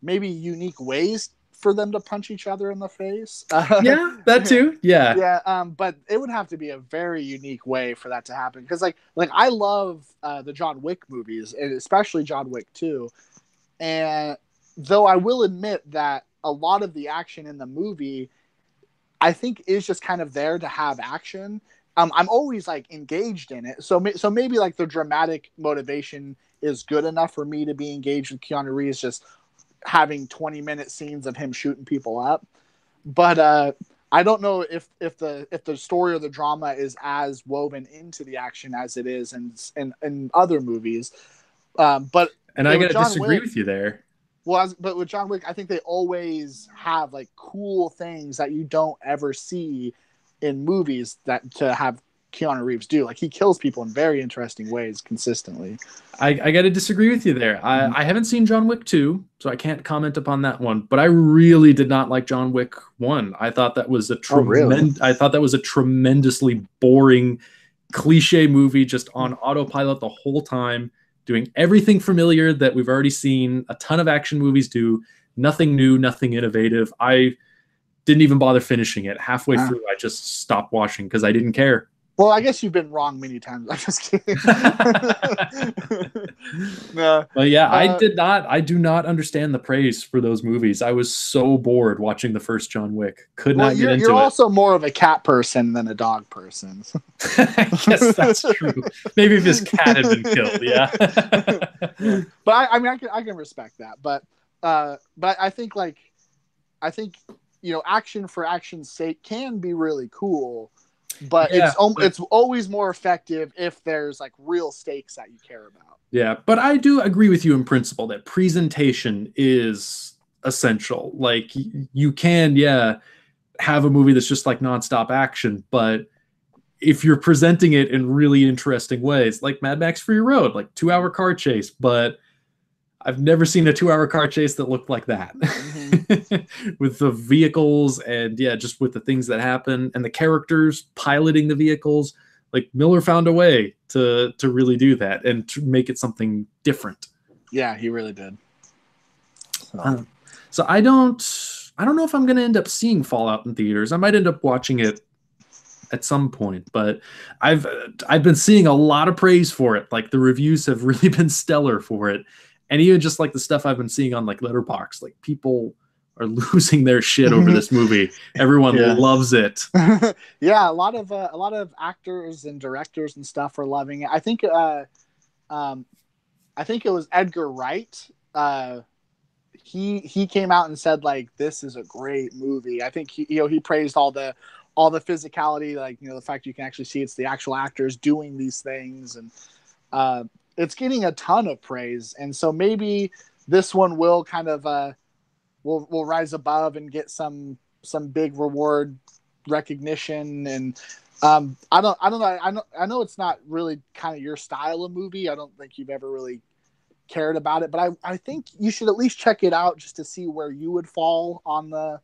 maybe unique ways for them to punch each other in the face. Yeah, that too. Yeah. Yeah. But it would have to be a very unique way for that to happen. Because like I love the John Wick movies, and especially John Wick 2. And though I will admit that a lot of the action in the movie, I think, is just kind of there to have action. I'm always like engaged in it. So maybe like the dramatic motivation is good enough for me to be engaged with Keanu Reeves just having 20-minute scenes of him shooting people up. But I don't know if the story or the drama is as woven into the action as it is in other movies. But I gotta disagree with you there. But with John Wick, I think they always have like cool things that you don't ever see in movies that to have Keanu Reeves do. Like, he kills people in very interesting ways consistently. I got to disagree with you there. I haven't seen John Wick 2, so I can't comment upon that one. But I really did not like John Wick 1. I thought that was a tremendously boring, cliche movie, just on autopilot the whole time, doing everything familiar that we've already seen a ton of action movies do. Nothing new, nothing innovative. I didn't even bother finishing it. Halfway through, I just stopped watching because I didn't care. Well, I guess you've been wrong many times. I'm just kidding. No. But yeah, I do not understand the praise for those movies. I was so bored watching the first John Wick. Could not get into it. You're also more of a cat person than a dog person. I guess that's true. Maybe if his cat had been killed, yeah. But I can respect that. But I think action for action's sake can be really cool. But it's always more effective if there's like real stakes that you care about. Yeah, but I do agree with you in principle that presentation is essential. Like, you can, have a movie that's just like nonstop action, but if you're presenting it in really interesting ways, like Mad Max Fury Road, like 2-hour car chase, but I've never seen a 2-hour car chase that looked like that. With the vehicles and just with the things that happen and the characters piloting the vehicles. Like, Miller found a way to really do that and to make it something different. Yeah, he really did. So I don't know if I'm going to end up seeing Fallout in theaters. I might end up watching it at some point, but I've been seeing a lot of praise for it. Like, the reviews have really been stellar for it. And even just like the stuff I've been seeing on like Letterboxd, like, people are losing their shit over this movie. Everyone loves it. Yeah, a lot of actors and directors and stuff are loving it. I think it was Edgar Wright. He came out and said like, this is a great movie. I think he praised all the physicality, like, the fact you can actually see it's the actual actors doing these things, and it's getting a ton of praise. And so maybe this one will kind of will rise above and get some big reward recognition. And I don't know. I know it's not really kind of your style of movie. I don't think you've ever really cared about it, but I think you should at least check it out just to see where you would fall on the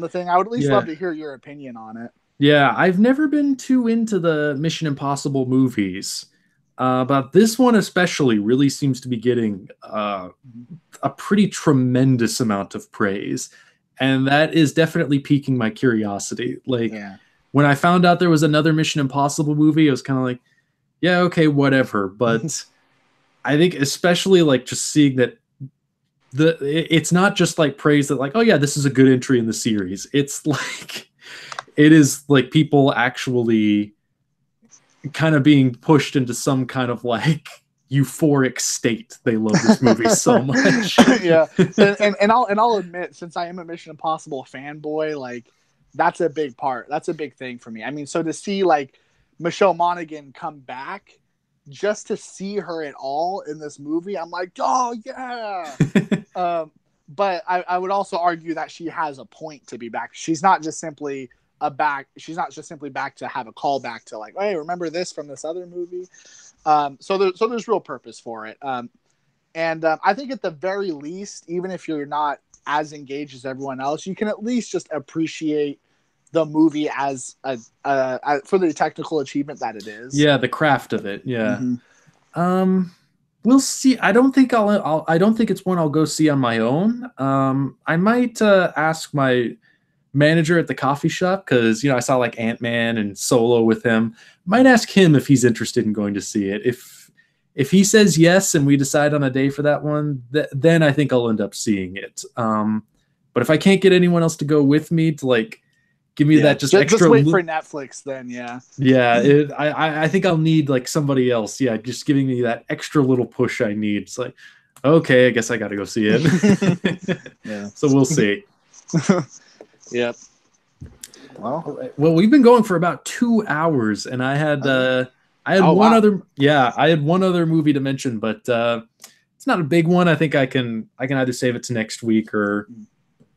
thing. I would at least love to hear your opinion on it. Yeah, I've never been too into the Mission Impossible movies. But this one especially really seems to be getting a pretty tremendous amount of praise. And that is definitely piquing my curiosity. Like, when I found out there was another Mission Impossible movie, I was kind of like, yeah, okay, whatever. But I think especially like just seeing that it's not just like praise that like, oh yeah, this is a good entry in the series. It's like, it is like people actually kind of being pushed into some kind of like euphoric state. They love this movie so much. Yeah. And I'll admit, since I am a Mission Impossible fanboy, like, that's a big part. That's a big thing for me. I mean, so to see like Michelle Monaghan come back, just to see her at all in this movie, I'm like, oh yeah. But I would also argue that she has a point to be back. She's not just simply back to have a callback to like, hey, remember this from this other movie. So there's real purpose for it. And I think at the very least, even if you're not as engaged as everyone else, you can at least just appreciate the movie as for the technical achievement that it is. Yeah, the craft of it. Yeah. We'll see. I don't think I don't think it's one I'll go see on my own. I might ask my manager at the coffee shop, because I saw like Ant-Man and Solo with him. Might ask him if he's interested in going to see it. If he says yes and we decide on a day for that one, then I think I'll end up seeing it. But if I can't get anyone else to go with me to like give me that just extra, just wait for Netflix then. I think I'll need like somebody else, just giving me that extra little push I need. It's like, okay, I guess I gotta go see it. So we'll see. Yep. Well, we've been going for about 2 hours, and I had one other movie to mention, but it's not a big one. I think I can either save it to next week or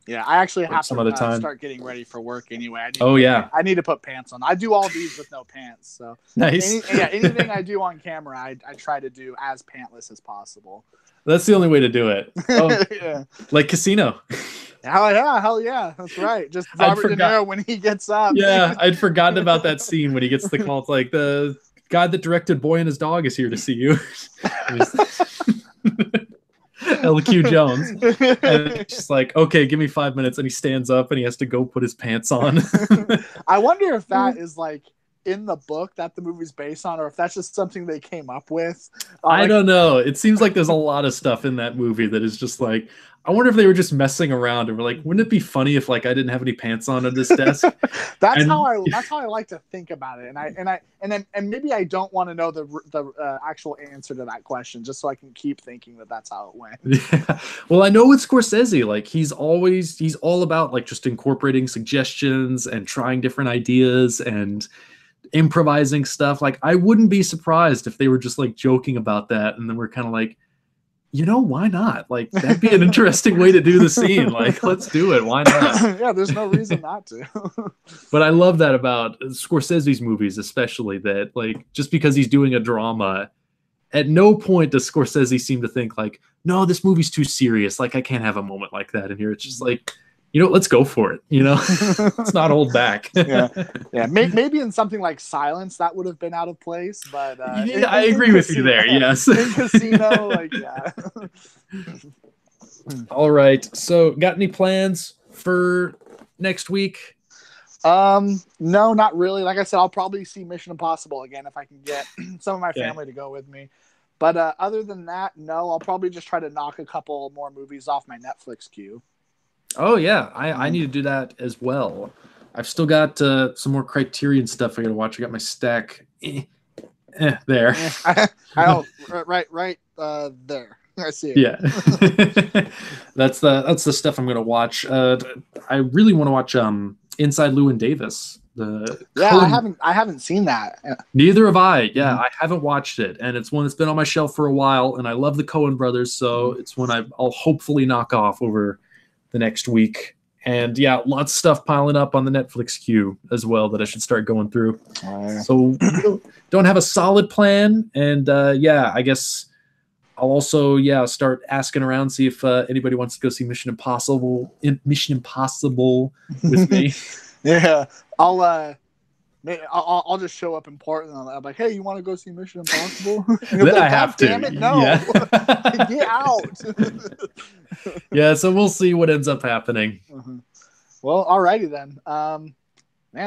I actually have some to other time. Start getting ready for work anyway. I need to put pants on. I do all these with no pants, so nice. Anything I do on camera, I try to do as pantless as possible. That's the only way to do it. Like Casino. Hell yeah, that's right. Just Robert De Niro when he gets up. Yeah, I'd forgotten about that scene when he gets the call. It's like, the guy that directed Boy and His Dog is here to see you. LQ Jones. And it's just like, okay, give me 5 minutes, and he stands up and he has to go put his pants on. I wonder if that is like in the book that the movie's based on, or if that's just something they came up with. I don't know. It seems like there's a lot of stuff in that movie that is just like, I wonder if they were just messing around and were like, wouldn't it be funny if like I didn't have any pants on at this desk? That's how I like to think about it. And maybe I don't want to know the actual answer to that question, just so I can keep thinking that that's how it went. Yeah. Well, I know with Scorsese, like he's all about like just incorporating suggestions and trying different ideas and improvising stuff. Like I wouldn't be surprised if they were just like joking about that, and then we're kind of like, why not? Like that'd be an interesting way to do the scene. Like, let's do it. Why not? Yeah, there's no reason not to. But I love that about Scorsese's movies, especially that like just because he's doing a drama, at no point does Scorsese seem to think like, no, this movie's too serious. Like I can't have a moment like that in here. It's just like, let's go for it. Let's not hold back. Yeah. Maybe in something like Silence that would have been out of place, but I agree with you there. Yes. In Casino, like yeah. All right. So, got any plans for next week? No, not really. Like I said, I'll probably see Mission Impossible again if I can get some of my family to go with me. But other than that, no. I'll probably just try to knock a couple more movies off my Netflix queue. Oh yeah, I need to do that as well. I've still got some more Criterion stuff I gotta watch. I got my stack there. Right there. I see it. Yeah. That's the stuff I'm gonna watch. I really want to watch Inside Llewyn Davis. I haven't seen that. Neither have I. Yeah, I haven't watched it, and it's one that's been on my shelf for a while. And I love the Coen brothers, so it's one I'll hopefully knock off over the next week. And lots of stuff piling up on the Netflix queue as well that I should start going through. So don't have a solid plan. And I guess I'll also start asking around, see if anybody wants to go see Mission Impossible with me. Yeah, I'll just show up in Portland. I'm like, hey, you want to go see Mission Impossible? Then like, I have to. Damn it, no. Yeah. Get out. Yeah, so we'll see what ends up happening. Well, alrighty then. Man,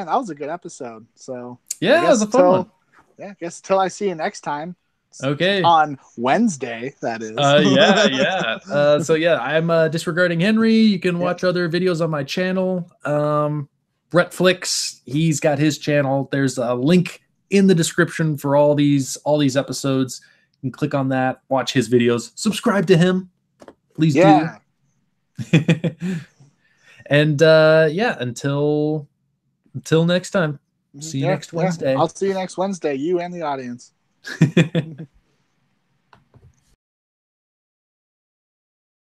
that was a good episode. So yeah, it was a fun one. Yeah, I guess until I see you next time. Okay. On Wednesday, that is. So I'm DisRegarding Henry. You can watch other videos on my channel. Bretflix, he's got his channel. There's a link in the description for all these episodes. You can click on that, watch his videos, subscribe to him. Please do. And until next time. See you next Wednesday. I'll see you next Wednesday, you and the audience.